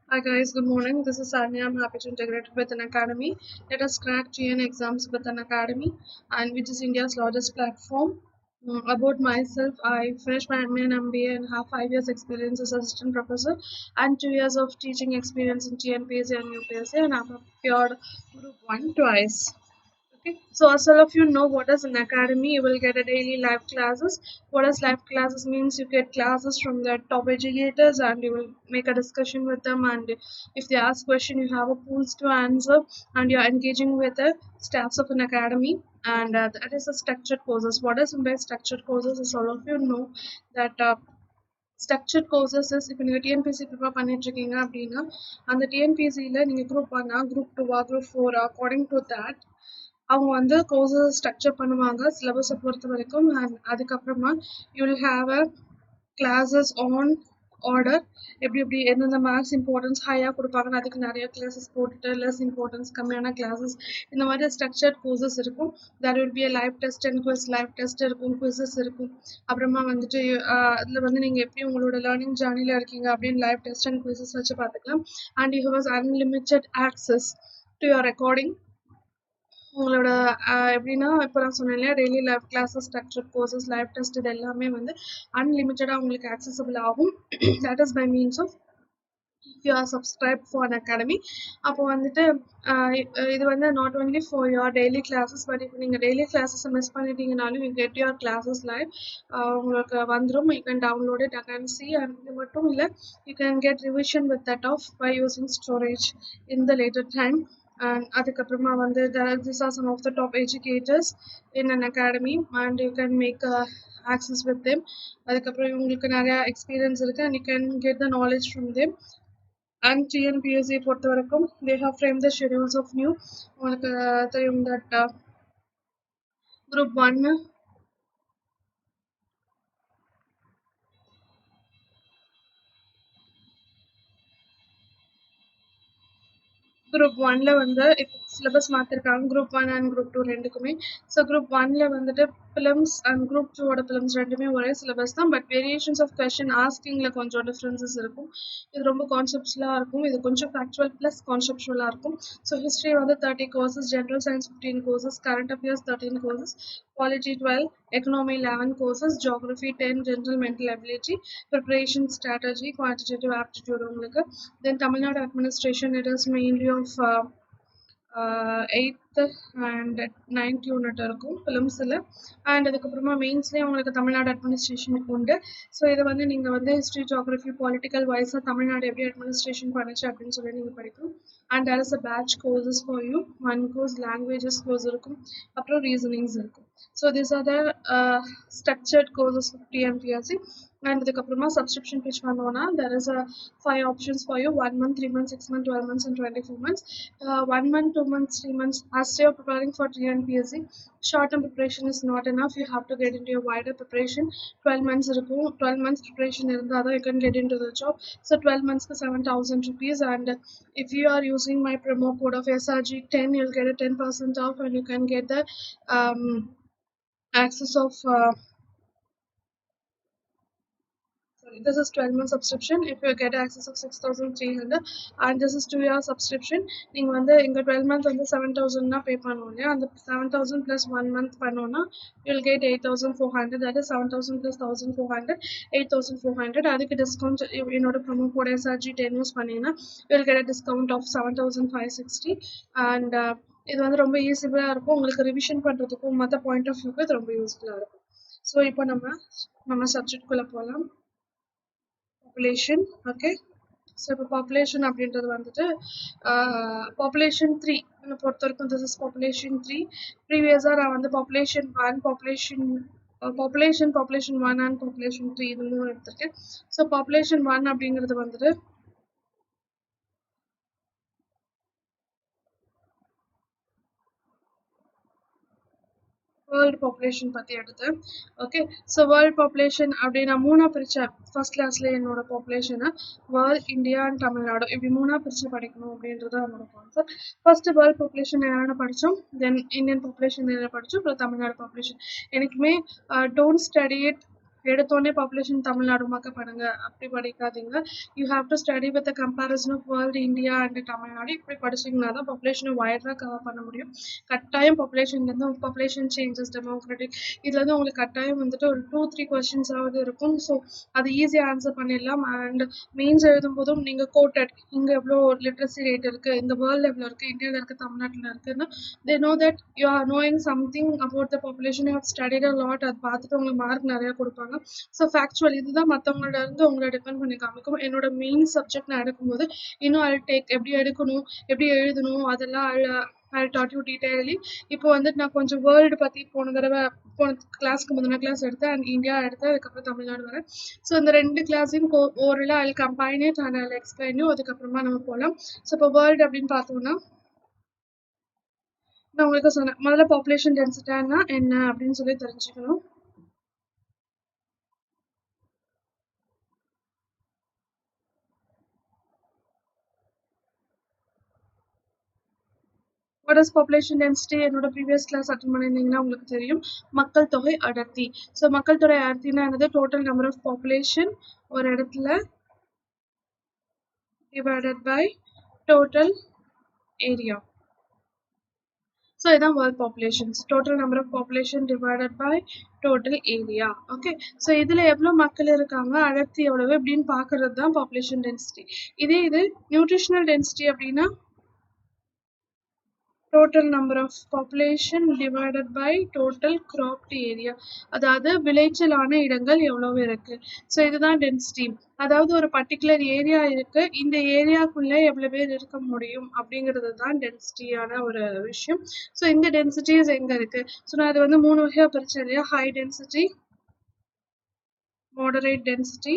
Hi guys, good morning. This is Sanya. I'm happy to integrate with an academy. Let us crack GN exams with an academy, and which is India's largest platform. About myself, I finished my MA and MBA and have 5 years experience as assistant professor and 2 years of teaching experience in TNPSC and UPSC, and I've appeared group one twice. Okay, so as all of you know, what is an academy? You will get a daily live classes. What is live classes means? You get classes from the top educators, and you will make a discussion with them. And if they ask question, you have a pools to answer, and you are engaging with the staffs of an academy. And that is a structured courses. What is by structured courses? As all of you know that. Structured courses இப்போ நீங்கள் TNPSC prepare பண்ணிட்டு இருக்கீங்க அப்படின்னா அந்த டிஎன்பிஎஸ்சியில் நீங்கள் group ஒன்னா group டூவா group ஃபோரா according to that அவங்க வந்து கோர்சஸ் ஸ்ட்ரக்சர் பண்ணுவாங்க சிலபஸை பொறுத்த வரைக்கும் அண்ட் அதுக்கப்புறமா you will have a classes on order எப்படி எப்படி எந்தெந்த மேக்ஸ் இம்பார்ட்டன்ஸ் ஹையாக கொடுப்பாங்கன்னு அதுக்கு நிறைய கிளாஸஸ் போட்டுட்டு லெஸ் இம்பார்ட்டன்ஸ் கம்மியான கிளாஸஸ் இந்த மாதிரி ஸ்ட்ரக்சர்ட் கோர்சஸ் இருக்கும் there will be a live test and quiz live test இருக்கும் குவிசஸ் இருக்கும் அப்புறமா வந்துட்டு அதில் வந்து நீங்கள் எப்படி உங்களோட லேர்னிங் ஜேர்னியில் இருக்கீங்க அப்படின்னு லைவ் டெஸ்ட் அண்ட் குவிசஸ் வச்சு பார்த்துக்கலாம் and you have unlimited access to your recording உங்களோட எப்படின்னா இப்போ நான் சொன்னேன் இல்லையா daily live classes structured courses live test இது எல்லாமே வந்து அன்லிமிட்டடாக உங்களுக்கு ஆக்சசபிள் ஆகும் that is by means of you are subscribe for Unacademy அப்போ வந்துட்டு இது வந்து not only for your daily classes but இப்போ நீங்கள் டெய்லி கிளாஸஸை மிஸ் பண்ணிட்டீங்கனாலும் you get your classes live உங்களுக்கு வந்துடும் you can download it and C and இது மட்டும் இல்லை you can get revision with that of by using storage in the later time and அதுக்கப்புறமா வந்து these are some of the top educators in an academy and you can make access with them அதுக்கப்புறம் உங்களுக்கு நிறைய experience இருக்கு and you can get the knowledge from them and TNPSC பொறுத்த வரைக்கும் they have framed the schedules of new உங்களுக்கு தெரியும் that group 1 group ஒன்ல வந்து இப்போ சிலபஸ் மாற்றிருக்காங்க group one and group two ரெண்டுக்குமே ஸோ குரூப் ஒன்ல வந்துட்டு ஃபிலிம்ஸ் அண்ட் குரூப் டூவோட ஃபிலிம்ஸ் ரெண்டுமே ஒரே சிலபஸ் தான் பட் வேரியேஷன்ஸ் ஆஃப் கொஸ்டின் ஆஸ்கிங்கில் கொஞ்சம் டிஃப்ரென்சஸ் இருக்கும் இது ரொம்ப கான்செப்ட்ஸ்லாம் இருக்கும் இது கொஞ்சம் ஃபேக்சுவல் ப்ளஸ் கான்செப்டுவலாக இருக்கும் ஸோ ஹிஸ்ட்ரி வந்து 30 courses general science 15 courses current affairs 13 courses polity 12 economy 11 courses geography 10 general mental ability preparation strategy quantitative aptitude உங்களுக்கு then Tamil Nadu administration it is mainly of 8th and 9th unit இருக்கும் ஃபிலிம்ஸில் and அதுக்கப்புறமா மெயின்ஸ்லேயே உங்களுக்கு தமிழ்நாடு அட்மினிஸ்ட்ரேஷனுக்கு உண்டு so இதை வந்து நீங்கள் வந்து history geography political வைஸாக தமிழ்நாடு எப்படி அட்மினிஸ்ட்ரேஷன் பண்ணுச்சு அப்படின்னு சொல்லி நீங்கள் படிக்கணும் and there is a batch courses for you one course languages course இருக்கும் அப்புறம் reasonings இருக்கும் so these are the structured courses of TNPSC and அதுக்கப்புறமா subscription fees பண்ணோன்னா there is a 5 options for you 1 month 3 months 6 months 12 months and 24 months 1 month 2 months 3 months as you're preparing for TNPSC short term preparation is not enough you have to get into a wider preparation 12 months இருக்கும் 12 months preparation இருந்தால் தான் you can get into the job so 12 months for 7,000 rupees and if you are using my promo code of SRG10 you'll get a 10% off and you can get the um, access of this is 12 month subscription if you get access of 6,300 and this is 2 year subscription நீங்கள் வந்து இங்க 12 month வந்து 7,000 னா பே பண்ணணும் இல்லையா அந்த 7,000 plus 1 month பண்ணோம்னா you will get 8,400 that is 7,000 plus 1,400 8,400 அதுக்கு டிஸ்கவுண்ட் என்னோட ப்ரோமோ கோட் SRG10 யூஸ் பண்ணீங்கன்னா you will get a discount of 7,560 and இது வந்து ரொம்ப ஈஸியாக இருக்கும் உங்களுக்கு ரிவிஷன் பண்ணுறதுக்கும் மற்ற பாயிண்ட் ஆஃப் வியூக்கு இது ரொம்ப யூஸ்ஃபுல்லாக இருக்கும் ஸோ இப்போ நம்ம சப்ஜெக்ட்குள்ளே போகலாம் population okay so இப்போ population அப்படின்றது வந்துட்டு population 3 பொறுத்த வரைக்கும் this is population 3 ப்ரீவியஸாக நான் வந்து population 1 population 1 and population 3 இது மூணு எடுத்திருக்கேன் ஸோ population 1 அப்படிங்கிறது வந்துட்டு வேர்ல்டு பாப்புலேஷன் பற்றி எடுத்தேன் ஓகே ஸோ வேர்ல்டு பாப்புலேஷன் அப்படின்னா மூணாக பிரித்தேன் ஃபர்ஸ்ட் கிளாஸில் என்னோட பாப்புலேஷனை வேர்ல்ட் இந்தியா அண்ட் தமிழ்நாடு இப்படி மூணாக பிரித்து படிக்கணும் அப்படின்றது என்னோட கான்செப்ட் ஃபர்ஸ்ட் வேர்ல்டு பாப்புலேஷன் என்னென்ன படித்தோம் தென் இந்தியன் பாப்புலேஷன் என்ன படித்தோம் அப்புறம் தமிழ்நாடு பாப்புலேஷன் எனக்குமே டோன்ட் ஸ்டடி இட் எடுத்தோடனே பாப்புலேஷன் தமிழ்நாடு மக்கள் பண்ணுங்க அப்படி படிக்காதீங்க. You have to study with comparison of world India and Tamil Nadu. இப்படி படிச்சிங்கன்னா தான் பாப்புலேஷனை வைடராக கவர் பண்ண முடியும். கட்டாயம் பாப்புலேஷன்லேருந்து பாப்புலேஷன் சேஞ்சஸ் டெமோக்ராட்டிக் இதுலேருந்து உங்களுக்கு கட்டாயம் வந்துட்டு ஒரு 2-3 கொஸ்டின்ஸாவது இருக்கும். ஸோ அது ஈஸியாக ஆன்சர் பண்ணிடலாம். அண்ட் மெயின்ஸ் எழுதும் போதும் நீங்கள் கோட்டட் இங்கே எவ்வளோ லிட்ரஸி ரேட் இருக்குது, இந்த வேர்ல்டு எவ்வளோ இருக்குது, இந்தியாவில் இருக்குது, தமிழ்நாட்டில் இருக்குன்னா they know that you are knowing something about the population, you have studied a lot. அது பார்த்துட்டு உங்களுக்கு மார்க் நிறைய கொடுப்பாங்க. ஸோ ஃபேக்சுவல் இதுதான் மற்றவங்களோட இருந்து உங்களை டிபெண்ட் பண்ணி காமிக்கும். என்னோட மெயின் சப்ஜெக்ட் நான் எடுக்கும்போது இன்னும் ஐ டேக் எப்படி எடுக்கணும், எப்படி எழுதணும், அதெல்லாம் ஐ டாட் யூ டீட்டெயிலி. இப்போ வந்துட்டு நான் கொஞ்சம் வேர்ல்டு பற்றி போன கிளாஸ்க்கு முந்தின கிளாஸ் எடுத்தேன் அண்ட் இந்தியா எடுத்தேன், அதுக்கப்புறம் தமிழ்நாடு வரேன். ஸோ இந்த 2 கிளாஸையும் ஓரளவு I combine it and I explain you. அதுக்கப்புறமா நம்ம போகலாம். ஸோ இப்போ வேர்ல்டு அப்படின்னு பார்த்தோம்னா நான் உங்களுக்கு சொன்னேன் முதல்ல பாப்புலேஷன் டென்சிட்டினா என்ன அப்படின்னு சொல்லி தெரிஞ்சுக்கணும். What is population density? என்னோட ப்ரீவியஸ் கிளாஸ் அட்டன் பண்ணியிருந்தீங்கன்னா உங்களுக்கு தெரியும். மக்கள் தொகை அடர்த்தி. ஸோ மக்கள் தொகை அடர்த்தினா என்னது? டோட்டல் நம்பர் ஆஃப் பாப்புலேஷன் ஒரு இடத்துல divided by total area. So இதான் world populations, total number of population divided by total area. Okay, so இதுல எவ்வளவு மக்கள் இருக்காங்க, அடர்த்தி எவ்வளவு அப்படின்னு பார்க்கிறது தான் population density. இதே இது nutritional density அப்படின்னா total number of population divided by total cropped area. அதாவது விளைச்சலான இடங்கள் எவ்வளவு இருக்கு. ஸோ இதுதான் டென்சிட்டி. அதாவது ஒரு பர்டிகுலர் ஏரியா இருக்கு, இந்த ஏரியாக்குள்ள எவ்வளவு பேர் இருக்க முடியும் அப்படிங்கிறது தான் டென்சிட்டியான ஒரு விஷயம். ஸோ இந்த டென்சிட்டிஸ் எங்க இருக்கு? ஸோ நான் அது வந்து 3 வகையா பிரிச்சேன் இல்லையா? High density, moderate density,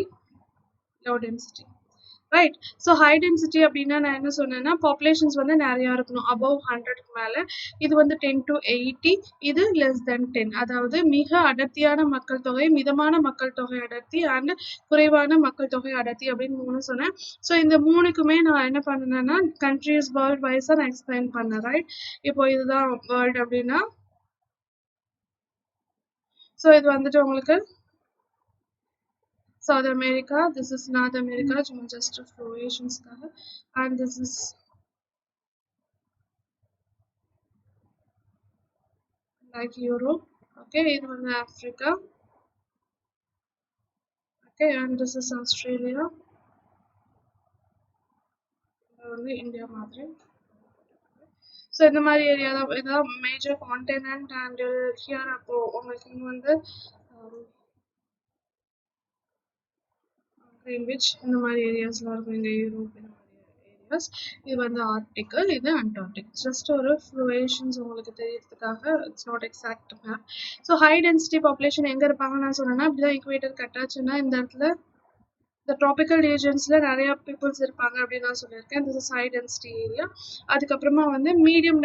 low density. Right. So high density அப்படின்னா நான் என்ன சொன்னேன்னா பாப்புலேஷன்ஸ் வந்து நிறையா இருக்கணும், அபவ் 100க்கு மேலே. இது வந்து 10 to 80, இது லெஸ் தென் 10. அதாவது மிக அடர்த்தியான மக்கள் தொகை, மிதமான மக்கள் தொகை அடர்த்தி அண்ட் குறைவான மக்கள் தொகை அடர்த்தி அப்படின்னு 3 சொன்னேன். ஸோ இந்த 3க்குமே நான் என்ன பண்ணேன்னா கண்ட்ரிஸ் வேர்ல்ட் வைஸாக நான் எக்ஸ்பிளைன் பண்ணேன். ரைட். இப்போ இதுதான் வேர்ல்டு அப்படின்னா ஸோ இது வந்துட்டு உங்களுக்கு South America, this is North America, just fluctuations, and this is like Europe. Okay, இது வந்து Africa. Okay, and this is Australia. இது வந்து இந்தியா மாதிரி. ஸோ இந்த மாதிரி ஏரியா தான் இதான் மேஜர் கான்டினென்ட். அண்ட் ஹியர் அப்போ உங்களுக்கு இங்கே வந்து greenwich இந்த மாதிரி ஏரியாஸ்லாம் இருக்கும், இங்கே யூரோப் இந்த மாதிரி ஏரியாஸ். இது வந்து ஆர்டிக்கல், இது அண்டார்டிக். ஜஸ்ட் ஒரு ஃப்ளூவேஷன்ஸ் உங்களுக்கு தெரியறதுக்காக, it's not exact map. So high density population எங்கே இருப்பாங்கன்னு நான் சொன்னேன்னா இப்படிதான் ஈக்குவேட்டர் கட்டாச்சுன்னா இந்த இடத்துல இந்த ட்ராபிக்கல் ரீஜன்ஸ்ல நிறைய பீப்புள்ஸ் இருப்பாங்க அப்படின்னு நான் சொல்லியிருக்கேன். This is high density area. அதுக்கப்புறமா வந்து மீடியம்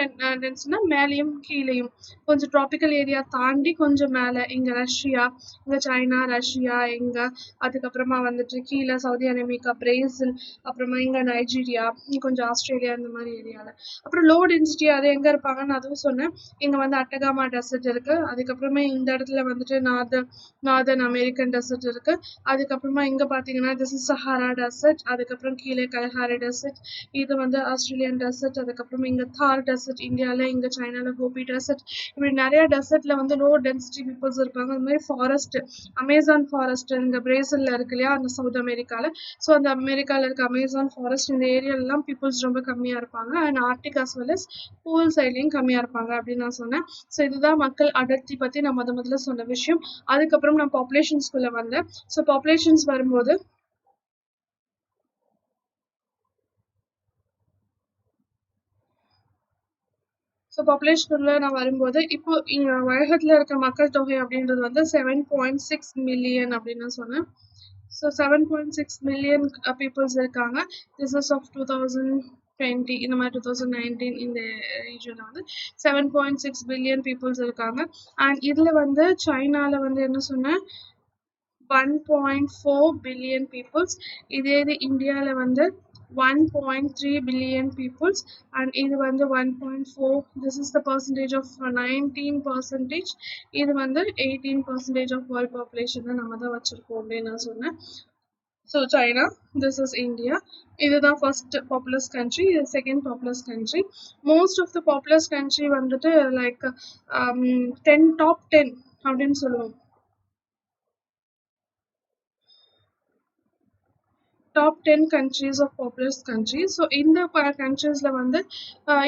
டென்சிட்டினா மேலேயும் கீழேயும், கொஞ்சம் ட்ராபிக்கல் ஏரியா தாண்டி கொஞ்சம் மேலே இங்கே ரஷ்யா, இங்கே சைனா, ரஷ்யா இங்கே, அதுக்கப்புறமா வந்துட்டு கீழே சவுதி அரேபியா, பிரேசில், அப்புறமா இங்கே நைஜீரியா, கொஞ்சம் ஆஸ்திரேலியா இந்த மாதிரி ஏரியாவில். அப்புறம் லோ டென்சிட்டி அது எங்கே இருப்பாங்கன்னு அதுவும் சொன்னேன். இங்கே வந்து அட்டகாமா டெசர்ட் இருக்கு. அதுக்கப்புறமா இந்த இடத்துல வந்துட்டு நார்தர்ன் அமெரிக்கன் டெசர்ட் இருக்கு. அதுக்கப்புறமா இங்கே பார்த்தீங்கன்னா this is Sahara desert. அதுக்கப்புறம் கீழே கல்ஹாரி டெசர்ட், இது வந்து ஆஸ்திரேலியன் டெசர்ட். அதுக்கப்புறம் இங்கே தார் டெசர்ட் இந்தியாவில், இங்கே சைனாவில் கோபி டெசர்ட். இப்படி நிறைய டெசர்ட்ல வந்து லோ டென்சிட்டி பீப்புள்ஸ் இருப்பாங்க. அது மாதிரி ஃபாரஸ்ட், அமேசான் ஃபாரஸ்ட் இங்கே பிரேசில்ல இருக்கு இல்லையா, அந்த சவுத் அமெரிக்காவில். ஸோ அந்த அமெரிக்காவில் இருக்க அமேசான் ஃபாரஸ்ட் இந்த ஏரியாலலாம் பீப்புள்ஸ் ரொம்ப கம்மியாக இருப்பாங்க. And Arctic as well as pole சைட்லையும் கம்மியாக இருப்பாங்க அப்படின்னு நான் சொன்னேன். ஸோ இதுதான் மக்கள் அடர்த்தி பற்றி நான் முதல்ல சொன்ன விஷயம். அதுக்கப்புறம் நான் பாப்புலேஷன்ஸ்குள்ளே வந்தேன். ஸோ பாப்புலேஷன்ஸ் வரும்போது ஸோ பாப்புலேஷனுக்குள்ள நான் வரும்போது இப்போ இங்கே உலகத்தில் இருக்க மக்கள் தொகை அப்படின்றது வந்து 7.6 மில்லியன் அப்படின்னு சொன்னேன். ஸோ 7.6 மில்லியன் பீப்புள்ஸ் இருக்காங்க. திஸ் இஸ் ஆஃப் 2020 இந்த மாதிரி 2019 இந்த ரீஜனில் வந்து 7.6 பில்லியன் பீப்புள்ஸ் இருக்காங்க. அண்ட் இதில் வந்து சைனாவில் வந்து என்ன சொன்னேன் 1.4 பில்லியன் பீப்புள்ஸ். இதே இது இந்தியாவில் வந்து 1.3 billion peoples, and இது வந்து 1.4. This is the percentage of 19%. இது வந்து 18% of world population நம்ம தான் வச்சிருக்கோம் அப்படின்னு நான் சொன்னேன். So China, this is India. This is the first populous country, second populous country. Most of the populous country வந்துட்டு like 10 top 10 அப்படின்னு சொல்லுவோம். Top 10 countries of populous countries. So இந்த countries வந்து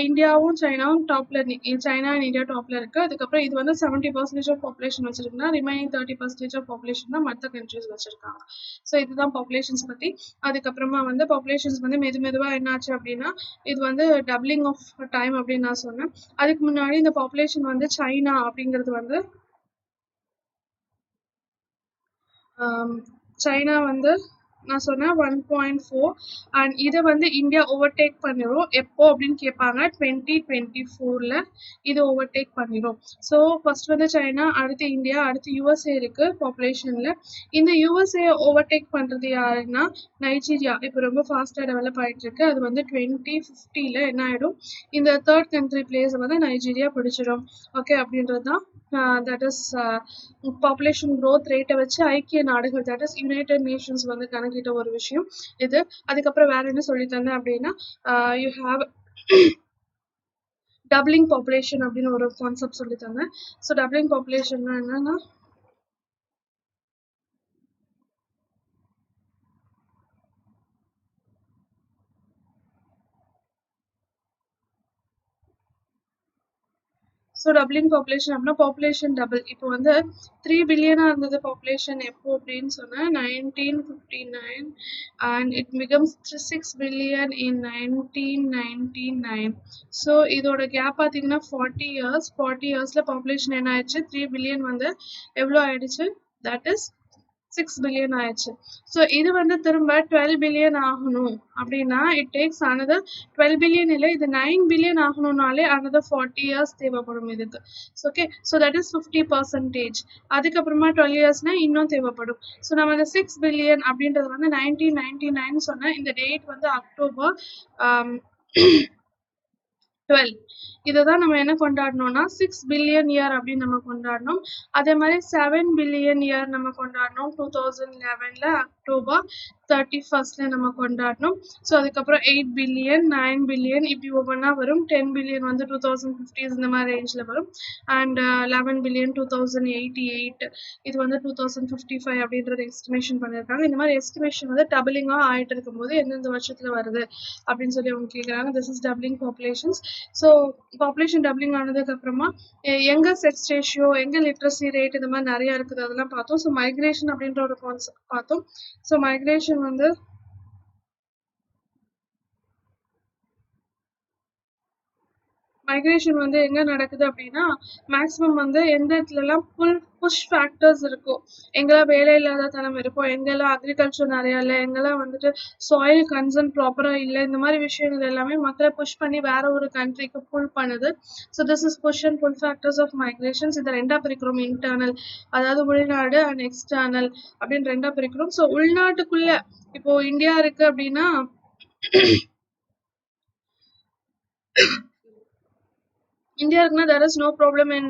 இந்தியாவும் சைனாவும் டாப்ல, சைனா அண்ட் இந்தியா டாப்ல இருக்கு. அதுக்கப்புறம் இது வந்து 70% ஆஃப் பாப்புலேஷன் வச்சிருக்குன்னா ரிமைனிங் 30% ஆஃப் பாப்புலேஷன் தான் மற்ற கண்ட்ரிஸ் வச்சிருக்காங்க. ஸோ இதுதான் பாப்புலேஷன்ஸ் பத்தி. அதுக்கப்புறமா வந்து பாப்புலேஷன்ஸ் வந்து மெதுவா என்னாச்சு அப்படின்னா இது வந்து டபுளிங் ஆஃப் டைம் அப்படின்னு நான் சொன்னேன். அதுக்கு முன்னாடி இந்த பாப்புலேஷன் வந்து சைனா அப்படிங்கிறது வந்து சைனா வந்து நான் சொன்னேன் 1.4, அண்ட் இதை வந்து இந்தியா ஓவர்டேக் பண்ணிடும். எப்போ அப்படின்னு கேட்பாங்க, 2024 இது ஓவர்டேக் பண்ணிடும். ஸோ ஃபர்ஸ்ட் வந்து சைனா, அடுத்து இந்தியா, அடுத்து யூஎஸ்ஏ இருக்கு பாப்புலேஷன்ல. இந்த யூஎஸ்ஏ ஓவர்டேக் பண்றது யாருன்னா நைஜீரியா. இப்போ ரொம்ப ஃபாஸ்டா டெவலப் ஆயிட்டு இருக்கு. அது வந்து 2050 என்ன ஆயிடும், இந்த தேர்ட் கண்ட்ரி பிளேஸ் வந்து நைஜீரியா பிடிச்சிடும். ஓகே, அப்படின்றது தான் தட் இஸ் பாப்புலேஷன் க்ரோத் ரேட்டை வச்சு ஐக்கிய நாடுகள், தட் இஸ் யுனைடெட் நேஷன்ஸ் வந்து கணக்கிட்ட ஒரு விஷயம் இது. அதுக்கப்புறம் வேற என்ன சொல்லி தந்தேன் அப்படின்னா யூ ஹாவ் டபுளிங் பாப்புலேஷன் அப்படின்னு ஒரு கான்செப்ட் சொல்லி தந்தேன். ஸோ டபுளிங் பாப்புலேஷன்னா என்னன்னா ஸோ டபுளிங் பாப்புலேஷன் அப்படின்னா பாப்புலேஷன் டபுள். இப்போ வந்து 3 பில்லியனாக இருந்தது பாப்புலேஷன் எப்போ அப்படின்னு சொன்னால் 1959, and it becomes 6 billion in 1999. So இதோட கேப் பார்த்தீங்கன்னா 40 இயர்ஸ். 40 இயர்ஸில் பாப்புலேஷன் என்ன ஆயிடுச்சு, 3 பில்லியன் வந்து எவ்வளோ ஆயிடுச்சு, தட் இஸ் 6 பில்லியன் ஆயிடுச்சு. ஸோ இது வந்து திரும்ப 12 பில்லியன் ஆகணும் அப்படின்னா இட் டேக்ஸ் another 12 பில்லியன் இல்லை, இது 9 பில்லியன் ஆகணும்னாலே another 40 இயர்ஸ் தேவைப்படும் இதுக்கு. Okay, so that is 50%. அதுக்கப்புறமா 12 இயர்ஸ்னா இன்னும் தேவைப்படும். ஸோ நம்ம இந்த 6 பில்லியன் அப்படின்றது வந்து 1999 சொன்ன இந்த டேட் வந்து அக்டோபர் 12. இதை தான் நம்ம என்ன கொண்டாடணும்னா 6 பில்லியன் இயர் அப்படின்னு நம்ம கொண்டாடணும். அதே மாதிரி 7 பில்லியன் இயர் நம்ம கொண்டாடணும் 2011 அக்டோபர் 31 நம்ம கொண்டாடணும். ஸோ அதுக்கப்புறம் 8 பில்லியன், 9 பில்லியன் இப்படி ஒவ்வொன்றா வரும். 10 பில்லியன் வந்து 2050 இந்த மாதிரி ரேஞ்சில் வரும். அண்ட் 11 பில்லியன் 2088, இது வந்து 2055 அப்படின்றது எஸ்டிமேஷன் பண்ணியிருக்காங்க. இந்த மாதிரி எஸ்டிமேஷன் வந்து டபுளிங்காக ஆகிட்டு இருக்கும்போது எந்தெந்த வருஷத்தில் வருது அப்படின்னு சொல்லி அவங்க கேட்குறாங்க. This is doubling populations. So population doubling ஆனதுக்கு அப்புறமா எங்க செக்ஸ் ரேஷியோ, எங்க லிட்ரஸி ரேட், இந்த மாதிரி நிறைய இருக்குது, அதெல்லாம் பார்த்தோம். ஸோ மைக்ரேஷன் அப்படின்ற ஒரு கான்செப்ட் பார்த்தோம். ஸோ மைக்ரேஷன் வந்து எங்க நடக்குது அப்படின்னா மேக்ஸிமம் வந்து எந்த இடத்துலலாம் புஷ் ஃபேக்டர்ஸ் இருக்கும், எங்கெல்லாம் வேலை இல்லாத தனம் இருக்கும், எங்கெல்லாம் அக்ரிகல்ச்சர் நிறையா இல்லை, எங்கெல்லாம் வந்துட்டு சாயில் கன்சர்ன் ப்ராப்பராக இல்லை, இந்த மாதிரி விஷயங்கள் எல்லாமே மக்களை புஷ் பண்ணி வேற ஒரு கண்ட்ரிக்கு புல் பண்ணுது. So this is push and pull factors of migrations. இதை ரெண்டா பிரிக்கிறோம், இன்டர்னல் அதாவது உள்நாடு அண்ட் எக்ஸ்டர்னல் அப்படின்னு ரெண்டா பிரிக்கிறோம். ஸோ உள்நாட்டுக்குள்ள இப்போ இந்தியா இருக்கு அப்படின்னா இந்தியா இருக்குன்னா there is no problem in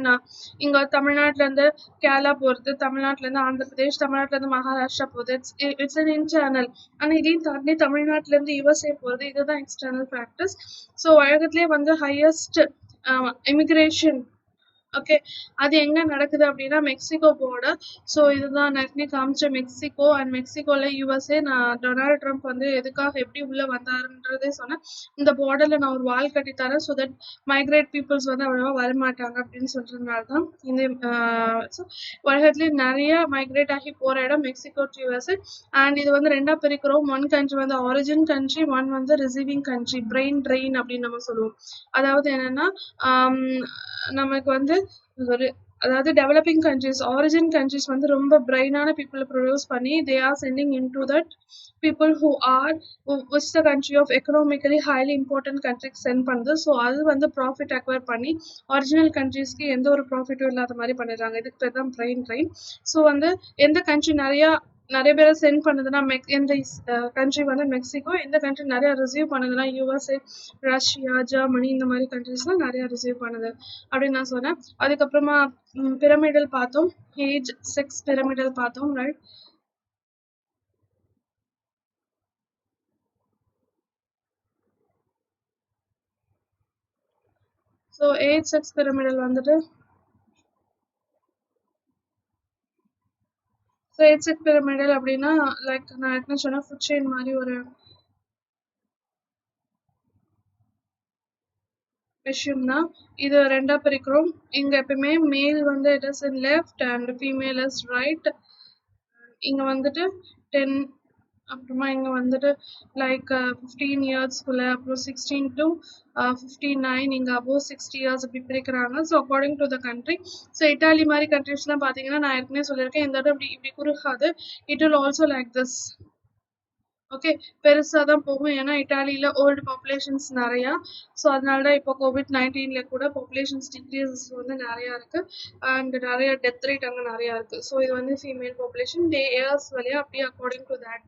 இங்க தமிழ்நாட்டுல இருந்து கேரளா போறது, தமிழ்நாட்டுல இருந்து ஆந்திர பிரதேஷ், தமிழ்நாட்டுல இருந்து மகாராஷ்டிரா போகுது, இட்ஸ் an internal. ஆனா இதையும் தாண்டி தமிழ்நாட்டுல இருந்து யுஎஸ்ஏ போறது, இதுதான் எக்ஸ்டர்னல் ஃபேக்டர்ஸ். ஸோ உலகத்திலேயே வந்து ஹையஸ்ட் இமிகிரேஷன் ஓகே அது எங்க நடக்குது அப்படின்னா மெக்சிகோ பார்டர். ஸோ இதுதான் நெக்னி காமிச்ச மெக்சிகோ. அண்ட் மெக்சிகோல யூஎஸ்ஏ நான் டொனால்ட் ட்ரம்ப் வந்து எதுக்காக எப்படி உள்ள வந்தாருன்றதே சொன்னேன். இந்த பார்டர்ல நான் ஒரு வால் கட்டி தரேன் ஸோ தட் மைக்ரேட் பீப்புள்ஸ் வந்து அவ்வளவா வரமாட்டாங்க அப்படின்னு சொல்றதுனால தான் இந்த உலகத்துலேயே நிறைய மைக்ரேட் ஆகி போற இடம் மெக்சிகோ டு யூஎஸ்ஏ. அண்ட் இது வந்து ரெண்டா பிரிக்கிறோம். ஒன் கண்ட்ரி வந்து ஆரிஜின் கண்ட்ரி, ஒன் வந்து ரிசீவிங் கண்ட்ரி, பிரெயின் ட்ரெயின் அப்படின்னு நம்ம சொல்லுவோம். அதாவது என்னன்னா நமக்கு வந்து ஒரு அதாவது டெவலப்பிங் கண்ட்ரிஸ், ஆரிஜின் கண்ட்ரிஸ் வந்து ரொம்ப பிரைனான பீப்புளை ப்ரொடியூஸ் பண்ணி they are sending into that people who are which the country of economically highly important கண்ட்ரிக்கு சென்ட் பண்ணுது. ஸோ அது வந்து ப்ராஃபிட் அக்வயர் பண்ணி ஒரிஜினல் கண்ட்ரிஸ்க்கு எந்த ஒரு ப்ராஃபிட்டும் இல்லாத மாதிரி பண்ணிடுறாங்க. இதுக்கு பேர் தான் பிரெயின் ட்ரெயின். ஸோ வந்து எந்த கண்ட்ரி நிறையா நிறைய பேரை சென்ட் பண்ணுதுன்னா இந்த கண்ட்ரி வந்து மெக்சிகோ, இந்த கண்ட்ரி நிறைய ரிசீவ் பண்ணுதுன்னா யூஎஸ்ஏ, ரஷ்யா, ஜெர்மனி இந்த மாதிரி கண்ட்ரிஸ்லாம் நிறைய ரிசீவ் பண்ணுது அப்படின்னு நான் சொன்னேன். அதுக்கப்புறமா பிரமிடல் பார்த்தோம், ஏஜ் செக்ஸ் பிரமிடல் பார்த்தோம், right. So age sex pyramidal வந்துட்டு ஸோ ஏஜ் செக்ஸ் பிரமிடல் அப்படின்னா லைக் நான் என்ன சொன்னேன், ஃபுட் செயின் மாதிரி ஒரு விஷயம் தான். இது ரெண்டா பிரிக்கிறோம். இங்க எப்பயுமே மேல் வந்து it is in left and female is right. இங்க வந்துட்டு 10, அப்புறமா இங்க வந்துட்டு லைக் 15 இயர்ஸ்க்குள்ள, அப்புறம் 16 to 59, இங்க above 60 இயர்ஸ் இப்படி பிரிக்கிறாங்க. So according to the country. So Italy மாதிரி கண்ட்ரிஸ்லாம் பார்த்தீங்கன்னா நான் ஏற்கனவே சொல்லியிருக்கேன், இந்த இடம் இப்படி இப்படி குறுகாது. It will also like this. Okay, பெருசாக தான் போகும். ஏன்னா இட்டாலியில் ஓல்டு பாப்புலேஷன்ஸ் நிறையா. ஸோ அதனால தான் இப்போ COVID-19 கூட பாப்புலேஷன்ஸ் டிக்ரீசஸ் வந்து நிறையா இருக்குது. அண்ட் நிறைய டெத் ரேட் அங்கே நிறையா இருக்குது. ஸோ இது வந்து ஃபீமேல் பாப்புலேஷன் டே இயர்ஸ் வழியாக அப்படியே அக்கார்டிங் டு தேட்.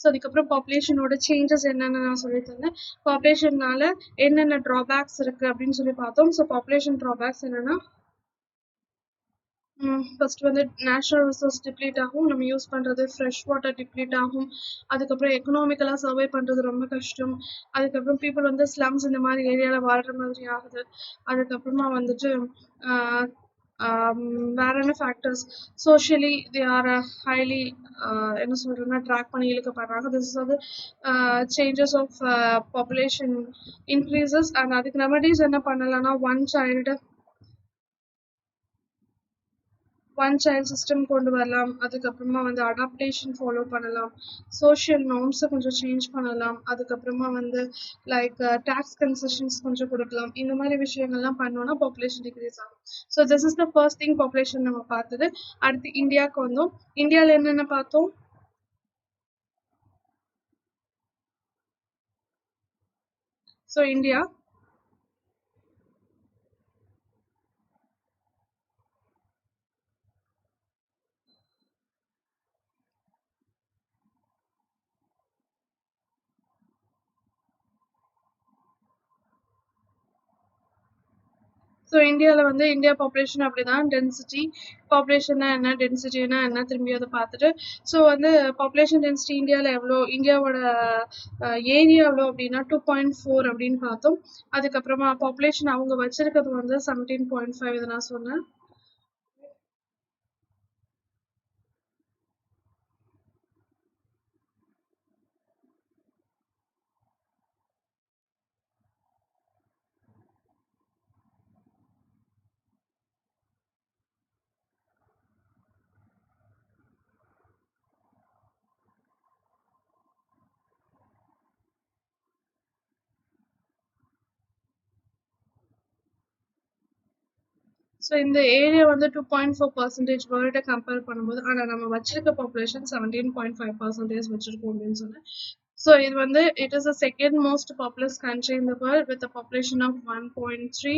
ஸோ அதுக்கப்புறம் பாப்புலேஷனோட சேஞ்சஸ் என்னென்னு நான் சொல்லி தந்தேன். பாப்புலேஷன்னால என்னென்ன ட்ராபேக்ஸ் இருக்குது அப்படின்னு சொல்லி பார்த்தோம். ஸோ பாப்புலேஷன் ட்ராபேக்ஸ் என்னென்னா, ஃபர்ஸ்ட் வந்து நேச்சுரல் ரிசோர்ஸ் டிப்ளீட் ஆகும், நம்ம யூஸ் பண்ணுறது ஃப்ரெஷ் வாட்டர் டிப்ளீட் ஆகும். அதுக்கப்புறம் எக்கனாமிக்கலாக சர்வை பண்ணுறது ரொம்ப கஷ்டம். அதுக்கப்புறம் பீப்புள் வந்து ஸ்லம்ஸ் இந்த மாதிரி ஏரியாவில் வாழ்கிற மாதிரி ஆகுது. அதுக்கப்புறமா வந்துட்டு வேற என்ன factors, socially they are highly என்ன சொல்கிறேன்னா ட்ராக் பண்ணி இழுக்கப்படுறாங்க. திஸ் இஸ் வந்து changes of population increases. And அதுக்கு ரெமடிஸ் என்ன பண்ணலாம்னா ஒன் சைல்ட் சிஸ்டம் கொண்டு வரலாம். அதுக்கப்புறமா வந்து அடாப்டேஷன் ஃபாலோ பண்ணலாம். சோஷியல் நார்ம்ஸை கொஞ்சம் சேஞ்ச் பண்ணலாம். அதுக்கப்புறமா வந்து லைக் டேக்ஸ் கன்செஷன்ஸ் கொஞ்சம் கொடுக்கலாம். இந்த மாதிரி விஷயங்கள்லாம் பண்ணோம்னா பாப்புலேஷன் டிக்ரீஸ் ஆகும். So this is the first thing population நம்ம பார்த்தது. அடுத்து இந்தியாவுக்கு வந்தோம். இந்தியாவில் என்னென்ன பார்த்தோம்? ஸோ இந்தியா ஸோ இந்தியாவில் வந்து இந்தியா பாப்புலேஷன் அப்படி தான். டென்சிட்டி பாப்புலேஷன்னா என்ன, டென்சிட்டினா என்ன, திரும்பி அதை பார்த்துட்டு ஸோ வந்து பாப்புலேஷன் டென்சிட்டி இந்தியாவில் எவ்வளோ, இந்தியாவோட ஏரியா எவ்வளோ அப்படின்னா 2.4 அப்படின்னு பார்த்தோம். அதுக்கப்புறமா பாப்புலேஷன் அவங்க வச்சிருக்கிறது வந்து 17.5 இதை நான் சொன்னேன். ஸோ இந்த ஏரியா வந்து 2.4% வேர்ல்டை கம்பேர் பண்ணும்போது, ஆனால் நம்ம வச்சிருக்க பாப்புலேஷன் 17.5% வச்சிருக்கோம் அப்படின்னு சொன்னேன். ஸோ இது வந்து it is a second most populous country in the world with a population of 1.3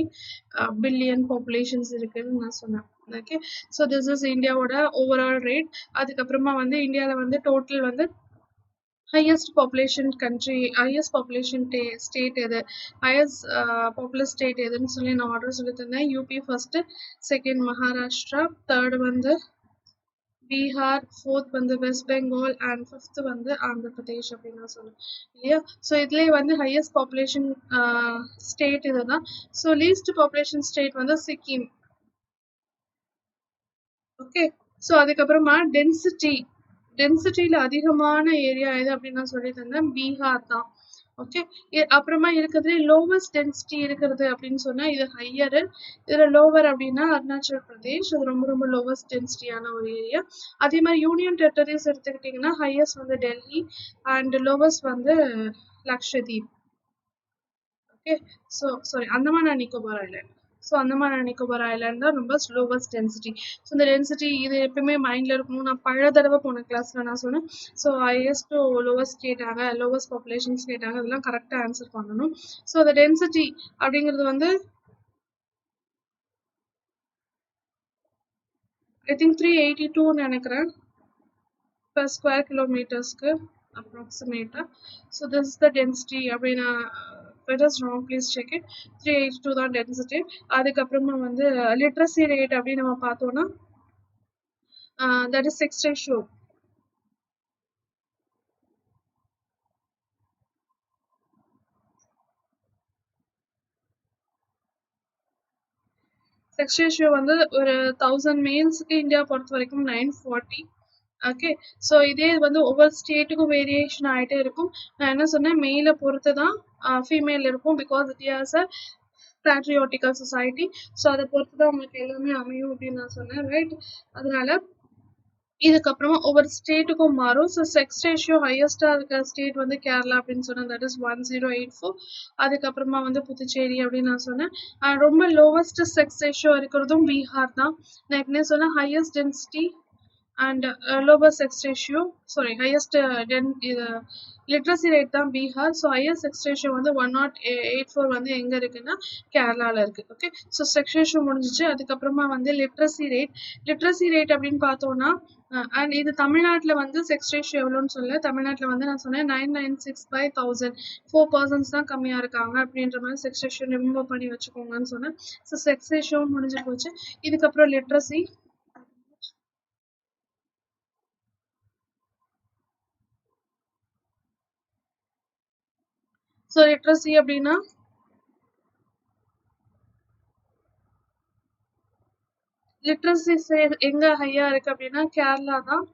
billion populations இருக்குதுன்னு நான் சொன்னேன். ஓகே, ஸோ திஸ் இஸ் இந்தியாவோட ஓவரால் ரேட். அதுக்கப்புறமா வந்து இந்தியாவில் வந்து டோட்டல் வந்து highest population country, highest population state எது, highest populous state எதுன்னு சொல்லி நான் ஆர்டர் சொல்லி தந்தேன். UP first, second Maharashtra, third வந்து பீகார், ஃபோர்த் வந்து வெஸ்ட் பெங்கால் அண்ட் ஃபிஃப்த் வந்து ஆந்திர பிரதேஷ் அப்படின்னு நான் சொன்னேன் இல்லையா. ஸோ இதுலேயே வந்து ஹையஸ்ட் பாப்புலேஷன் ஸ்டேட் இதுதான். ஸோ லீஸ்ட் பாப்புலேஷன் ஸ்டேட் வந்து சிக்கிம். ஓகே, ஸோ அதுக்கப்புறமா டென்சிட்டியில் அதிகமான ஏரியா எது அப்படின்னு நான் சொல்லி தந்தேன், பீகார் தான். ஓகே, அப்புறமா இருக்கிறதுலே லோவஸ்ட் டென்சிட்டி இருக்கிறது அப்படின்னு சொன்னா இது ஹையரு. இதுல லோவர் அப்படின்னா அருணாச்சல் பிரதேஷ், அது ரொம்ப ரொம்ப லோவஸ்ட் டென்சிட்டியான ஒரு ஏரியா. அதே மாதிரி யூனியன் டெரிட்டரிஸ் எடுத்துக்கிட்டிங்கன்னா ஹையஸ்ட் வந்து டெல்லி அண்ட் லோவஸ்ட் வந்து Lakshadweep. Okay, so sorry Andaman and Nicobar island. So Andaman and Nicobar island தான் ரொம்ப ஸ்லோவஸ்ட் டென்சிட்டி. ஸோ இந்த டென்சிட்டி இது எப்பவுமே மைண்டில் இருக்கணும். நான் பல தடவை போன கிளாஸில் நான் சொன்னேன். ஸோ ஹையஸ்ட் டு லோவஸ்ட் கேட்டாங்க, லோவஸ்ட் பாப்புலேஷன்ஸ் கேட்டாங்க, அதெல்லாம் கரெக்டாக ஆன்சர் பண்ணணும். ஸோ அந்த டென்சிட்டி அப்படிங்கிறது வந்து ஐ திங்க் 382 நினைக்கிறேன். per square kilometers approximate. So this is the density. I mean, if it is wrong, please check it. 382 தான் density. அதுக்கப்புறமா வந்து literacy rate அப்படின்னு நம்ம பார்த்தோம்னா that is 6 ratio. Sex ratio வந்து ஒரு 1000 மேல்ஸ்க்கு இந்தியா பொறுத்த வரைக்கும் 940. ஓகே, ஸோ இதே வந்து ஒவ்வொரு ஸ்டேட்டுக்கும் வேரியேஷன் ஆகிட்டே இருக்கும். நான் என்ன சொன்னேன், மெயிலை பொறுத்து தான் ஃபீமேல் இருக்கும், because it is a patriarchal society. So அதை பொறுத்து தான் உங்களுக்கு எல்லாமே அமையும் அப்படின்னு நான் சொன்னேன், ரைட்? அதனால இதுக்கப்புறமா ஒவ்வொரு ஸ்டேட்டுக்கும் மாறும். ஸோ செக்ஸ் ரேஷியோ ஹையஸ்டாக இருக்கிற ஸ்டேட் வந்து கேரளா அப்படின்னு சொன்னேன், தட் இஸ் 1084. அதுக்கப்புறமா வந்து புதுச்சேரி அப்படின்னு நான் சொன்னேன். ரொம்ப லோவஸ்ட் செக்ஸ் ரேஷியோ இருக்கிறதும் பீகார் தான். நான் ஏற்கனவே சொன்னேன் highest density and lowest sex ratio, sorry, highest literacy rate தான் Bihar. So highest sex ratio வந்து 1084 வந்து எங்க இருக்குன்னா கேரளால இருக்கு. ஓகே, ஸோ செக்ஸ் ரேஷியோ முடிஞ்சிச்சு. அதுக்கப்புறமா வந்து லிட்ரஸி ரேட் அப்படின்னு பார்த்தோம்னா அண்ட் இது தமிழ்நாட்டில் வந்து செக்ஸ் ரேஷியோ எவ்வளோன்னு சொல்ல, தமிழ்நாட்டில் வந்து நான் சொன்னேன் 996/1000, 4% தான் கம்மியாக இருக்காங்க அப்படின்ற மாதிரி செக்ஸ் ரேஷியோ ரிமூவ் பண்ணி வச்சுக்கோங்கன்னு சொன்னேன். ஸோ செக்ஸ் ரேஷியோ முடிஞ்சு போச்சு. இதுக்கப்புறம் லிட்ரஸி. ஸோ லிட்ரஸி அப்படின்னா லிட்ரஸி எங்க ஹையா இருக்கு அப்படின்னா கேரளா தான்.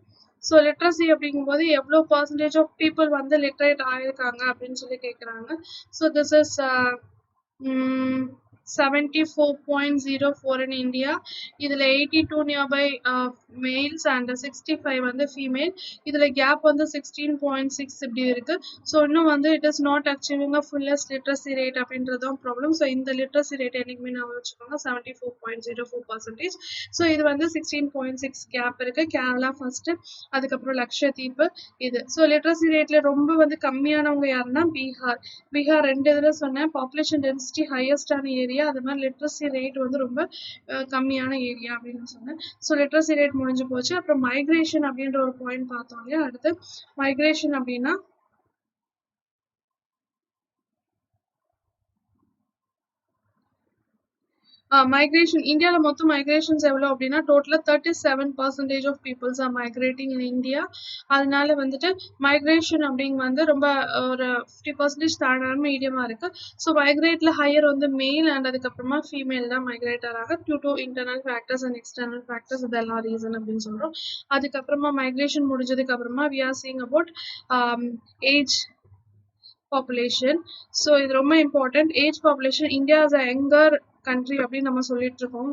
ஸோ லிட்ரஸி அப்படிங்கும்போது எவ்வளோ பர்சன்டேஜ் ஆஃப் பீப்புள் வந்து லிட்ரேட் ஆயிருக்காங்க அப்படின்னு சொல்லி கேட்குறாங்க. So this is 74.04 in India. இதில் 82 நியர்பை மேல்ஸ் அண்ட் 65 வந்து ஃபீமேல். இதில் கேப் வந்து 16.6 இப்படி இருக்கு. ஸோ இன்னும் வந்து it is not achieving a fullest literacy rate அப்படின்றதும் ப்ராப்ளம். ஸோ இந்த லிட்ரஸி ரேட் என்னைக்குமே நான் வச்சுக்கோங்க 74.04%. ஸோ இது வந்து 16.6 கேப் இருக்கு. கேரளா ஃபர்ஸ்ட், அதுக்கப்புறம் லக்ஷதீப் இது. ஸோ லிட்ரஸி ரேட்ல ரொம்ப வந்து கம்மியானவங்க யாருன்னா பீகார் 2 இதில் சொன்னேன். பாப்புலேஷன் டென்சிட்டி ஹையஸ்டான ஏரியா, அது மாதிரி லிட்ரஸி ரேட் வந்து ரொம்ப கம்மியான ஏரியா அப்படின்னு சொன்னேன். ஸோ லிட்ரஸி ரேட் முடிஞ்சு போச்சு. அப்புறம் மைக்ரேஷன் அப்படின்ற ஒரு பாயிண்ட் பார்த்தோம் இல்லையா. அடுத்து மைக்ரேஷன் அப்படின்னா மைக்ரேஷன் இந்தியாவில் மொத்தம் மைக்ரேஷன்ஸ் எவ்வளோ அப்படின்னா டோட்டலாக 37% of peoples are migrating in India. அதனால வந்துட்டு மைக்ரேஷன் அப்படிங்க வந்து ரொம்ப ஒரு 50% தாண்டான மீடியமாக இருக்குது. ஸோ மைக்ரேட்டில் ஹையர் வந்து மேல் அண்ட் அதுக்கப்புறமா ஃபீமேல் தான் மைக்ரேட் ஆகிறாங்க due to internal factors and external factors, இதெல்லாம் ரீசன் அப்படின்னு சொல்கிறோம். அதுக்கப்புறமா மைக்ரேஷன் முடிஞ்சதுக்கு அப்புறமா we are seeing about age population. So இது ரொம்ப important. Age population, India is a younger country அப்படின்னு நம்ம சொல்லிட்டு இருக்கோம்.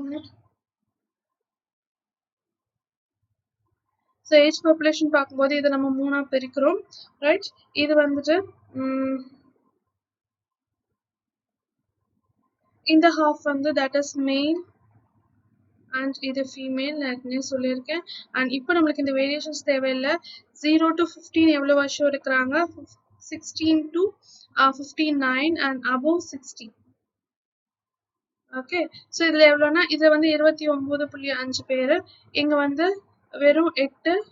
ஸோ ஏஜ் பாப்புலேஷன் பார்க்கும்போது இதை நம்ம 3ஆ பிரிக்கிறோம், ரைட்? இது வந்துட்டு இந்த ஹாஃப் வந்து தட் இஸ் மேல் அண்ட் இது ஃபீமேல், நான் சொல்லியிருக்கேன். அண்ட் இப்போ நம்மளுக்கு இந்த வேரியேஷன்ஸ் தேவையில்லை. 0 to 15 எவ்வளோ வருஷம் இருக்கிறாங்க, 16 to 59 and above 60. Okay, so இதில் எவ்வளோனா இதில் வந்து 29.5 பேர், இங்கே வந்து வெறும் 8%.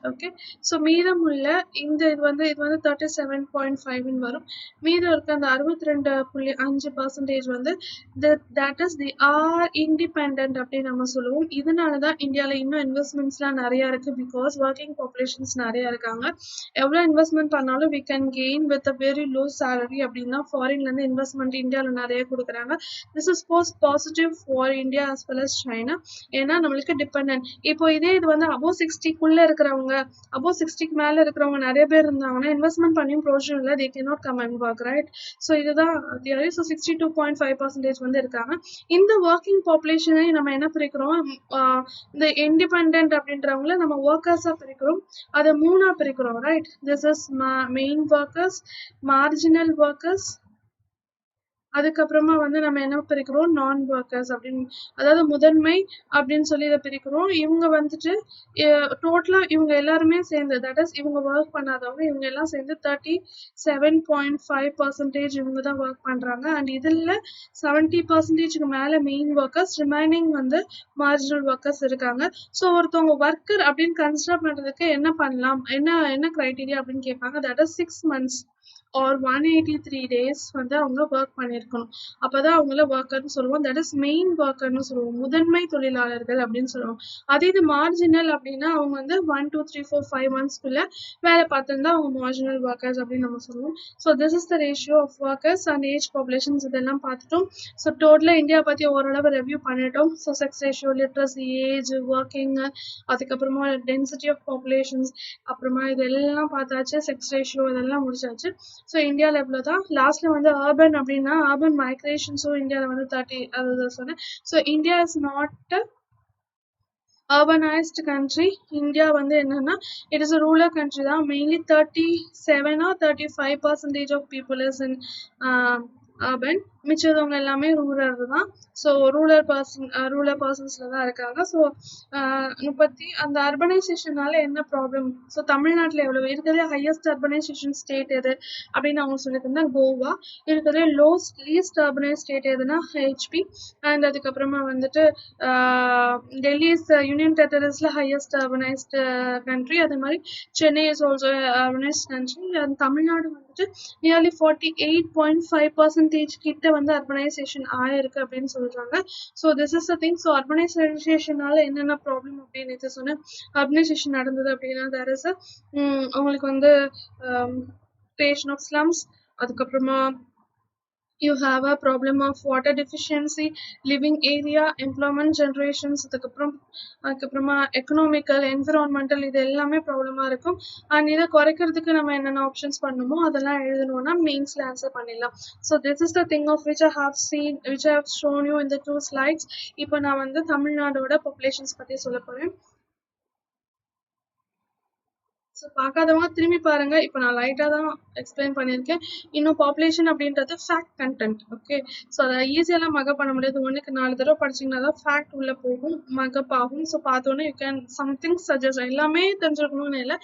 ஓகே, ஸோ மீதம் உள்ள இந்த இது வந்து 37.5 வரும். மீதம் இருக்க அந்த 62.5% வந்து that is they are independent அப்படின்னு நம்ம சொல்லுவோம். இதனால தான் இந்தியாவில் இன்னும் இன்வெஸ்ட்மெண்ட்ஸ்லாம் நிறையா இருக்குது, பிகாஸ் ஒர்க்கிங் பாப்புலேஷன்ஸ் நிறையா இருக்காங்க. எவ்வளோ இன்வெஸ்ட்மெண்ட் பண்ணாலும் we can gain with a very low salary அப்படின்னா ஃபாரின்லேருந்து இன்வெஸ்ட்மெண்ட் இந்தியாவில் நிறைய கொடுக்குறாங்க. This is positive for India as well as China. ஏன்னா நம்மளுக்கு டிபெண்ட். இப்போ இதே இது வந்து above 60க்குள்ள இருக்கிறவங்க, above 60க்கு மேலே இருக்கிறவங்க நிறைய பேர் இருந்தாங்கன்னா இன்வெஸ்ட்மெண்ட் பண்ணியும் ப்ரோஜனம் இல்லை, they cannot come and work, right? So இதுதான் தியரி. ஸோ 62.5% வந்து இருக்காங்க. இந்த ஒர்க்கிங் பாப்புலேஷனை நம்ம என்ன பிரிக்கிறோம், இந்த இண்டிபெண்ட் அப்படின்றவங்கள நம்ம ஒர்க்கர்ஸாக பிரிக்கிறோம். அதை 3ஆ பிரிக்கிறோம், right? This is main workers, marginal workers அதுக்கப்புறமா வந்து நம்ம என்ன பிரிக்கிறோம், நான் ஒர்க்கர்ஸ் அப்படின்னு, அதாவது முதன்மை அப்படின்னு சொல்லி இதை பிரிக்கிறோம். இவங்க வந்துட்டு டோட்டலா இவங்க எல்லாருமே சேர்ந்து, தட் இஸ் இவங்க ஒர்க் பண்ணாதவங்க இவங்க எல்லாம் சேர்ந்து 37.5% இவங்க தான் ஒர்க் பண்றாங்க. அண்ட் இதுல 70%க்கு மேல மெயின் ஒர்க்கர்ஸ், ரிமைனிங் வந்து மார்ஜினல் ஒர்க்கர்ஸ் இருக்காங்க. ஸோ ஒருத்தவங்க ஒர்க்கர் அப்படின்னு கன்சிடர் பண்றதுக்கு என்ன பண்ணலாம், என்ன கிரைட்டீரியா அப்படின்னு கேட்பாங்க. That is 6 months or 183 days வந்து அவங்க ஒர்க் பண்ணியிருக்கணும். அப்பதான் அவங்கள ஒர்க்கர்னு சொல்லுவோம். தட் இஸ் மெயின் ஒர்க்கர்னு சொல்லுவோம், முதன்மை தொழிலாளர்கள் அப்படின்னு சொல்லுவோம். அதே இது மார்ஜினல் அப்படின்னா அவங்க வந்து 1 2 3 4 5 monthsக்குள்ள வேலை பார்த்துருந்தா அவங்க மார்ஜினல் ஒர்க்கர்ஸ் அப்படின்னு நம்ம சொல்லுவோம். So this is the ratio of workers and age populations இதெல்லாம் பார்த்துட்டோம். ஸோ டோட்டலாக இந்தியா பற்றி ஓரளவு ரிவ்யூ பண்ணிட்டோம். So sex ratio, literacy, age, working, அதுக்கப்புறமா டென்சிட்டி ஆஃப் பாப்புலேஷன்ஸ், அப்புறமா இதெல்லாம் பார்த்தாச்சு. செக்ஸ் ரேஷியோ இதெல்லாம் முடிச்சாச்சு. ஸோ இந்தியாவில் இவ்வளோ தான். லாஸ்ட்ல வந்து அர்பன் அப்படின்னா அர்பன் மைக்ரேஷன்ஸும் இந்தியாவில் வந்து 30 அது சொன்னேன். So India is not urbanized country. India வந்து என்னன்னா it is a rural country தான். Mainly 37 or 35% of people is in urban. மிச்சவங்க எல்லாமே ரூரல் தான். ஸோ ரூரல் பர்சன்ஸ்ல தான் இருக்காங்க. ஸோ அந்த அர்பனைசேஷனால என்ன ப்ராப்ளம், ஸோ தமிழ்நாட்டில் எவ்வளவு இருக்கிறதே ஹையஸ்ட் அர்பனைசேஷன் ஸ்டேட் எது அப்படின்னு அவங்க சொல்லியிருந்தா கோவா. இருக்கிறதே லீஸ்ட் அர்பனைஸ் ஸ்டேட் எதுனா ஹெச்பி. அண்ட் அதுக்கப்புறமா வந்துட்டு டெல்லி இஸ் யூனியன் டெரிட்டரிஸ்ல ஹையஸ்ட் அர்பனைஸ்ட் கண்ட்ரி. அதே மாதிரி Chennai is also urbanised country. And Tamil Nadu வந்துட்டு நியர்லி 48.5% கிட்ட வந்து அர்பனைசேஷன் ஆயிருக்கு அப்படின்னு சொல்றாங்க. So this is the thing. So அர்பனைசேஷனால என்னென்ன ப்ராப்ளம் அப்படின்னு சொன்னேன். அர்பனைசேஷன் நடந்தது அப்படின்னா தேர் இஸ் உங்களுக்கு வந்து கிரியேஷன் ஆஃப் ஸ்லம்ஸ், அதுக்கப்புறமா you have a problem of water deficiency, living area, employment generations, அதுக்கப்புறமா எக்கனாமிக்கல், என்விரான்மெண்டல், இது எல்லாமே ப்ராப்ளமா இருக்கும். அண்ட் இதை குறைக்கிறதுக்கு நம்ம என்னென்ன ஆப்ஷன்ஸ் பண்ணணுமோ அதெல்லாம் எழுதணும்னா மெயின்ஸ்ல ஆன்சர் பண்ணிடலாம். So this is the thing of which I have shown you in the 2 slides. இப்போ நான் வந்து தமிழ்நாடோட பாப்புலேஷன்ஸ் பத்தி சொல்ல போறேன். ஸோ பார்க்காதவங்க திரும்பி பாருங்க. இப்போ நான் லைட்டாக தான் எக்ஸ்பிளைன் பண்ணியிருக்கேன். இன்னும் பாப்புலேஷன் அப்படின்றது ஃபேக்ட் கண்டென்ட். ஓகே, ஸோ அதை ஈஸியெல்லாம் மகப் பண்ண முடியாது. 1க்கு 4 தடவை படிச்சிங்கன்னா தான் ஃபேக்ட் உள்ளே போகும், மகப் ஆகும். ஸோ பார்த்தோன்னே யூ கேன் சம்திங் சஜஸ்ட். எல்லாமே தெரிஞ்சிருக்கணும்னு இல்லை,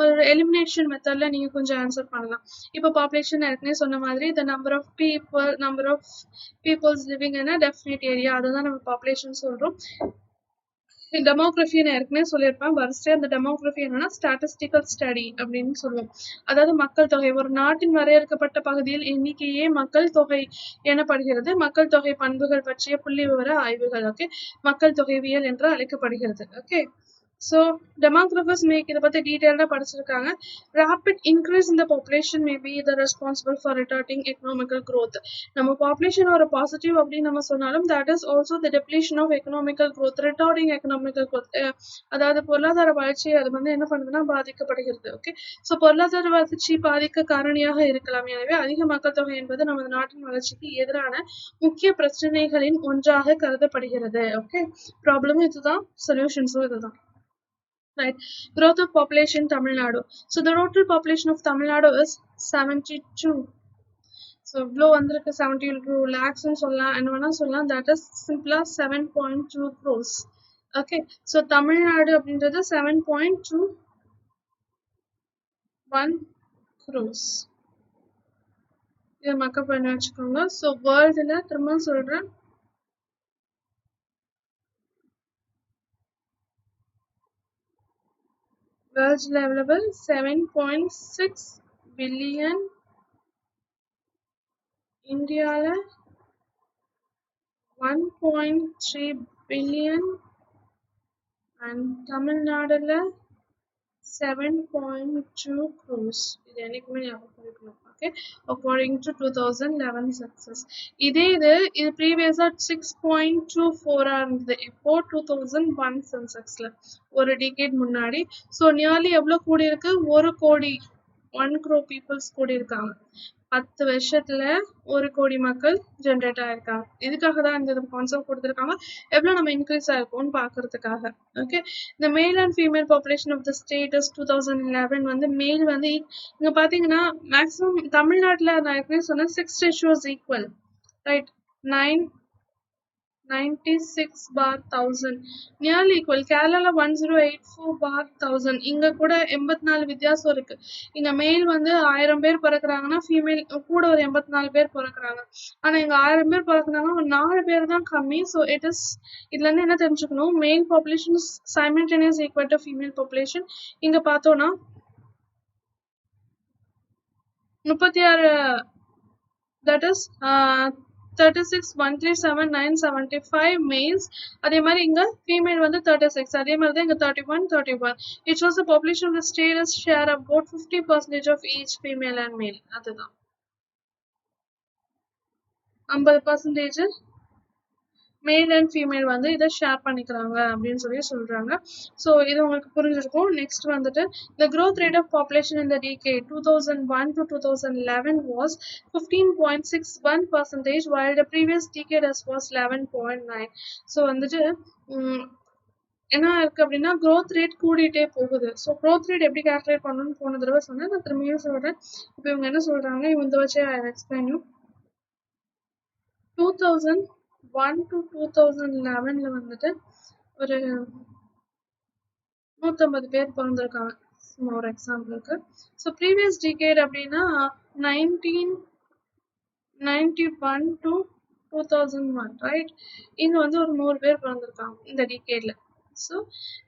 ஒரு எலிமினேஷன் மெத்தடில் நீங்கள் கொஞ்சம் ஆன்சர் பண்ணலாம். இப்போ பாப்புலேஷன் ஏற்கனவே சொன்ன மாதிரி the number of peoples living in a definite area, அதுதான் நம்ம பாப்புலேஷன் சொல்கிறோம். டெமோகிராஃபி நான் ஏற்கனவே சொல்லியிருப்பேன். வரிசை அந்த டெமோகிராஃபி என்னன்னா ஸ்டாட்டிஸ்டிக்கல் ஸ்டடி அப்படின்னு சொல்லுவோம். அதாவது மக்கள் தொகை, ஒரு நாட்டின் வரையறுக்கப்பட்ட பகுதியில் எண்ணிக்கையே மக்கள் தொகை எனப்படுகிறது. மக்கள் தொகை பண்புகள் பற்றிய புள்ளி விவர ஆய்வுகள், ஓகே, மக்கள் தொகைவியல் என்று அழைக்கப்படுகிறது. ஓகே, ஸோ டெமோகிராஃபர்ஸ் இதை பற்றி டீட்டெயில்டாக படிச்சிருக்காங்க. Rapid increase in the population may be the responsible for retarding economical growth. நம்ம பாப்புலேஷன் ஒரு பாசிட்டிவ் அப்படின்னு நம்ம சொன்னாலும் that is also the depletion of economical growth, retarding economical growth. அதாவது பொருளாதார வளர்ச்சி அது வந்து என்ன பண்ணுதுன்னா பாதிக்கப்படுகிறது. ஓகே, ஸோ பொருளாதார வளர்ச்சி பாதிக்க காரணியாக இருக்கலாம். எனவே அதிக மக்கள் தொகை என்பது நமது நாட்டின் வளர்ச்சிக்கு எதிரான முக்கிய பிரச்சனைகளின் ஒன்றாக கருதப்படுகிறது. ஓகே, ப்ராப்ளமும் இதுதான், சொல்யூஷன்ஸும் இதுதான். Right, growth of population Tamil Nadu. So the total population of Tamil Nadu is 72. So இவ்வளோ வந்திருக்கு, 72 lakhs சொல்லலாம், என்ன வேணா சொல்லலாம். that is simply 7.2 crores. Okay, so Tamil Nadu அப்படின்றது 7.21 crores. இதை மக்கப் பண்ணி வச்சுக்கோங்க. ஸோ வேர்ல்டுல திரும்ப சொல்றேன், world level 7.6 billion, இந்தியால 1.3 billion and தமிழ்நாடுல 7.2 crores. இது என்னைக்குமே ஞாபகம் இருக்கணும். Okay, according to 2011 census. இது ப்ரீவியஸா 6.24 இருந்தது இப்போ 2001 சென்சஸ்ல, ஒரு டிகேட் முன்னாடி. ஸோ நியர்லி எவ்வளோ கூடி இருக்கு, 1 கோடி 1 crore பீப்புள்ஸ் கூடி இருக்காங்க. 10 வருஷத்துல 1 கோடி மக்கள் ஜென்ரேட் ஆயிருக்காங்க. இதுக்காக தான் இந்த கான்செப்ட் கொடுத்துருக்காங்க. எவ்வளவு நம்ம இன்க்ரீஸ் ஆயிருக்கோம்னு பாக்குறதுக்காக. ஓகே, இந்த male and female population of the state is 2011 வந்து மேல் வந்து இங்க பாத்தீங்கன்னா மேக்ஸிமம் தமிழ்நாட்டுல நான் ஏற்கனவே சொன்னேன் 6 ratios equal, right? 996/1000 nearly equal. கேரளால 1084/1000. இங்க கூட 84 வித்தியாசம் இருக்கு. இங்க மேல் வந்து 1000 பேர் பிறக்குறாங்கன்னா ஃபீமேல் கூட ஒரு 84 பேர் பிறக்குறாங்க. ஆனா இங்க 1000 பேர் பிறக்குறாங்கன்னா ஒரு 4 பேர் தான் கம்மி. ஸோ இதுல இருந்து என்ன தெரிஞ்சுக்கணும், மேல் population simultaneous equal to female population. இங்க பார்த்தோம்னா 36, that is 36,137,975 males. அதே மாதிரி இங்க female வந்து 36. அதே மாதிரி தான் இங்க 31. It shows the population of the state is share about 50% of each female and male. அதுதான் 50% மேல் அண்ட் ஃபீமேல் வந்து இதை ஷேர் பண்ணிக்கிறாங்க அப்படின்னு சொல்றாங்க. ஸோ இது உங்களுக்கு புரிஞ்சிருக்கும். நெக்ஸ்ட் வந்துட்டு the growth rate of population in the decade 2001 to 2011 was 15.61%, while the previous decade was 11.9. So வந்துட்டு என்ன இருக்கு அப்படின்னா growth rate கூடிட்டே போகுது. ஸோ growth rate எப்படி கால்குலேட் பண்ணணும்னு போன தடவை சொன்னேன், நான் திரும்பியும் சொல்றேன். இப்போ இவங்க என்ன சொல்றாங்க, இவங்க வச்சு எக்ஸ்பிளைன் 2001 to 2011 வந்துட்டு ஒரு 150 பேர் பிறந்திருக்காங்க ஒரு எக்ஸாம்பிளுக்கு. ஸோ ப்ரீவியஸ் டிகேட் அப்படின்னா 1991 to 2001, ரைட்? இங்க வந்து ஒரு 100 பேர் பிறந்திருக்காங்க இந்த டிகேட்ல. ஸோ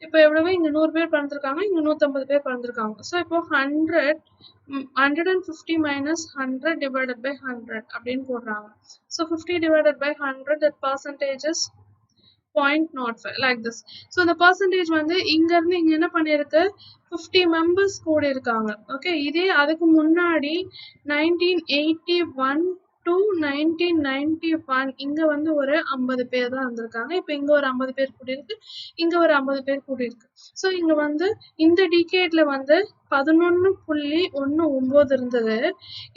இப்போ எவ்வளவு, இங்க 100 பேர் பிறந்திருக்காங்க, இங்க 150 பேர் பிறந்திருக்காங்க. ஸோ இப்போ 150 minus 100 divided by 100 அப்படின்னு போடுறாங்க. So 50 divided by 100, that percentage is 0.05 like this. So இந்த பர்சன்டேஜ் வந்து இங்க இருந்து இங்க என்ன பண்ணிருக்கு, 50 மெம்பர்ஸ் கூட இருக்காங்க. ஓகே, இதே அதுக்கு முன்னாடி 1981 to 1991 இங்க வந்து ஒரு 50 பேர் தான் இருந்திருக்காங்க. இப்ப இங்க ஒரு 50 பேர் கூடியிருக்கு, இங்க ஒரு 50 பேர் கூடியிருக்கு. ஸோ இங்க வந்து இந்த டிகேட்ல வந்து 11.19 இருந்தது.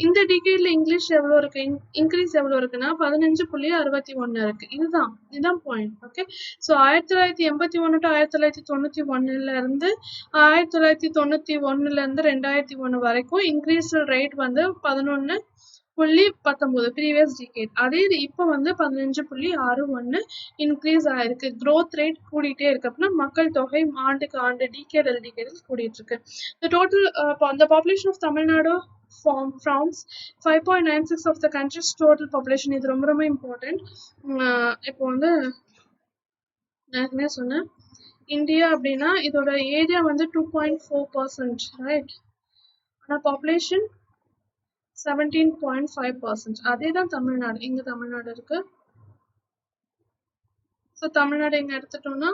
இந்த டிகேட்ல இங்கிலீஷ் எவ்வளவு இருக்கு, இன்க்ரீஸ் எவ்வளவு இருக்குன்னா 15.61 இருக்கு. இதுதான் பாயிண்ட். ஓகே, ஸோ 1981 to 1991 இருந்து 1991 இருந்து 2001 வரைக்கும் இன்க்ரீஸ் ரேட் வந்து 11.19 ப்ரீவியஸ் டிகேட். அதே இது இப்போ வந்து 15.61 இன்க்ரீஸ் ஆயிருக்கு. growth rate கூடிட்டே இருக்கு. அப்படின்னா மக்கள் தொகை ஆண்டுக்கு ஆண்டு டிகேடல் கூடிட்டு இருக்கு. The total the population of Tamil Nadu forms 5.96 of the country's total population. இது ரொம்ப ரொம்ப இம்பார்ட்டன்ட். இப்போ வந்து நான் என்ன சொன்னேன், இந்தியா அப்படின்னா இதோட ஏரியா வந்து 2.4%, ரைட்? ஆனால் பாப்புலேஷன் 17.5%. அதே தான் தமிழ்நாடு. இங்க தமிழ்நாடு இருக்கு. ஸோ தமிழ்நாடு இங்க எடுத்துட்டோம்னா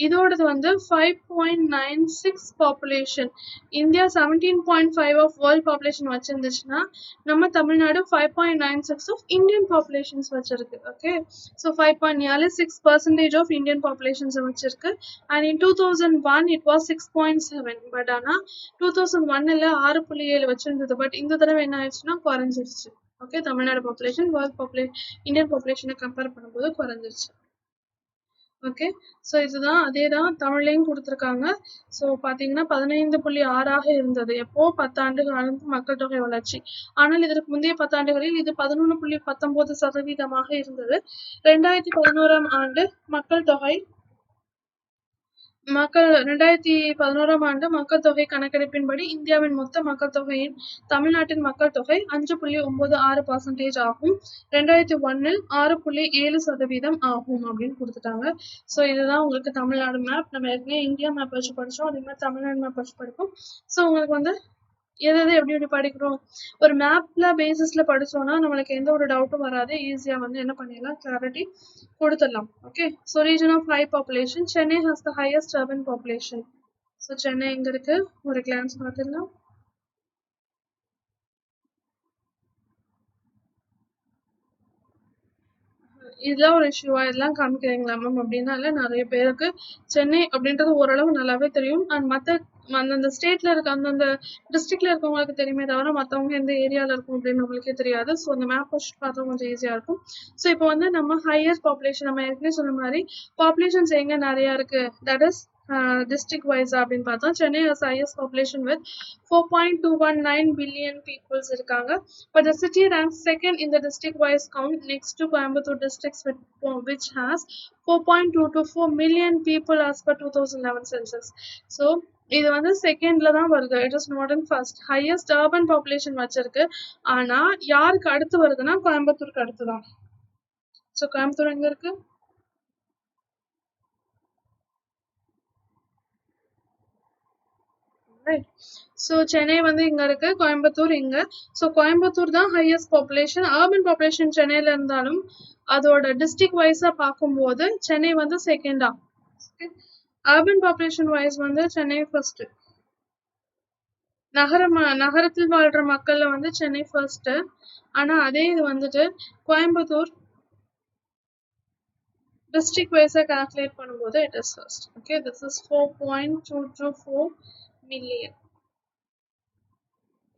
இதோடது வந்து 5.96 population. India 17.5 of world population வச்சிருந்துச்சுன்னா நம்ம தமிழ்நாடு 5.96 ஆஃப் இந்தியன் பாப்புலேஷன்ஸ் வச்சிருக்கு. Okay, so 5.6% of Indian populations வச்சிருக்கு. And in 2001 it was 6.7. But ஆனால் 2001ல் 6.7 வச்சிருந்தது. பட் இந்த தடவை என்ன ஆயிடுச்சுன்னா குறைஞ்சிருச்சு. Okay, Tamil Nadu population world Indian பாப்புலேஷனை கம்பேர் பண்ணும்போது குறைஞ்சிருச்சு. ஓகே, ஸோ இதுதான் அதே தான் தமிழ்லையும் கொடுத்துருக்காங்க. ஸோ பார்த்தீங்கன்னா 15.6 இருந்தது எப்போ 10 ஆண்டுகள் மக்கள் தொகை வளர்ச்சி. ஆனால் இதற்கு முந்தைய 10 ஆண்டுகளில் இது 11.19% இருந்தது. 2011 ஆண்டு மக்கள் தொகை 2011 மக்கள் தொகை கணக்கெடுப்பின்படி இந்தியாவின் மொத்த மக்கள் தொகையின் தமிழ்நாட்டின் மக்கள் தொகை 5.96% ஆகும். 2001 6.7% ஆகும் அப்படின்னு கொடுத்துட்டாங்க. ஸோ இதுதான் உங்களுக்கு தமிழ்நாடு மேப். நம்ம ஏற்கனவே இந்தியா மேப் வச்சு படிச்சோம், அதே மாதிரி தமிழ்நாடு மேப் வச்சு படிப்போம். ஸோ உங்களுக்கு வந்து எதாவது எப்படி படிக்கிறோம், ஒரு மேப்ல பேசிஸ்ல படிச்சோம்னா நம்மளுக்கு எந்த ஒரு டவுட்டும் வராது. ஈஸியா வந்து என்ன பண்ணிடலாம், கிளாரிட்டி கொடுத்துடலாம். Okay, so region of high population, Chennai has the highest urban population. So Chennai எங்க இருக்கு ஒரு கிளான்ஸ் பார்த்துடலாம். இதெல்லாம் ஒரு இஷ்யூவா இதெல்லாம் காமிக்கிறீங்களா மேம் அப்படின்னால நிறைய பேருக்கு சென்னை அப்படின்றது ஓரளவு நல்லாவே தெரியும். அண்ட் அந்தந்த ஸ்டேட்ல இருக்க அந்தந்த டிஸ்ட்ரிக்ட்ல இருக்கவங்களுக்கு தெரியுமே தவிர மற்றவங்க எந்த ஏரியாவில் இருக்கும் அப்படின்னு நம்மளுக்கே தெரியாது. ஸோ அந்த மேப் வச்சு பார்த்தா கொஞ்சம் ஈஸியாக இருக்கும். ஸோ இப்போ வந்து நம்ம ஹையஸ்ட் பாப்புலேஷன் நம்ம ஏற்கனவே சொன்ன மாதிரி பாப்புலேஷன்ஸ் எங்கே நிறையா இருக்கு, தட் இஸ் district wise அப்படின்னு பார்த்தோம். Chennai has highest population with 4.219 billion peoples இருக்காங்க. But the city ranks second in the district wise count next to Coimbatore districts which has 4.224 million people as per 2011 census. So இது வந்து செகண்ட்ல தான் வருது. It is not in first. Highest urban population வச்சிருக்கு. ஆனா யாருக்கு அடுத்து வருதுன்னா கோயம்புத்தூருக்கு அடுத்து தான். ஸோ கோயம்புத்தூர் எங்க இருக்கு? ரைட். ஸோ சென்னை வந்து இங்க இருக்கு, கோயம்புத்தூர் இங்க. ஸோ கோயம்புத்தூர் தான் ஹையஸ்ட் பாப்புலேஷன். அர்பன் பாப்புலேஷன் சென்னையில இருந்தாலும் அதோட டிஸ்ட்ரிக்ட் வைஸா பார்க்கும்போது சென்னை வந்து செகண்டா. அர்பன் பாப்புலேஷன் வைஸ் வந்து சென்னை ஃபர்ஸ்ட். நகரத்தில் வாழ்ற மக்கள்ல வந்து சென்னை ஃபர்ஸ்ட். ஆனா அதே இது வந்துட்டு கோயம்புத்தூர் district wise calculate பண்ணும்போது it is first. Okay, this is 4.224 million.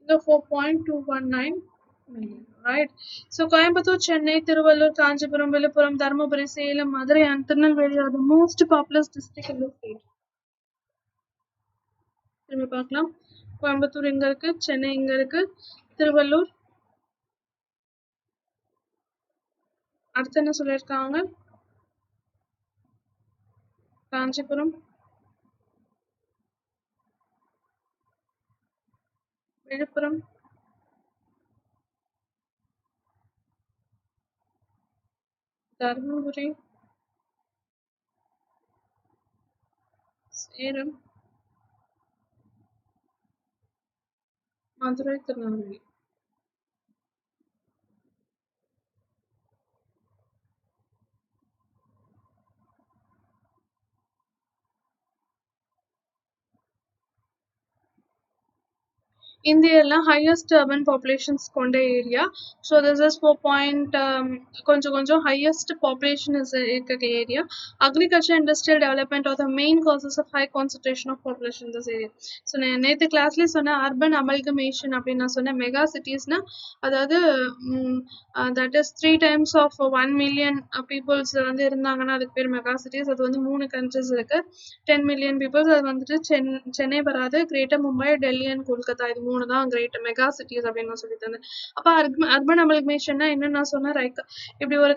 The 4.219 million, right? So Coimbatore, Chennai, Tiruvallur, Kanchipuram, Villupuram, Dharmaburi, Salem, Madurai and Tirunelveli are the most populous districts in the state. திரும்பி பார்க்கலாம். கோயம்புத்தூர் எங்க இருக்கு, சென்னை எங்க இருக்கு, திருவள்ளூர் அடுத்து என்ன சொல்லியிருக்காங்க, காஞ்சிபுரம், விழுப்புரம், தர்மபுரி, சேலம், மதுரை, திருநெல்வேலி. இந்தியால highest urban populations கொண்ட ஏரியா. So this is 4. கொஞ்சம் highest population is இருக்கிற ஏரியா. Agriculture industrial development are the main causes of high concentration of population in this area. So நான் நேற்று கிளாஸ்லேயே சொன்னேன் அர்பன் அமல்கமேஷன் அப்படின்னு நான் சொன்னேன். மெகா சிட்டிஸ்னா அதாவது தட் இஸ் 3 times ஆஃப் 1 million பீப்புள்ஸ் வந்து இருந்தாங்கன்னா அதுக்கு பேர் மெகா சிட்டிஸ். அது வந்து 3 countries இருக்கு, 10 million பீப்புள்ஸ். அது வந்துட்டு சென்னை வராது, கிரேட்டர் மும்பை, டெல்லி அண்ட் கொல்கத்தா, இது 3 தான் கிரேட் மெகா சிட்டிஸ் அப்படின்னு நான் சொல்லி தந்தேன். அப்போ அர்பன் அமல்கமேஷன்னா என்ன நான் சொன்னேன், ரைட், இப்படி ஒரு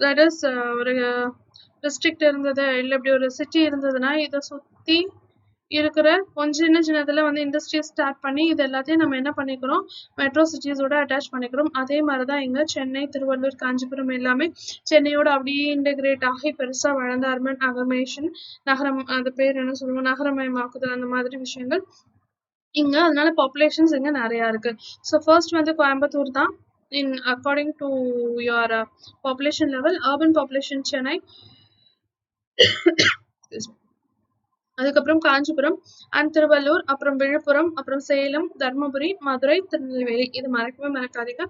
தட் இஸ் ஒரு டிஸ்ட்ரிக்ட் இருந்தது இல்லை இப்படி ஒரு சிட்டி இருந்ததுன்னா இதை சுற்றி இருக்கிற கொஞ்சம் சின்னதில் வந்து இண்டஸ்ட்ரியை ஸ்டார்ட் பண்ணி இது எல்லாத்தையும் நம்ம என்ன பண்ணிக்கிறோம், மெட்ரோ சிட்டிஸோட அட்டாச் பண்ணிக்கிறோம். அதே மாதிரி தான் இங்கே சென்னை, திருவள்ளூர், காஞ்சிபுரம் எல்லாமே சென்னையோட அப்படியே இன்டகிரேட் ஆகி பெருசாக வளர்ந்த அர்பன் அகமேஷன், நகரம், அது பேர் என்ன சொல்லுவோம், நகரமயமாக்குதல், அந்த மாதிரி விஷயங்கள் இங்க. அதனால பாப்புலேஷன்ஸ் இங்க நிறையா இருக்கு. ஸோ ஃபர்ஸ்ட் வந்து கோயம்புத்தூர் தான் இன் according to your population level. Urban population Chennai, அதுக்கப்புறம் காஞ்சிபுரம் அண்ட் திருவள்ளூர், அப்புறம் விழுப்புரம், அப்புறம் சேலம், தர்மபுரி, மதுரை, திருநெல்வேலி. இது மறக்கவே மறக்காதீங்க.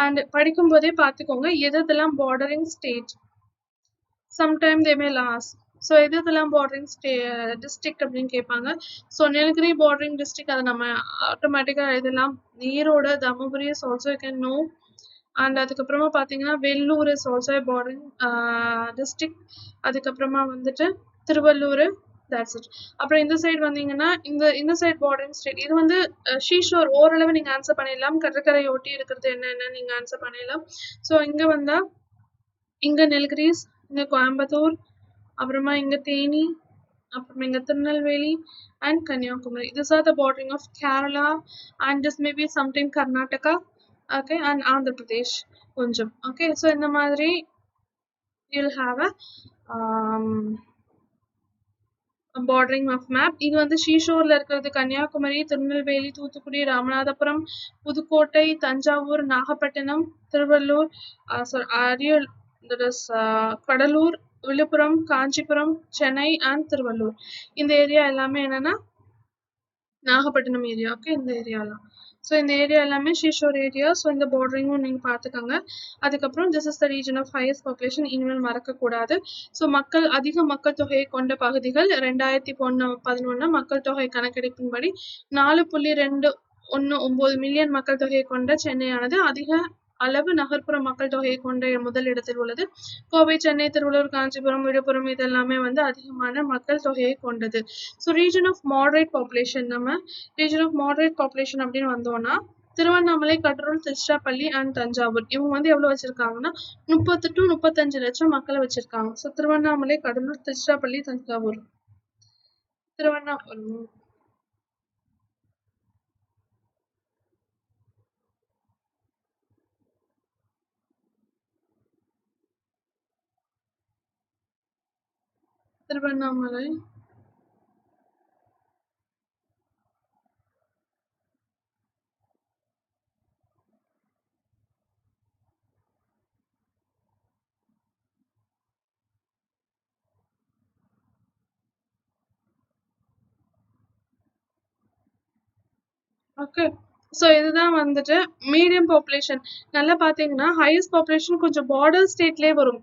அண்ட் படிக்கும் போதே பார்த்துக்கோங்க எதெல்லாம் பார்டரிங் ஸ்டேட். சம்டைம் தே மே லாஸ்ட். ஸோ எதெல்லாம் பார்டரிங் டிஸ்ட்ரிக்ட் அப்படின்னு கேட்பாங்க. ஸோ நீலகிரி பார்டரிங் டிஸ்ட்ரிக்ட், அதை நம்ம ஆட்டோமேட்டிக்காக எழுதலாம். Erode, Dharmapuri is also you can know. And அதுக்கப்புறமா பார்த்தீங்கன்னா Vellore is also bordering district. அதுக்கப்புறமா வந்துட்டு திருவள்ளூர், தட்ஸ் இட். அப்புறம் இந்த சைடு வந்தீங்கன்னா இந்த சைடு பார்டரிங் ஸ்டேட். இது வந்து ஷீஷோர், ஓரளவு நீங்கள் ஆன்சர் பண்ணிடலாம். கடற்கரை ஒட்டி இருக்கிறது என்னென்னு நீங்கள் ஆன்சர் பண்ணிடலாம். ஸோ இங்கே வந்தால் இங்கே நீலகிரிஸ், இங்கே கோயம்புத்தூர், அப்புறமா இங்கே தேனி, அப்புறமா இங்கே Tirunelveli and Kanyakumari. This are the bordering of Kerala and this maybe sometime Karnataka, okay, and Andhra Pradesh கொஞ்சம். ஓகே, ஸோ இந்த மாதிரி you'll have a bordering of map. இது வந்து ஷீஷோர்ல இருக்கிறது கன்னியாகுமரி, திருநெல்வேலி, தூத்துக்குடி, ராமநாதபுரம், புதுக்கோட்டை, தஞ்சாவூர், நாகப்பட்டினம், திருவள்ளூர், அரியல், that is Cuddalore, Villupuram, Kanchipuram, Chennai and Tiruvallur. இந்த ஏரியா எல்லாமே என்னன்னா நாகப்பட்டினம் ஏரியா. ஓகே, இந்த ஏரியாலாம். ஸோ இந்த ஏரியா எல்லாமே ஷீஷோர் ஏரியா. ஸோ இந்த பார்டரிங்கும் நீங்கள் பார்த்துக்கோங்க. அதுக்கப்புறம் this is the region of highest population, இனிமேல் மறக்கக்கூடாது. ஸோ அதிக மக்கள் தொகையை கொண்ட பகுதிகள் 2011 மக்கள் தொகை கணக்கெடுப்பின்படி 4.219 மில்லியன் மக்கள் தொகையை கொண்ட சென்னையானது அதிக அளவு நகர்ப்புற மக்கள் தொகையை கொண்ட முதல் இடத்தில் உள்ளது. கோவை, சென்னை, திருவள்ளூர், காஞ்சிபுரம், விழுப்புரம் இதெல்லாமே அதிகமான மக்கள் தொகையை கொண்டது. So region of moderate population, நம்ம ரீஜன் ஆஃப் மாடரேட் பாப்புலேஷன் அப்படின்னு வந்தோம்னா திருவண்ணாமலை, கடலூர், திருச்சிராப்பள்ளி அண்ட் தஞ்சாவூர் இவங்க எவ்வளவு வச்சிருக்காங்கன்னா 30 to 35 லட்சம் மக்களை வச்சிருக்காங்க. So Tiruvannamalai, Cuddalore, Tiruchirappalli, Thanjavur. Tiruvannamalai, okay. So இதுதான் மீடியம் பாப்புலேஷன். நல்லா பார்த்தீங்கன்னா ஹையஸ்ட் பாப்புலேஷன் கொஞ்சம் பார்டர் ஸ்டேட்லேயே வரும்.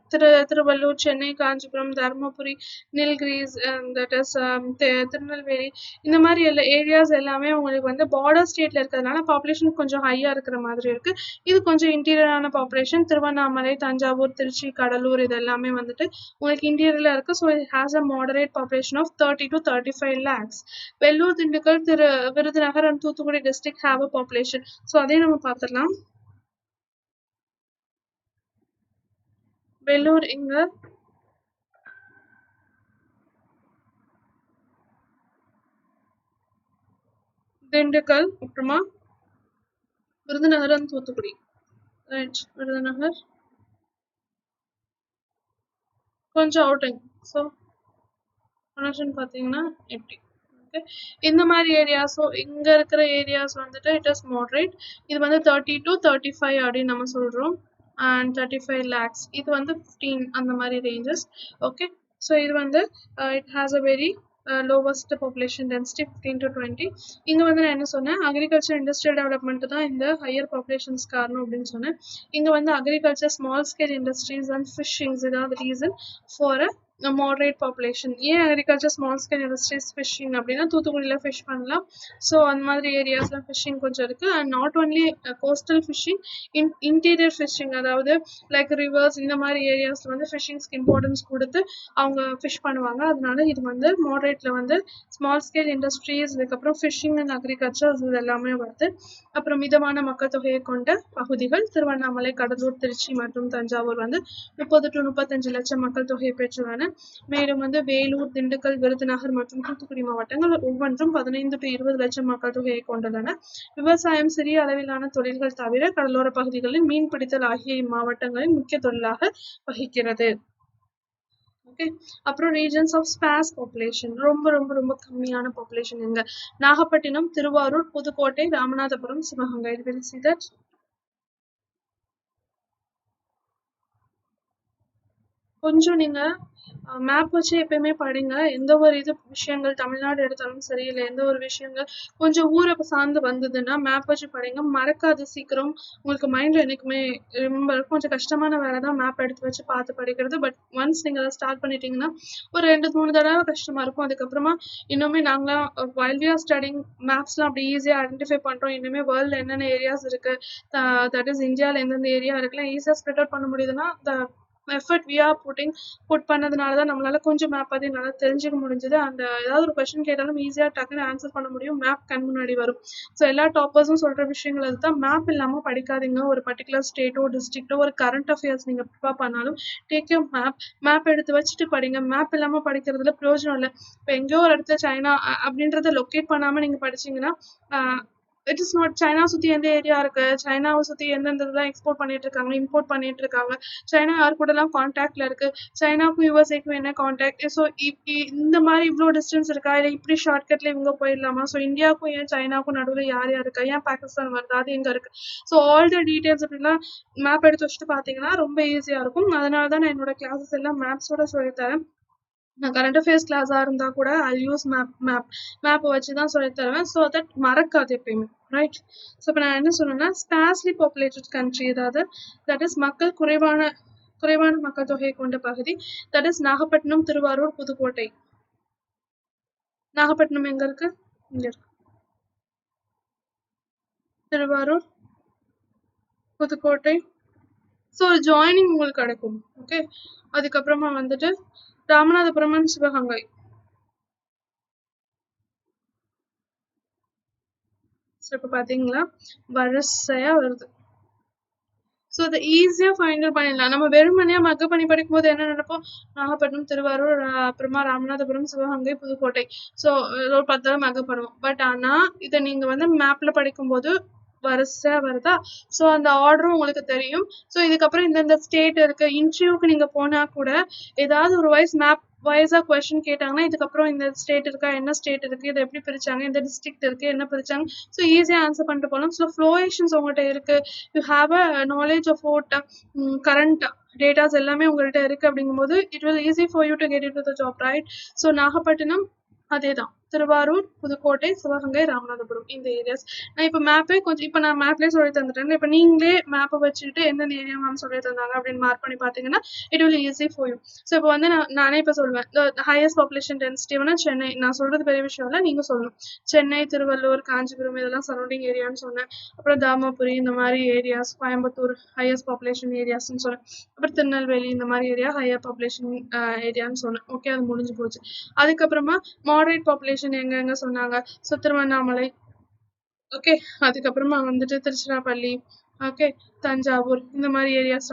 திருவள்ளூர், சென்னை, காஞ்சிபுரம், தருமபுரி, நீல்கிரிஸ், தட் இஸ் திருநெல்வேலி, இந்த மாதிரி ஏரியாஸ் எல்லாமே உங்களுக்கு பார்டர் ஸ்டேட்ல இருக்கிறதுனால பாப்புலேஷன் கொஞ்சம் ஹையாக இருக்கிற மாதிரி இருக்கு. இது கொஞ்சம் இன்டீரியரான பாப்புலேஷன். திருவண்ணாமலை, தஞ்சாவூர், திருச்சி, கடலூர் இது எல்லாமே உங்களுக்கு இன்டீரியர்ல இருக்கு. So it has a moderate population of 30 to 35 lakhs. Vellore, Dindigul, Virudhunagar and Thoothukudi district have a population. So அதையும் நம்ம பார்த்துடலாம். வெள்ளூர் இங்க, திண்டுக்கல், அப்புறமா விருதுநகர் அண்ட் தூத்துக்குடி. ரைட், விருதுநகர் கொஞ்சம் அவுட்டிங். ஸோ கனெக்ஷன் பார்த்தீங்கன்னா எப்படி இந்த மாதிரி ஏரியாஸ். ஸோ இங்க இருக்கிற ஏரியாஸ் இட் இஸ் மாடரேட். இது 30 to 35 அப்படின்னு நம்ம சொல்றோம். அண்ட் 35 lakhs இது 15 அந்த மாதிரி ரேஞ்சஸ். ஓகே. ஸோ இது it has a very lowest population density 15 to 20. இங்க நான் என்ன சொன்னேன், அக்ரிகல்ச்சர் இண்டஸ்ட்ரியல் டெவலப்மெண்ட் தான் இந்த ஹையர் பாப்புலேஷன்ஸ் காரணம் அப்படின்னு சொன்னேன். இங்க agriculture, small scale industries and fishings இதான் reason for a moderate population. ஏன் agriculture, small scale industries, fishing அப்படின்னா தூத்துக்குடியில் ஃபிஷ் பண்ணலாம். ஸோ அந்த மாதிரி ஏரியாஸ்லாம் ஃபிஷிங் கொஞ்சம் இருக்குது. And not only coastal fishing, interior fishing, அதாவது லைக் ரிவர்ஸ் இந்த மாதிரி ஏரியாஸ் ஃபிஷிங்ஸ்க்கு இம்பார்ட்டன்ஸ் கொடுத்து அவங்க ஃபிஷ் பண்ணுவாங்க. அதனால இது மாடரேட்ல ஸ்மால் ஸ்கேல் இண்டஸ்ட்ரீஸ், இதுக்கப்புறம் ஃபிஷிங் அண்ட் அக்ரிகல்ச்சர் இது எல்லாமே வருது. அப்புறம் மிதமான மக்கள் தொகையை கொண்ட பகுதிகள் திருவண்ணாமலை, கடலூர், திருச்சி மற்றும் தஞ்சாவூர் 30 to 35 லட்சம் மக்கள் தொகையை பெற்றுள்ளன. மேலும் வேலூர், திண்டுக்கல், விருதுநகர் மற்றும் தூத்துக்குடி மாவட்டங்கள் ஒவ்வொன்றும் 15 to 20 லட்சம் மக்கள் தொகையை கொண்டுள்ளன. விவசாயம், சிறிய அளவிலான தொழில்கள் தவிர கடலோர பகுதிகளில் மீன்பிடித்தல் ஆகிய இம்மாவட்டங்களின் முக்கிய தொழிலாக வகிக்கிறது. ஓகே. அப்புறம் ரீஜன்ஸ் ஆஃப் ஸ்பாஸ் பாப்புலேஷன், ரொம்ப ரொம்ப ரொம்ப கம்மியான பாப்புலேஷன் எங்க நாகப்பட்டினம், திருவாரூர், புதுக்கோட்டை, ராமநாதபுரம், சிவகங்கை. கொஞ்சம் நீங்க மேப் வச்சு எப்பயுமே படிங்க. எந்த ஒரு விஷயங்கள் தமிழ்நாடு எடுத்தாலும் சரி, இல்லை எந்த ஒரு விஷயங்கள் கொஞ்சம் ஊரை சார்ந்து வந்ததுன்னா மேப் வச்சு படிங்க. மறக்காது சீக்கிரம். உங்களுக்கு மைண்ட்ல என்னைக்குமே ரிமெம்பர். கொஞ்சம் கஷ்டமான வேலை தான் மேப் எடுத்து வச்சு பார்த்து படிக்கிறது. பட் ஒன்ஸ் நீங்க அதை ஸ்டார்ட் பண்ணிட்டீங்கன்னா ஒரு 2-3 தடவை கஷ்டமா இருக்கும். அதுக்கப்புறமா இன்னுமே நாங்களாம் while we are studying மேப்ஸ்லாம் அப்படி ஈஸியாக ஐடென்டிஃபை பண்றோம். இன்னுமே வேர்ல்ட்ல என்னென்ன ஏரியாஸ் இருக்கு, தட் இஸ் இந்தியாவில் எந்தெந்த ஏரியா இருக்குலாம் ஈஸியாக ஸ்ப்ரெட் அவுட் பண்ண முடியுதுன்னா எஃபர்ட் we are புட் பண்ணதுனால தான் நம்மளால கொஞ்சம் மேப் பற்றி நல்லா தெரிஞ்சுக்க முடிஞ்சது. அந்த ஏதாவது ஒரு கொஸ்டின் கேட்டாலும் ஈஸியாக டக்குன்னு ஆன்சர் பண்ண முடியும். மேப் கண் முன்னாடி வரும். ஸோ எல்லா டாப்பர்ஸும் சொல்கிற விஷயங்கள் அதுதான். மேப் இல்லாமல் படிக்காதீங்க. ஒரு பர்டிகுலர் ஸ்டேட்டோ டிஸ்ட்ரிக்டோ ஒரு கரண்ட் அஃபேர்ஸ் நீங்கள் ப்ரிப்பேர் பண்ணாலும் டேக் யூ மேப் எடுத்து வச்சுட்டு படிங்க. மேப் இல்லாமல் படிக்கிறதுல பிரயோஜனம் இல்லை. இப்போ எங்கேயோ ஒரு இடத்துல சைனா அப்படின்றத லொக்கேட் பண்ணாமல் நீங்கள் படிச்சீங்கன்னா இட் இஸ் நாட். சைனா சுற்றி எந்த ஏரியா இருக்கு, சைனாவை சுற்றி எந்தெந்த இதெல்லாம் எக்ஸ்போர்ட் பண்ணிட்டு இருக்காங்க, இம்போர்ட் பண்ணிட்டு இருக்காங்க, சைனா யார் கூடலாம் கான்டாக்ட்ல இருக்கு, சைனாக்கும் யூஎஸ்ஏக்கும் என்ன கான்டாக்ட், ஸோ இந்த மாதிரி இவ்வளோ டிஸ்டன்ஸ் இருக்கா, இல்லை இப்படி ஷார்ட்கட்ல இவங்க போயிடலாமா, ஸோ இந்தியாவுக்கும் ஏன் சைனாக்கும் நடுவில் யார் யார் இருக்கா, ஏன் பாகிஸ்தான் வருது, அது எங்க இருக்கு, ஸோ ஆல் த டீடைல்ஸ் அப்படிலாம் மேப் எடுத்து வச்சுட்டு பார்த்தீங்கன்னா ரொம்ப ஈஸியாக இருக்கும். அதனால தான் நான் என்னோட கிளாஸஸ் எல்லாம் மேப்ஸோட சொல்லித்தரேன். நான் கரண்ட் அஃபேர்ஸ் கிளாஸாக இருந்தால் கூட ஐ யூஸ் மேப்பை வச்சு தான் சொல்லி தருவேன். ஸோ தட் மறக்காது எப்பயுமே, ரைட்? ஸோ இப்போ நான் என்ன சொன்னேன்னா, ஸ்பார்ஸ்லி பாப்புலேட்டட் கண்ட்ரி, அதாவது தட் இஸ் மக்கள் குறைவான மக்கள் தொகையை கொண்ட பகுதி, தட் இஸ் நாகப்பட்டினம், திருவாரூர், புதுக்கோட்டை. நாகப்பட்டினம் எங்க இருக்கு? இங்க இருக்கு. திருவாரூர், புதுக்கோட்டை. ஸோ ஜாயினிங் உங்களுக்கு கிடைக்கும். ஓகே, அதுக்கப்புறமா வந்துட்டு ராமநாதபுரம் அண்ட் சிவகங்கை. ஸோ இப்போ பார்த்தீங்களா வரிசையா வருது. ஸோ அதை ஈஸியாக ஃபைண்ட் அவுட் பண்ணிடலாம். நம்ம வெறுமனையாக மக்க பண்ணி படிக்கும்போது என்ன நினைப்போம், நாகப்பட்டினம், திருவாரூர், அப்புறமா ராமநாதபுரம், சிவகங்கை, புதுக்கோட்டை. ஸோ ஒரு 10 தடவை மக்க பண்ணுவோம். பட் ஆனால் இதை நீங்கள் வந்து மேப்பில் படிக்கும்போது வரிசையா வருதா? ஸோ அந்த ஆர்டரும் உங்களுக்கு தெரியும். ஸோ இதுக்கப்புறம் இந்தந்த ஸ்டேட் இருக்கு. இன்டர்வியூக்கு நீங்க போனா கூட ஏதாவது ஒரு மேப் வைஸா கொஸ்டின் கேட்டாங்கன்னா, இதுக்கப்புறம் இந்த ஸ்டேட் இருக்கா, என்ன ஸ்டேட் இருக்கு, இதை எப்படி பிரிச்சாங்க, இந்த டிஸ்ட்ரிக்ட் இருக்கு, என்ன பிரிச்சாங்க, ஸோ ஈஸியா ஆன்சர் பண்ணிட்டு போகலாம். ஸோ ஃப்ளோயேஷன்ஸ் உங்கள்கிட்ட இருக்கு, you have a knowledge of what current datas எல்லாமே உங்கள்கிட்ட இருக்கு. அப்படிங்கும்போது it will easy for you to get into the job, right? So Nagapattinam அதேதான், திருவாரூர், புதுக்கோட்டை, சிவகங்கை, ராமநாதபுரம், இந்த ஏரியாஸ். நான் இப்போ மேப்பே இப்போ நான் மேப்லேயே சொல்லி தந்துட்டேன். இப்போ நீங்களே மேப்பை வச்சுக்கிட்டு எந்தெந்த ஏரியா மேம் சொல்லி தந்தாங்க அப்படின்னு மார்க் பண்ணி பார்த்தீங்கன்னா it will easy for you. So இப்போ வந்து நானே இப்போ சொல்லுவேன், ஹையஸ்ட் பாப்புலேஷன் டென்சிட்டினா சென்னை. நான் சொல்றது பெரிய விஷயம் இல்லை, நீங்க சொல்லணும். சென்னை, திருவள்ளூர், காஞ்சிபுரம் இதெல்லாம் சரௌண்டிங் ஏரியான்னு சொன்னேன். அப்புறம் தாமபுரி இந்த மாதிரி ஏரியாஸ், கோயம்புத்தூர் ஹையஸ்ட் பாப்புலேஷன் ஏரியாஸ்ன்னு சொன்னேன். அப்புறம் திருநெல்வேலி இந்த மாதிரி ஏரியா ஹையர் பாப்புலேஷன் ஏரியான்னு சொன்னேன். ஓகே, அது முடிஞ்சு போச்சு. அதுக்கப்புறமா மாடரேட் பாப்புலேஷன் எங்க சொன்னாங்க, ஸோ திருவண்ணாமலை. ஓகே, அதுக்கப்புறமா வந்துட்டு திருச்சிராப்பள்ளி, ஓகே, தஞ்சாவூர் இந்த மாதிரி ஏரியாஸ்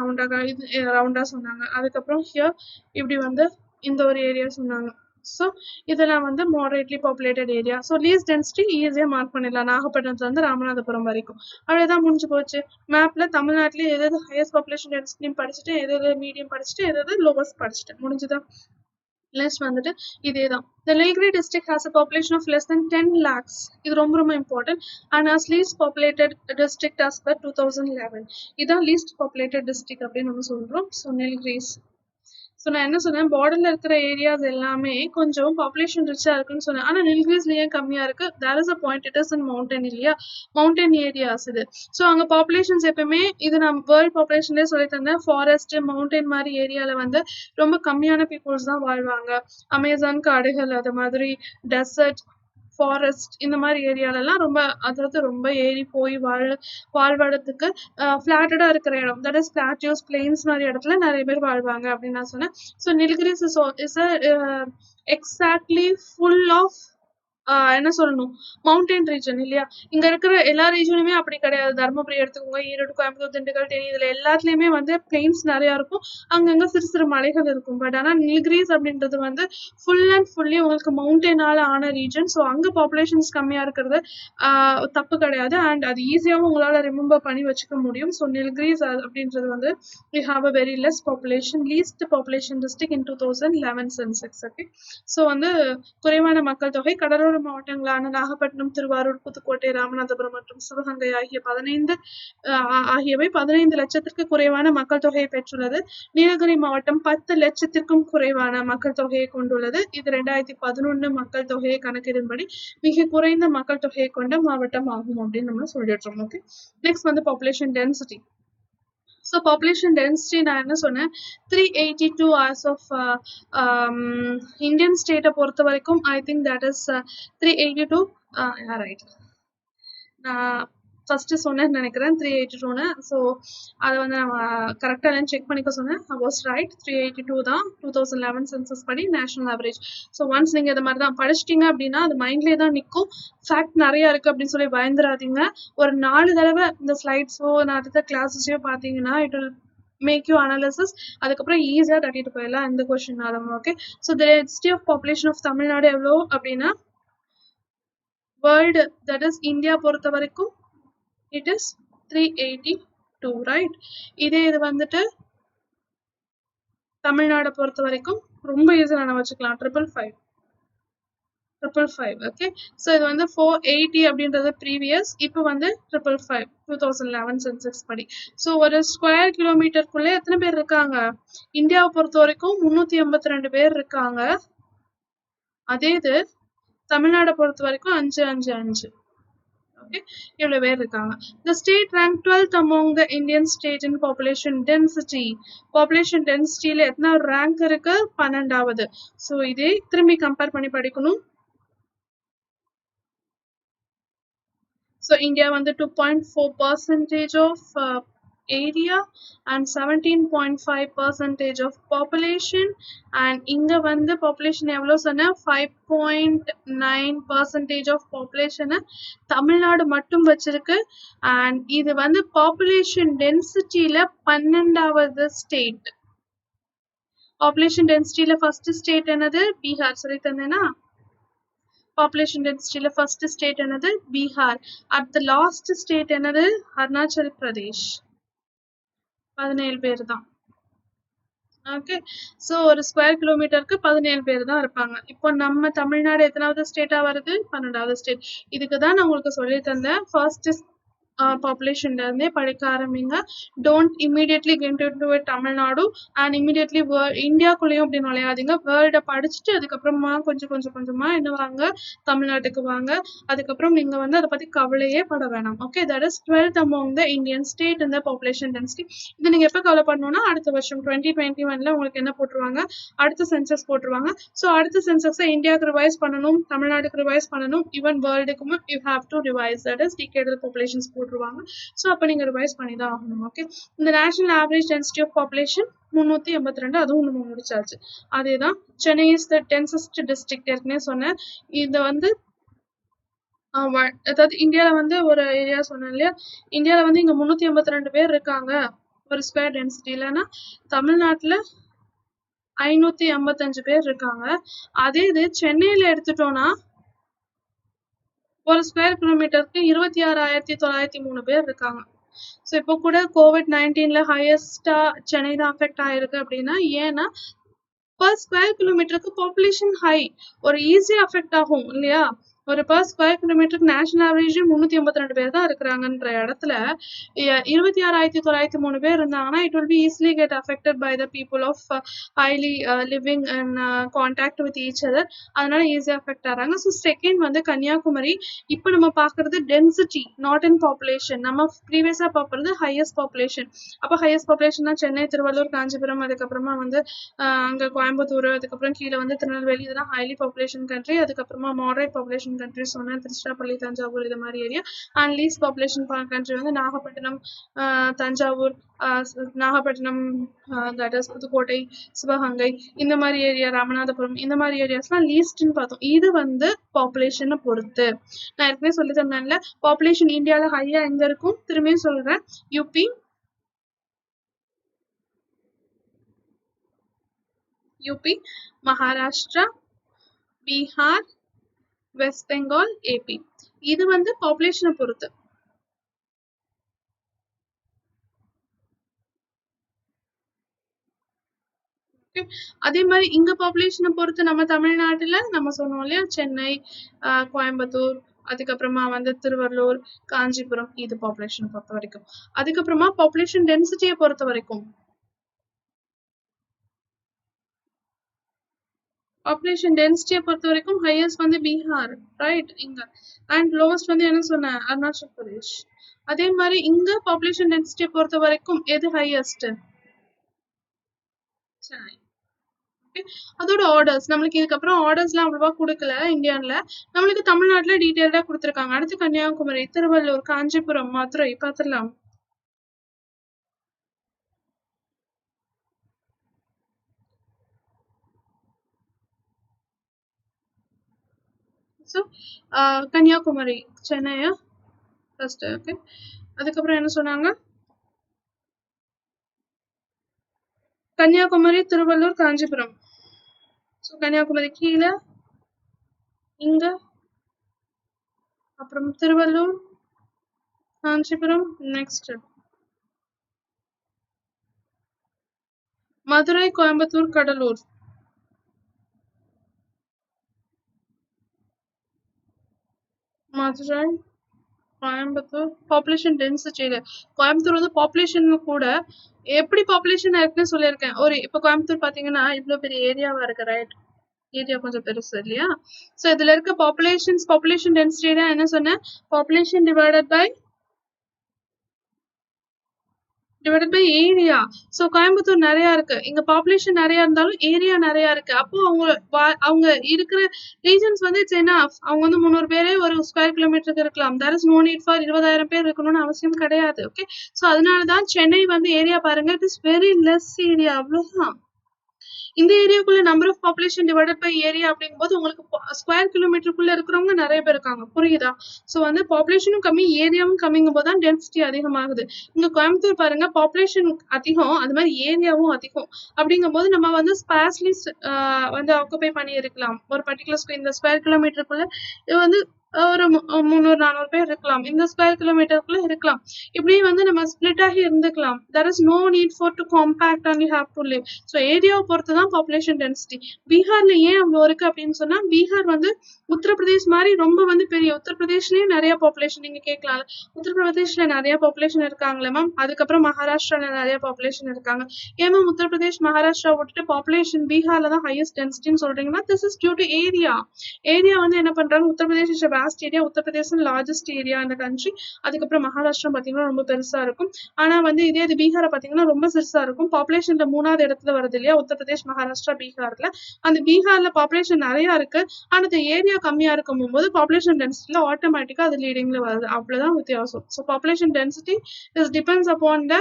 ரவுண்டா சொன்னாங்க. அதுக்கப்புறம் ஹியர் இப்படி வந்து இந்த ஒரு ஏரியா சொன்னாங்க. ஸோ இதெல்லாம் வந்து moderately populated area. So least density ஈஸியாக மார்க் பண்ணிடலாம், நாகப்பட்டினத்துல இருந்து ராமநாதபுரம் வரைக்கும். அவ்வளோதான், முடிஞ்சு போச்சு. மேப்ல தமிழ்நாட்டிலே எதாவது ஹையஸ்ட் பாப்புலேஷன் டென்சிட்டியும் படிச்சுட்டு, எதாவது மீடியம் படிச்சுட்டு, எதாவது லோவஸ்ட் படிச்சுட்டு முடிஞ்சுதான். Next வந்துட்டு இதேதான். The Nilgiri district has a population of less than 10 lakhs. இது ரொம்ப ரொம்ப important. And as least populated district as per 2011. இதான் least populated district அப்படின்னு நம்ம சொல்றோம். So Nilgiris. ஸோ நான் என்ன சொன்னேன், பார்டர்ல இருக்கிற ஏரியாஸ் எல்லாமே கொஞ்சம் பாப்புலேஷன் ரிச்சா இருக்குன்னு சொன்னேன். ஆனா நில்கிரிஸ்ல ஏன் கம்மியா இருக்கு? There is a point, it is in mountain இல்லையா, மவுண்டன் ஏரியாஸ் இது. ஸோ அங்க பாப்புலேஷன்ஸ் எப்பவுமே, இது நான் வேர்ல்ட் பாப்புலேஷன்லேயே சொல்லி தந்தேன், ஃபாரஸ்ட் மவுண்டன் மாதிரி ஏரியால வந்து ரொம்ப கம்மியான பீப்புள்ஸ் தான் வாழ்வாங்க. அமேசான் காடுகள், அது மாதிரி டெசர்ட், ஃபாரஸ்ட் இந்த மாதிரி ஏரியாலலாம் ரொம்ப, அதாவது ரொம்ப ஏறி போய் வாழ்வதற்கு ஃபிளாட்டடா இருக்கிற இடம், தட் இஸ் பிளாட்டியூஸ், பிளெயின்ஸ் மாதிரி இடத்துல நிறைய பேர் வாழ்வாங்க அப்படின்னு நான் சொன்னேன். So Nilgiris is exactly full of என்ன சொல்லணும், மவுண்டன் ரீஜன் இல்லையா. இங்க இருக்கிற எல்லா ரீஜனுமே அப்படி கிடையாது. தர்மபுரி எடுத்துக்கோங்க, ஈரோடு, கோயம்புத்தூர், திண்டுக்கல், தேனி, இதுல எல்லாத்துலயுமே வந்து பிளெயின்ஸ் நிறைய இருக்கும், அங்கங்க சிறு சிறு மலைகள் இருக்கும். பட் ஆனா நில்கிரிஸ் அப்படின்றது வந்து ஃபுல் அண்ட் ஃபுல்லி உங்களுக்கு மவுண்டனால ஆன ரீஜன். ஸோ அங்க பாப்புலேஷன்ஸ் கம்மியா இருக்கிறது தப்பு கிடையாது, அண்ட் அது ஈஸியாகவும் உங்களால ரிமெம்பர் பண்ணி வச்சுக்க முடியும். ஸோ நில்கிரிஸ் அப்படின்றது வந்து we have a very less population, least population district in 2011 census. Okay, so வந்து குறைவான மக்கள் தொகை, கடலோர மாவட்டங்களான நாகப்பட்டினம், திருவாரூர், புதுக்கோட்டை, ராமநாதபுரம் மற்றும் சிவகங்கை ஆகியவை 15 லட்சத்திற்கு குறைவான மக்கள் தொகையை பெற்றுள்ளது. நீலகிரி மாவட்டம் 10 லட்சத்திற்கும் குறைவான மக்கள் தொகையை கொண்டுள்ளது. இது 2011 மக்கள் தொகையை கணக்கிடும்படி மிக குறைந்த மக்கள் தொகையை கொண்ட மாவட்டம் ஆகும் அப்படின்னு நம்ம சொல்லிடுறோம். ஓகே, நெக்ஸ்ட் வந்து population density. So population density நான் என்ன சொன்னேன், 382 as of இந்தியன் ஸ்டேட்டை பொறுத்த வரைக்கும் I think that is 382. Right, நான் ஃபர்ஸ்ட் சொன்னேன்னு நினைக்கிறேன் 382ன்னு. ஸோ அதை வந்து நம்ம கரெக்டாக இல்லைன்னு செக் பண்ணிக்க சொன்னேன். ஐ வாஸ் ரைட், 382 தான் 2011 சென்சஸ் படி நேஷனல் ஆவரேஜ். ஸோ ஒன்ஸ் நீங்கள் இது மாதிரி தான் படிச்சிட்டிங்க அப்படின்னா அது மைண்ட்லேயே தான் நிற்கும். ஃபேக்ட் நிறையா இருக்குது அப்படின்னு சொல்லி பயந்துடாதீங்க. ஒரு 4 தடவை இந்த ஸ்லைட்ஸோ நான் அடுத்த கிளாஸஸையோ பார்த்தீங்கன்னா it will make you analysis. அதுக்கப்புறம் ஈஸியாக தட்டிட்டு போயிடலாம் இந்த கொஸ்டின்னாலும். Okay, so the density of population of Tamil Nadu எவ்வளோ அப்படின்னா, வேர்ல்டு தட் இஸ் இந்தியா பொறுத்த வரைக்கும் it is 382, right? இது வந்துட்டு தமிழ்நாடு பொறுத்த வரைக்கும் ரொம்ப ஈஸியா நான் வச்சுக்கலாம், 555. ஓகே, ஸோ இது வந்து 480 அப்படின்றது ப்ரீவியஸ், இப்போ வந்து 555 2011 சென்சஸ் படி. ஸோ ஒரு ஸ்கொயர் கிலோமீட்டருக்குள்ளே எத்தனை பேர் இருக்காங்க? இந்தியாவை பொறுத்த வரைக்கும் 382 பேர் இருக்காங்க. அதே இது தமிழ்நாடை பொறுத்த வரைக்கும் 555. ஓகே, இவ்வளவு பேர் இருக்காங்க. The state ranked 12th among the Indian state in population density. population densityல எத்தனாவது ரேங்க் இருக்கு? 12வது. ஸோ இதே திரும்பி கம்பேர் பண்ணி படிக்கணும். So India வந்து 2.4% of area and 17.5% of population, and இங்க வந்து population எவ்வளவு சொன்ன? 5.9% of population தமிழ்நாடு மட்டும் வச்சிருக்கு. and இது வந்து population densityல 12வது ஸ்டேட். population densityல first ஸ்டேட் என்னது? பீகார். சொல்லி தந்தேனா? population densityல first state என்னது? Bihar. at the last state என்னது? அருணாச்சல் பிரதேஷ். 17 பேர் தான். ஓகே, ஸோ ஒரு ஸ்கொயர் கிலோமீட்டருக்கு 17 பேர் தான் இருப்பாங்க. இப்போ நம்ம தமிழ்நாடு எத்தனாவது ஸ்டேட்டா வருது? 12வது ஸ்டேட். இதுக்கு தான் நான் உங்களுக்கு சொல்லி தந்தேன், ஃபர்ஸ்ட் பாப்புலேஷன்ல இருந்தே படிக்க ஆரம்பிங்க. Don't immediately get into Tamil Nadu and immediately இந்தியாக்குள்ளேயும் அப்படி நுழையாதீங்க. வேர்ல்டை படிச்சுட்டு அதுக்கப்புறமா கொஞ்சமா என்ன வாங்க, தமிழ்நாட்டுக்கு வாங்க. அதுக்கப்புறம் நீங்க வந்து அதை பத்தி கவலையே பட வேணாம். Okay, that is 12th among the Indian state in the population density. இது நீங்க எப்ப கவலை பண்ணணும்னா அடுத்த வருஷம் 2021ல உங்களுக்கு என்ன போட்டுருவாங்க? அடுத்த சென்சஸ் போட்டுருவாங்க. ஸோ அடுத்த சென்சஸை இந்தியாவுக்கு ரிவைஸ் பண்ணணும், தமிழ்நாடுக்கு ரிவைஸ் பண்ணணும், ஈவன் வேர்ல்டுக்கும் you have to revise. That is decadal populations போட்டுருவாங்க. ஸோ அப்போ நீங்க ரிவைஸ் பண்ணி தான் ஆகணும். ஓகே, இந்த national average density of population 382, அதுவும் நம்ம முடிச்சாச்சு. அதேதான் Chennai is the densest district. ஏற்கனவே சொன்னேன். இதை வந்து அதாவது இந்தியாவில் வந்து ஒரு ஏரியா சொன்னேன் இல்லையா, இந்தியாவில் வந்து இங்கே 382 பேர் இருக்காங்க ஒரு ஸ்கொயர் டென்சிட்டி. இல்லைன்னா தமிழ்நாட்டில் 585 பேர் இருக்காங்க. அதே இது சென்னையில் எடுத்துட்டோம்னா ஒரு ஸ்கொயர் கிலோமீட்டருக்கு 26,903 பேர் இருக்காங்க. ஸோ இப்போ கூட COVID-19ல ஹையஸ்டா சென்னை தான் அஃபெக்ட் ஆயிருக்கு. அப்படின்னா ஏன்னா பர் ஸ்கொயர் கிலோமீட்டருக்கு பாப்புலேஷன் ஹை, ஒரு ஈஸியா அஃபெக்ட் ஆகும் இல்லையா? ஒரு பர் ஸ்கொயர் கிலோமீட்டருக்கு நேஷனல் ஆவரேஜ் 382 பேர் தான் இருக்கிறாங்கன்ற இடத்துல 26,903 பேர் இருந்தாங்கன்னா it will be easily get affected by the people of highly living and contact with each other. அதனால ஈஸியாக அஃபெக்ட் ஆகிறாங்க. ஸோ செகண்ட் வந்து கன்னியாகுமரி. இப்போ நம்ம பார்க்கறது டென்சிட்டி, நாட் இன் பாப்புலேஷன். நம்ம ப்ரீவியஸாக பார்க்கறது ஹையஸ்ட் பாப்புலேஷன். அப்போ ஹையஸ்ட் பாப்புலேஷன்னா சென்னை, திருவள்ளூர், காஞ்சிபுரம், அதுக்கப்புறமா வந்து அங்கே கோயம்புத்தூர், அதுக்கப்புறம் கீழே வந்து திருநெல்வேலி. இதெல்லாம் ஹைலி பாப்புலேஷன் கண்ட்ரி. அதுக்கப்புறமா மாடரேட் பாப்புலேஷன் கண்ட்ரி சொன்னேன், திருச்சிராப்பள்ளி, தஞ்சாவூர், இது மாதிரி area. And least population country வந்து நாகப்பட்டினம், தஞ்சாவூர், நாகப்பட்டினம், தட் இஸ் புதுக்கோட்டை, சிவகங்கை, இந்த மாதிரி ஏரியா, ராமநாதபுரம், இந்த மாதிரி ஏரியாஸ்லாம் லீஸ்ட்னு பார்த்தோம். இது வந்து பாப்புலேஷனை பொறுத்து. நான் ஏற்கனவே சொல்லி தந்தேன்ல, பாப்புலேஷன் இந்தியாவில் ஹையா எங்க இருக்கும்? திரும்பியும் சொல்றேன், யூபி, மகாராஷ்டிரா, பீகார், வெஸ்ட் பெங்கால், ஏபி. இது வந்து பாப்புலேஷனை பொறுத்து. அதே மாதிரி இங்க பாப்புலேஷனை பொறுத்து நம்ம தமிழ்நாட்டுல நம்ம சொன்னோம் இல்லையா, சென்னை, கோயம்புத்தூர், அதுக்கப்புறமா வந்து திருவள்ளூர், காஞ்சிபுரம். இது பாப்புலேஷன் பொறுத்த வரைக்கும். அதுக்கப்புறமா பாப்புலேஷன் டென்சிட்டியை பொறுத்த வரைக்கும் பாப்புலேஷன் டென்சிட்டியை பொறுத்த வரைக்கும் ஹையஸ்ட் வந்து பீகார், ரைட், இங்க. அண்ட் லோவஸ்ட் வந்து என்ன சொன்னேன்? அருணாச்சல் பிரதேஷ். அதே மாதிரி இங்க பாப்புலேஷன் டென்சிட்டியை பொறுத்த வரைக்கும் எது ஹையஸ்ட்? சென்னை. அதோட ஆர்டர்ஸ் நம்மளுக்கு இதுக்கப்புறம் ஆர்டர்ஸ்லாம் அவ்வளவா கொடுக்கல இந்தியாவில். நம்மளுக்கு தமிழ்நாட்டில் டீட்டெயில்டாக கொடுத்துருக்காங்க. அடுத்து கன்னியாகுமரி, திருவள்ளூர், காஞ்சிபுரம், மதுரை பார்த்துடலாம். ஸோ கன்னியாகுமரி, சென்னையா ஃபர்ஸ்ட். ஓகே, அதுக்கப்புறம் என்ன சொன்னாங்க? கன்னியாகுமரி, திருவள்ளூர், காஞ்சிபுரம். ஸோ கன்னியாகுமரி கீழே, இங்க, அப்புறம் திருவள்ளூர், காஞ்சிபுரம், நெக்ஸ்ட் மதுரை, கோயம்புத்தூர், கடலூர். மதுரை, கோயம்புத்தூர். பாப்புலேஷன் டென்சிட்டியில கோயம்புத்தூர் வந்து பாப்புலேஷன் கூட எப்படி பாப்புலேஷன் இருக்குன்னு சொல்லியிருக்கேன். ஒரு இப்போ கோயம்புத்தூர் பார்த்தீங்கன்னா இவ்வளோ பெரிய ஏரியாவா இருக்கு, ரைட்? ஏரியா கொஞ்சம் பெருசு இல்லையா? ஸோ இதுல இருக்க பாப்புலேஷன் டென்சிட்டி தான் என்ன சொன்னேன், population divided by area. So Coimbatore நிறைய இருக்கு, இங்க பாப்புலேஷன் நிறைய இருந்தாலும் ஏரியா நிறைய இருக்கு. அப்போ அவங்க இருக்கிற ரீஜன்ஸ் வந்து இட்ஸ் எனஃப். அவங்க வந்து 300 பேரே ஒரு ஸ்கொயர் கிலோமீட்டருக்கு இருக்கலாம். There is no need for 20,000 பேர் இருக்கணும்னு அவசியம் கிடையாது. ஓகே, ஸோ அதனாலதான் சென்னை வந்து ஏரியா பாருங்க, it is very less area, அவ்வளவுதான். இந்த ஏரியாக்குள்ள number of population divided by area அப்படிங்கும்போது உங்களுக்கு ஸ்கொயர் கிலோமீட்டருக்குள்ள இருக்கிறவங்க நிறைய பேர் இருக்காங்க, புரியுதா? ஸோ வந்து பாப்புலேஷனும் கம்மி ஏரியாவும் கம்மிங்கும் போது தான் டென்சிட்டி அதிகமாகுது. இங்க கோயம்புத்தூர் பாருங்க, பாப்புலேஷன் அதிகம், அது மாதிரி ஏரியாவும் அதிகம். அப்படிங்கும்போது நம்ம வந்து ஸ்பேஸ்லி வந்து ஆக்குபை பண்ணி இருக்கலாம் ஒரு பர்டிகுலர் இந்த ஸ்கொயர் கிலோமீட்டருக்குள்ள. இது வந்து ஒரு 300-400 பேர் இருக்கலாம், இந்த ஸ்கொயர் கிலோமீட்டருக்குள்ள இருக்கலாம். இப்படி வந்து நம்ம ஸ்பிளிட் ஆகி இருந்துக்கலாம். there is no need for to compact and you have to live. So ஏரியாவை பொறுத்து தான் பாப்புலேஷன் டென்சிட்டி. பீகார்ல ஏன் அவ்வளோ இருக்கு அப்படின்னு சொன்னா, பீகார் வந்து உத்தரப்பிரதேஷ் மாதிரி ரொம்ப வந்து பெரிய, உத்தரப்பிரதேஷ்லயே நிறைய பாப்புலேஷன் நீங்க கேட்கலாம், உத்தரப்பிரதேஷ்ல நிறைய பாப்புலேஷன் இருக்காங்களே மேம், அதுக்கப்புறம் மகாராஷ்டிரால நிறைய பாப்புலேஷன் இருக்காங்க, ஏன் மேம் உத்தரப்பிரதேஷ் மகாராஷ்டிரா விட்டுட்டு பாப்புலேஷன் பீகார்ல தான் ஹையஸ்ட் டென்சிட்டின்னு சொல்றீங்கன்னா, this is due to area. Area வந்து என்ன பண்றாங்க, Uttar Pradesh is vast area, Uttar Pradesh largest area இந்த கண்ட்ரி. அதுக்கப்புறம் மகாராஷ்டிரா பாத்தீங்கன்னா ரொம்ப பெருசா இருக்கும். ஆனா வந்து இதே இது பீகாரை பாத்தீங்கன்னா ரொம்ப சிறுசா இருக்கும். பாப்புலேஷன்ல 3வது இடத்துல வருது இல்லையா, உத்தரப்பிரதேஷ் மகாராஷ்டிரா பீகார்ல. அந்த பீகார்ல பாப்புலேஷன் நிறைய இருக்கு, ஆனா அந்த ஏரியா கம்மியா இருக்கும் போது பாப்புலேஷன் டென்சிட்டில ஆட்டோமேட்டிக்கா அது லீடிங்ல வருது, அவ்வளவுதான் வித்தியாசம். So population density is depends upon the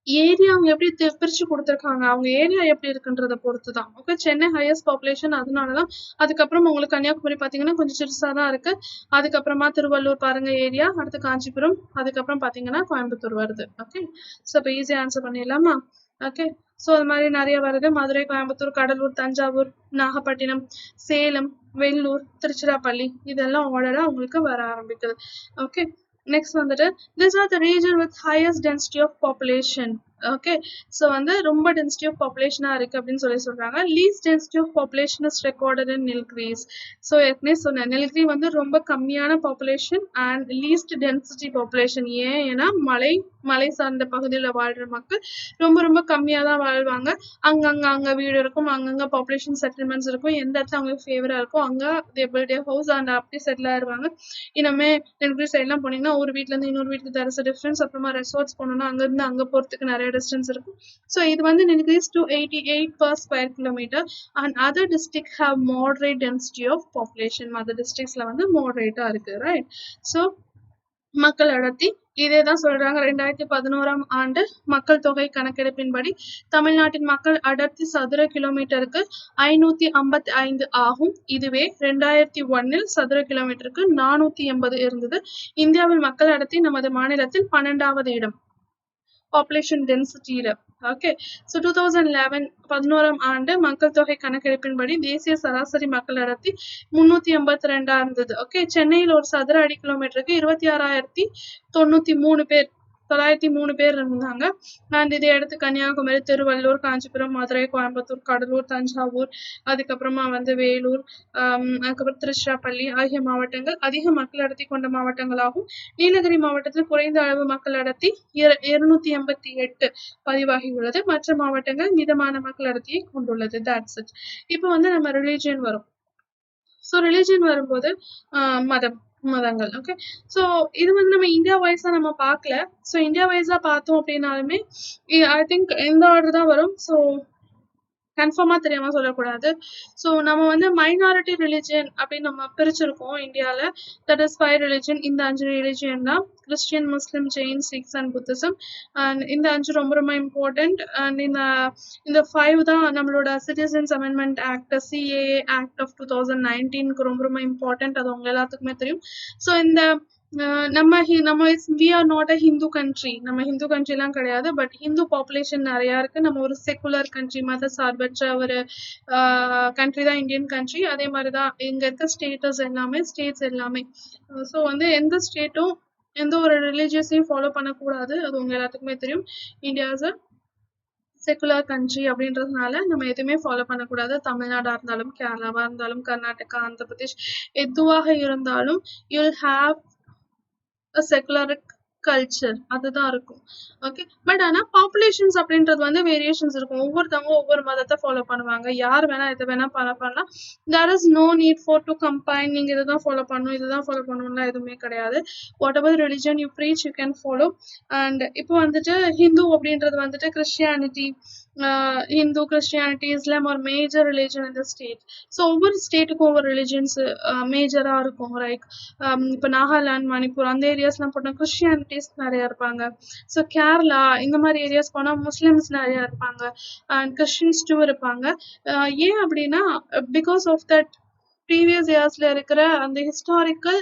area அவங்க எப்படி பிரிச்சு கொடுத்துருக்காங்க, அவங்க ஏரியா எப்படி இருக்குன்றத பொறுத்து தான். ஓகே, சென்னை ஹையஸ்ட் பாப்புலேஷன் அதனாலதான். அதுக்கப்புறம் உங்களுக்கு கன்னியாகுமரி பாத்தீங்கன்னா கொஞ்சம் சிறுசா தான் இருக்கு. அதுக்கப்புறமா திருவள்ளூர் பாருங்க ஏரியா, அடுத்து காஞ்சிபுரம், அதுக்கப்புறம் பாத்தீங்கன்னா கோயம்புத்தூர் வருது. ஓகே, ஸோ இப்போ ஈஸியா ஆன்சர் பண்ணிடலாமா? ஓகே, ஸோ அது மாதிரி நிறைய வருது. மதுரை, கோயம்புத்தூர், கடலூர், தஞ்சாவூர், நாகப்பட்டினம், சேலம், வெள்ளூர், திருச்சிராப்பள்ளி, இதெல்லாம் ஆர்டரா உங்களுக்கு வர ஆரம்பிக்குது. ஓகே, நெக்ஸ்ட் வந்துட்டு these are the region with highest density of population. Okay, so வந்து ரொம்ப டென்சிட்டி ஆஃப் பாப்புலேஷனா இருக்கு அப்படின்னு சொல்றாங்க. Least density of population is recorded in Nilgiris. So ஏற்கனவே சொன்னேன், நில்கிரி வந்து ரொம்ப கம்மியான population and least density population. ஏன்னா மலை சார்ந்த பகுதியில் வாழ்ற மக்கள் ரொம்ப ரொம்ப கம்மியா தான் வாழ்வாங்க. அங்க வீடு இருக்கும், அங்கங்க பாப்புலேஷன் செட்டில்மெண்ட்ஸ் இருக்கும், எந்த இடத்துல அவங்களுக்கு ஃபேவரா இருக்கும் அங்க ஹவுஸ் அண்ட் அப்படி செட்டில் ஆயிருவாங்க. இனிமே நில்கிரி சைட்லாம் போனீங்கன்னா ஒரு வீட்ல இருந்து இன்னொரு வீட்டுக்கு there is a difference. அப்புறமா ரெசார்ட்ஸ் போனோம்னா அங்க இருந்து அங்க போறதுக்கு நிறைய டிஸ்டன்ஸ் இருக்கும். ஸோ இது வந்து increase to 88 per square kilometer and other districts have moderate density of population. other districtsல வந்து moderate இருக்கு, ரைட்? ஸோ மக்கள் அடர்த்தி இதேதான் சொல்றாங்க. 2011ஆம் ஆண்டு மக்கள் தொகை கணக்கெடுப்பின்படி தமிழ்நாட்டின் மக்கள் அடர்த்தி சதுர கிலோமீட்டருக்கு 555 ஆகும். இதுவே 2001 சதுர கிலோமீட்டருக்கு 480 இருந்தது. இந்தியாவில் மக்கள் அடர்த்தி நமது மாநிலத்தில் 12வது இடம் பாப்புலேஷன் டென்சிட்டியில. ஓகே, ஸோ 2011 ஆண்டு மக்கள் தொகை கணக்கெடுப்பின்படி தேசிய சராசரி மக்கள் அடர்த்தி 382 இருந்தது. ஓகே, சென்னையில் ஒரு சதுர அடி கிலோமீட்டருக்கு 26,093 பேர் 903 பேர் இருந்தாங்க. அண்ட் இதை அடுத்து கன்னியாகுமரி, திருவள்ளூர், காஞ்சிபுரம், மதுரை, கோயம்புத்தூர், கடலூர், தஞ்சாவூர், அதுக்கப்புறமா வந்து வேலூர், அதுக்கப்புறம் திருச்சிராப்பள்ளி ஆகிய மாவட்டங்கள் அதிக மக்கள் அடர்த்தி கொண்ட மாவட்டங்களாகும். நீலகிரி மாவட்டத்தில் குறைந்த அளவு மக்கள் அடர்த்தி 288 பதிவாகி உள்ளது. மற்ற மாவட்டங்கள் மிதமான மக்கள் அடர்த்தியை கொண்டுள்ளது. That's it. இப்போ வந்து நம்ம ரிலீஜியன் வரும். ஸோ ரிலீஜியன் வரும்போது மதங்கள். ஓகே, ஸோ இது வந்து நம்ம இந்தியா வைஸா நம்ம பார்க்கல. ஸோ இந்தியா வைஸா பார்த்தோம் அப்படின்னாலுமே ஐ திங்க் இந்த ஆர்டர் தான் வரும். ஸோ கன்ஃபார்மா தெரியாம சொல்லக்கூடாது. ஸோ நம்ம வந்து மைனாரிட்டி ரிலிஜியன் அப்படின்னு நம்ம பிரிச்சிருக்கோம் இந்தியாவில். That is 5 religion. இந்த 5 ரிலிஜியன் தான் Christian, Muslim, Jain, six and Buddhism. And இந்த 5 ரொம்ப ரொம்ப இம்பார்ட்டன்ட். அண்ட் இந்த 5 தான் நம்மளோட citizens amendment act, CAA act of 2019 ரொம்ப ரொம்ப இம்பார்ட்டன்ட். அது உங்க எல்லாத்துக்குமே தெரியும். ஸோ இந்த நம்ம we are not a Hindu country. நம்ம ஹிந்து கண்ட்ரி எல்லாம் கிடையாது. பட் ஹிந்து பாப்புலேஷன் நிறைய இருக்கு. நம்ம ஒரு செக்குலர் கண்ட்ரி, மத சார்பற்ற ஒரு கண்ட்ரி தான் இந்தியன் கண்ட்ரி. அதே மாதிரிதான் இங்க இருக்க ஸ்டேட்ஸ் எல்லாமே. ஸோ வந்து எந்த ஸ்டேட்டும் எந்த ஒரு ரிலீஜியஸையும் ஃபாலோ பண்ணக்கூடாது. அது உங்க எல்லாத்துக்குமே தெரியும். India is a secular country அப்படின்றதுனால நம்ம எதுவுமே ஃபாலோ பண்ணக்கூடாது. தமிழ்நாடா இருந்தாலும், கேரளாவா இருந்தாலும், கர்நாடகா, ஆந்திர பிரதேஷ் எதுவாக இருந்தாலும் you'll have a secular culture அதுதான் இருக்கும். ஓகே, பட் ஆனா பாப்புலேஷன்ஸ் அப்படின்றது வந்து வேரியேஷன்ஸ் இருக்கும். ஒவ்வொருத்தவங்க ஒவ்வொரு மதத்தை ஃபாலோ பண்ணுவாங்க. யார் வேணா எதை வேணா பண்ணலாம். There is no need for to combine. நீங்க இதுதான் ஃபாலோ பண்ணணும், இதுதான் ஃபாலோ பண்ணணும்லாம் எதுவுமே கிடையாது. Whatever religion you preach you can follow. And இப்போ வந்துட்டு ஹிந்து அப்படின்றது வந்துட்டு கிறிஸ்டியானிட்டி, ஹிந்து, கிறிஸ்டியானிட்டி, இஸ்லாம் ஒரு மேஜர் ரிலிஜன் இந்த ஸ்டேட். ஸோ ஒவ்வொரு ஸ்டேட்டுக்கும் ஒவ்வொரு ரிலிஜன்ஸ் மேஜராக இருக்கும். லைக் இப்போ நாகாலாந்து, மணிப்பூர் அந்த ஏரியாஸ்லாம் போனால் கிறிஸ்டியானிட்டிஸ் நிறைய இருப்பாங்க. ஸோ கேரளா இந்த மாதிரி ஏரியாஸ் போனால் முஸ்லிம்ஸ் நிறைய இருப்பாங்க அண்ட் கிறிஸ்டின்ஸ் டூ இருப்பாங்க. ஏன் அப்படின்னா பிகாஸ் ஆஃப் தட் ப்ரீவியஸ் இயர்ஸ்ல இருக்கிற அந்த ஹிஸ்டாரிக்கல்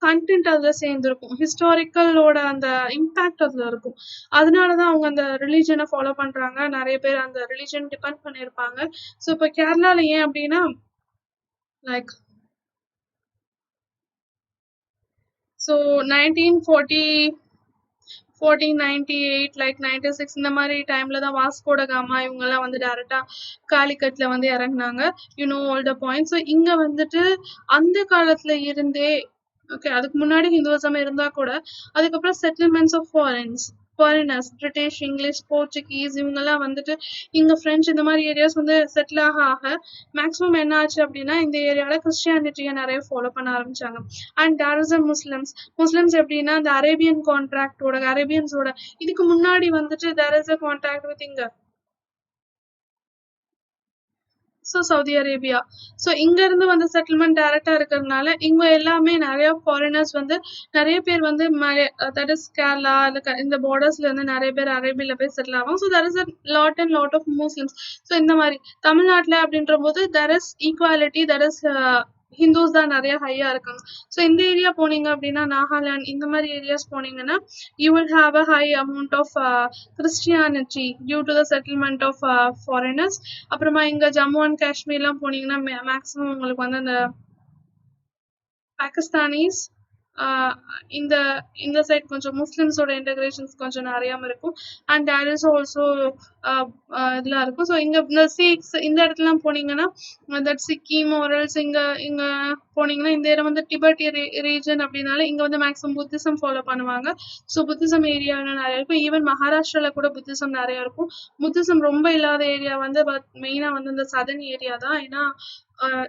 கண்டென்ட் அதுல சேர்ந்துருக்கும். ஹிஸ்டாரிக்கலோட அந்த இம்பாக்ட் அதுல இருக்கும். அதனாலதான் அவங்க அந்த ரிலீஜனை ஃபாலோ பண்றாங்க. நிறைய பேர் அந்த ரிலீஜன் டிபெண்ட் பண்ணியிருப்பாங்க. ஸோ இப்போ கேரளால ஏன் அப்படின்னா லைக் ஸோ 1498 லைக் 96 இந்த மாதிரி டைம்ல தான் வாஸ்கோட காமா இவங்கெல்லாம் வந்து டைரக்டா காலிக்கட்ல வந்து இறங்குனாங்க. You know all the point. So இங்க வந்துட்டு அந்த காலத்துல இருந்தே ஓகே, அதுக்கு முன்னாடி ஹிந்துவிசம் இருந்தா கூட அதுக்கப்புறம் settlements of foreigners, British, English, Portuguese இவங்கெல்லாம் வந்துட்டு இங்க பிரெஞ்சு இந்த மாதிரி ஏரியாஸ் வந்து செட்டில் ஆக ஆக மேக்ஸிமம் என்ன ஆச்சு அப்படின்னா இந்த ஏரியால கிறிஸ்டியானிட்டியை நிறைய ஃபாலோ பண்ண ஆரம்பிச்சாங்க. And there is a Muslims எப்படின்னா இந்த அரேபியன் கான்ட்ராக்டோட அரேபியன்ஸோட இதுக்கு முன்னாடி வந்துட்டு there is a contract with இங்க ஸோ சவுதி அரேபியா. ஸோ இங்க இருந்து வந்து செட்டில்மெண்ட் டைரக்டா இருக்கிறதுனால இங்க எல்லாமே நிறைய ஃபாரினர்ஸ் வந்து நிறைய பேர் வந்து தட் இஸ் கேரளா இந்த பார்டர்ஸ்ல இருந்து நிறைய பேர் அரேபியில போய் செட்டில் ஆகும். So there is a lot of Muslims. So இந்த மாதிரி தமிழ்நாட்டில் அப்படின்ற போது there is equality, there is Hindus தான் நிறைய ஹையா இருக்காங்க. ஸோ இந்த ஏரியா போனீங்க அப்படின்னா நாகாலாந்து இந்த மாதிரி ஏரியாஸ் போனீங்கன்னா you will have a high amount of Christianity due to the settlement of foreigners. அப்புறமா இங்க ஜம்மு அண்ட் காஷ்மீர்லாம் போனீங்கன்னா மேக்ஸிமம் உங்களுக்கு வந்து அந்த பாகிஸ்தானிஸ் இந்த இந்த சைட் கொஞ்சம் முஸ்லிம்ஸோட இன்டகிரேஷன்ஸ் கொஞ்சம் நிறைய இருக்கும். அண்ட் தேர் இஸ் ஆல்சோ இதெல்லாம் இருக்கும். ஸோ இங்க இந்த சீக்ஸ் இந்த இடத்துலாம் போனீங்கன்னா தட் சிக்கிம் ஆரல்ஸ் இங்க இங்க போனீங்கன்னா இந்த இடம் வந்து டிபெட் ரீஜன் அப்படின்னால இங்க வந்து மேக்ஸிமம் புத்திசம் ஃபாலோ பண்ணுவாங்க. ஸோ புத்திசம் ஏரியா நிறைய இருக்கும். ஈவன் மகாராஷ்டிரால கூட புத்திசம் நிறைய இருக்கும். புத்திசம் ரொம்ப இல்லாத ஏரியா வந்து மெயினா வந்து இந்த சதர்ன் ஏரியா தான். ஏன்னா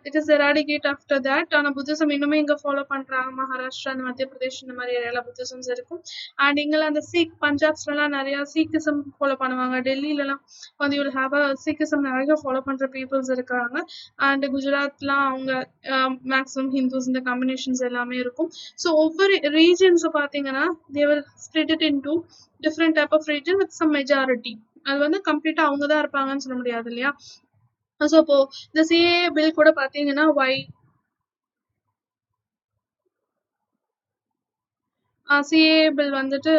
it is eradicate after that. ஆனால் புத்திசம் இன்னுமே இங்க ஃபாலோ பண்றாங்க. மகாராஷ்டிரா, அந்த மத்திய பிரதேஷ் இந்த மாதிரி ஏரியால புத்திசம்ஸ் இருக்கும். அண்ட் இங்கெல்லாம் அந்த பஞ்சாப்ஸ்லாம் நிறைய சீக்கிசம் ஃபாலோ பண்ணுவாங்க. டெல்லியிலலாம் வந்து யூல் ஹாவ் அ சீக்கிசம் நிறைய ஃபாலோ பண்ற பீப்புள்ஸ் இருக்காங்க. அண்ட் குஜராத்லாம் அவங்க மேக்ஸிமம் ஹிந்துஸ் இந்த காம்பினேஷன்ஸ் எல்லாமே இருக்கும். ஸோ ஒவ்வொரு ரீஜன்ஸ் பார்த்தீங்கன்னா they will split it into different type of region with some majority. அது வந்து கம்ப்ளீட்டா அவங்க தான் இருப்பாங்கன்னு சொல்ல முடியாது இல்லையா. ஸோ இப்போ இந்த சிஏ பில் கூட பார்த்தீங்கன்னா சிஏ பில் வந்துட்டு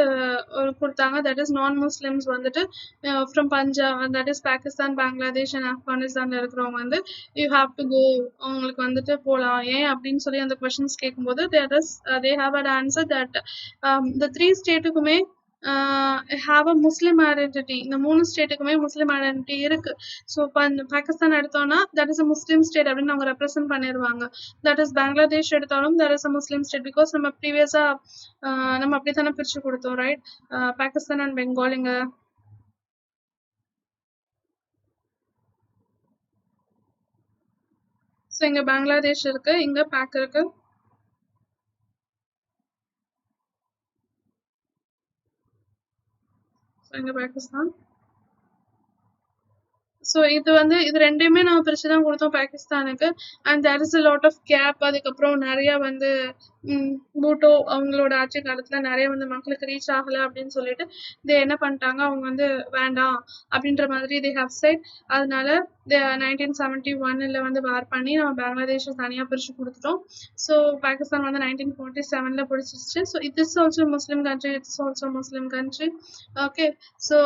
கொடுத்தாங்க. தட் இஸ் நான் முஸ்லிம்ஸ் வந்துட்டு from Punjab, that is Pakistan, Bangladesh and ஆப்கானிஸ்தான்ல இருக்கிறவங்க வந்து யூ ஹாவ் டு கோ, அவங்களுக்கு வந்துட்டு போகலாம். ஏன் அப்படின்னு சொல்லி அந்த கொஸ்டின்ஸ் கேட்கும்போது they have at answer that இந்த 3 ஸ்டேட்டுக்குமே ஹாவ் அ முஸ்லிம் ஐடென்டிட்டி. இந்த 3 ஸ்டேட்டுக்குமே முஸ்லிம் ஐடென்டிட்டி இருக்கு. ஸோ பாகிஸ்தான் எடுத்தோம்னா that is a Muslim state அப்படின்னு அவங்க ரெப்ரசென்ட் பண்ணிடுவாங்க. தட் இஸ் பங்களாதேஷ் எடுத்தாலும் that is a Muslim state. Because நம்ம ப்ரீவியஸா நம்ம அப்படித்தானே பிரிச்சு கொடுத்தோம், ரைட்? பாகிஸ்தான் அண்ட் பெங்கால் இங்க. ஸோ இங்க பங்களாதேஷ் இருக்கு, இங்க பாக் இருக்கு. இங்க பாகிஸ்தான். ஸோ இது ரெண்டையுமே நம்ம பிரிச்சு தான் கொடுத்தோம் பாகிஸ்தானுக்கு. And there is a lot of gap. அதுக்கப்புறம் நிறைய வந்து பூட்டோ அவங்களோட ஆட்சி காலத்துல நிறைய வந்து மக்களுக்கு ரீச் ஆகலை அப்படின்னு சொல்லிட்டு என்ன பண்ணிட்டாங்க, அவங்க வந்து வேண்டாம் அப்படின்ற மாதிரி தே ஹவ் செட். அதனால 1971 வந்து வார் பண்ணி நம்ம பங்களாதேஷை தனியா பிரிச்சு கொடுத்துட்டோம். ஸோ பாகிஸ்தான் வந்து 1947 பிடிச்சிருச்சு. So it is also Muslim country, it's also Muslim country. Okay, so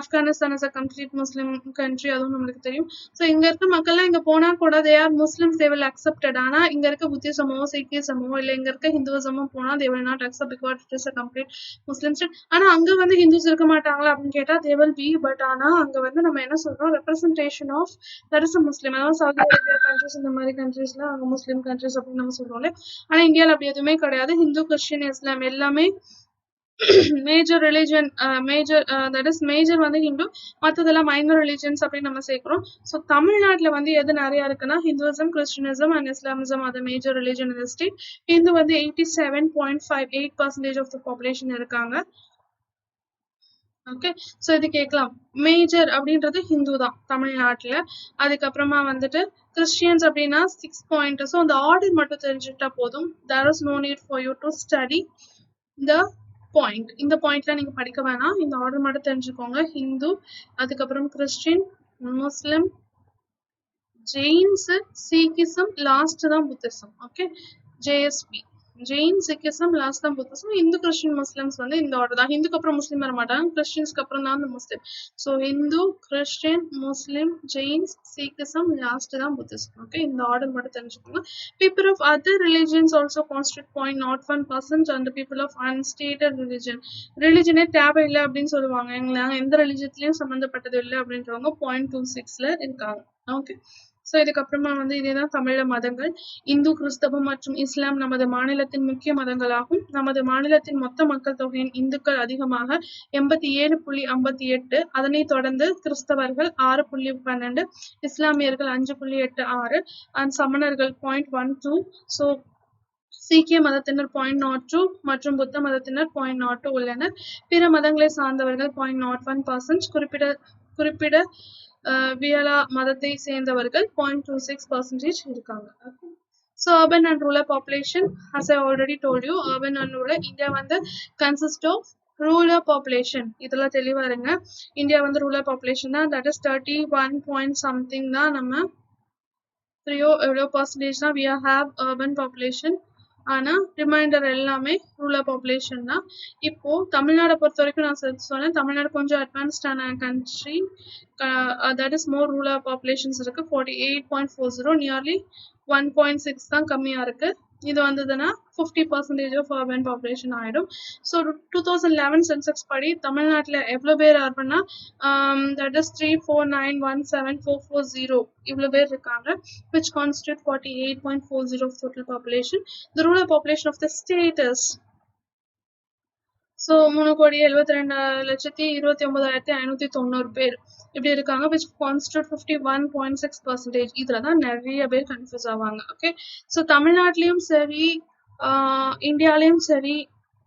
Afghanistan is a complete Muslim country, அதுவும் நம்மளுக்கு தெரியும். ஸோ இங்க இருக்க மக்கள்லாம் இங்க போனா கூட they are Muslims, they will accepted. ஆனா இங்க இருக்க புத்திசமோ சீக்கியசமோ இல்ல இங்க இருக்க ஹிந்துவிசமும் போனா they will not accept because it is a complete Muslim state. ஆனா அங்க வந்து ஹிந்துஸ் இருக்க மாட்டாங்களா அப்படின்னு கேட்டா தே வில் பி. பட் ஆனா அங்க வந்து நம்ம என்ன சொல்றோம், representation of that is a Muslim. அதாவது சவுதி அரேபியா கண்ட்ரிஸ் இந்த மாதிரி கண்ட்ரிஸ்ல அங்க முஸ்லிம் கண்ட்ரிஸ் அப்படின்னு நம்ம சொல்றோம்ல. ஆனா இந்தியாவில் அப்படி எதுவுமே கிடையாது. ஹிந்து, கிறிஸ்டின், இஸ்லாம் எல்லாமே major religion major that is major வந்து ஹிந்து, மற்றதெல்லாம் மைனர் ரிலிஜன்ஸ் அப்படின்னு நம்ம சேர்க்கிறோம். ஸோ தமிழ்நாட்டில் வந்து எது நிறைய இருக்குன்னா ஹிந்துவிசம், கிறிஸ்டினிசம் அண்ட் இஸ்லாமிசம் அது மேஜர் ரிலிஜன் இந்த ஸ்டேட். ஹிந்து வந்து 87.58% ஆஃப் த பாப்புலேஷன் இருக்காங்க. ஓகே, ஸோ இது கேட்கலாம். மேஜர் அப்படின்றது ஹிந்து தான் தமிழ்நாட்டில். அதுக்கப்புறமா வந்துட்டு கிறிஸ்டியன்ஸ் அப்படின்னா 6. ஸோ அந்த ஆர்டர் மட்டும் தெரிஞ்சுக்கிட்டா போதும். There is no need for you to study the point. இந்த பாயிண்ட்லாம் நீங்க படிக்க வேணாம், இந்த ஆர்டர் மட்டும் தெரிஞ்சுக்கோங்க. ஹிந்து, அதுக்கப்புறம் கிறிஸ்டின், முஸ்லிம், ஜெயின்ஸ், சீக்கிசம், லாஸ்ட் தான் Buddhism. Okay, JSP, Jain, Sikhism, last தான் புத்திசம். இந்து, கிறிஸ்டின், முஸ்லிம்ஸ் வந்து இந்த ஆர்டர் தான். ஹிந்துக்கு அப்புறம் முஸ்லீம் வர மாட்டாங்க, கிறிஸ்டின்ஸ்க்கு அப்புறம் தான் முஸ்லீம். ஸோ ஹிந்து, கிறிஸ்டின், முஸ்லிம், ஜெயின்ஸ், சீக்கிசம், லாஸ்ட் தான் புத்திசம். ஓகே, இந்த ஆர்டர் மட்டும் தெரிஞ்சுக்கோங்க. People of other religions also constitute 0.01% and the people of unstated religion. ரிலிஜனே தேவையில்லை அப்படின்னு சொல்லுவாங்க, நாங்கள் எந்த ரிலிஜியத்திலையும் சம்மந்தப்பட்டது இல்லை அப்படின்றவங்க 0.26ல இருக்காங்க. ஓகே, ஸோ இதுக்கப்புறமா வந்து இதேதான் தமிழ மதங்கள். இந்து, கிறிஸ்தவம் மற்றும் இஸ்லாம் நமது மாநிலத்தின் முக்கிய மதங்களாகும். நமது மாநிலத்தின் மொத்த மக்கள் தொகையின் இந்துக்கள் அதிகமாக 87.58, அதனைத் தொடர்ந்து கிறிஸ்தவர்கள் 6.12, இஸ்லாமியர்கள் 5.86 அண்ட் சமணர்கள் 0.12. ஸோ சீக்கிய மதத்தினர் 0.02 மற்றும் புத்த மதத்தினர் 0.02 உள்ளனர். பிற மதங்களை சார்ந்தவர்கள் 0.01%, குறிப்பிட வியலா மதத்தை சேர்ந்தவர்கள் 0.26% இருக்காங்க. So urban and rural population, as I already told you, urban and rural, India வந்து consist of rural population. இதெல்லாம் தெளிவா இருங்க. இந்தியா வந்து rural population தான், that is 31 point something தான். நம்ம 3% தான் we have urban population. ஆனா ரிமைண்டர் எல்லாமே ரூரல் பாப்புலேஷன் தான். இப்போ தமிழ்நாடை பொறுத்த வரைக்கும் நான் சொன்னேன், தமிழ்நாடு கொஞ்சம் அட்வான்ஸ்டான country, that is more rural populations இருக்கு. 48.40, நியர்லி 1.6 தான் கம்மியா இருக்கு. இது வந்ததுன்னா 50% ஆஃப் அர்பன் பாப்புலேஷன் ஆயிடும். ஸோ 2011 சென்செக்ஸ் படி தமிழ்நாட்டில் எவ்வளோ பேர் அர்பன்னா தட் இஸ் 34917,440 இவ்வளோ பேர் இருக்காங்க, which constitute 48.40 of total population. The rural population of the state is so 3,72,29,590 பேர் இப்படி இருக்காங்க, which constitute 51.6%. இதுல தான் நிறைய பேர் கன்ஃபியூஸ் ஆவாங்க. ஓகே, ஸோ தமிழ்நாட்டிலையும் சரி இந்தியாலையும் சரி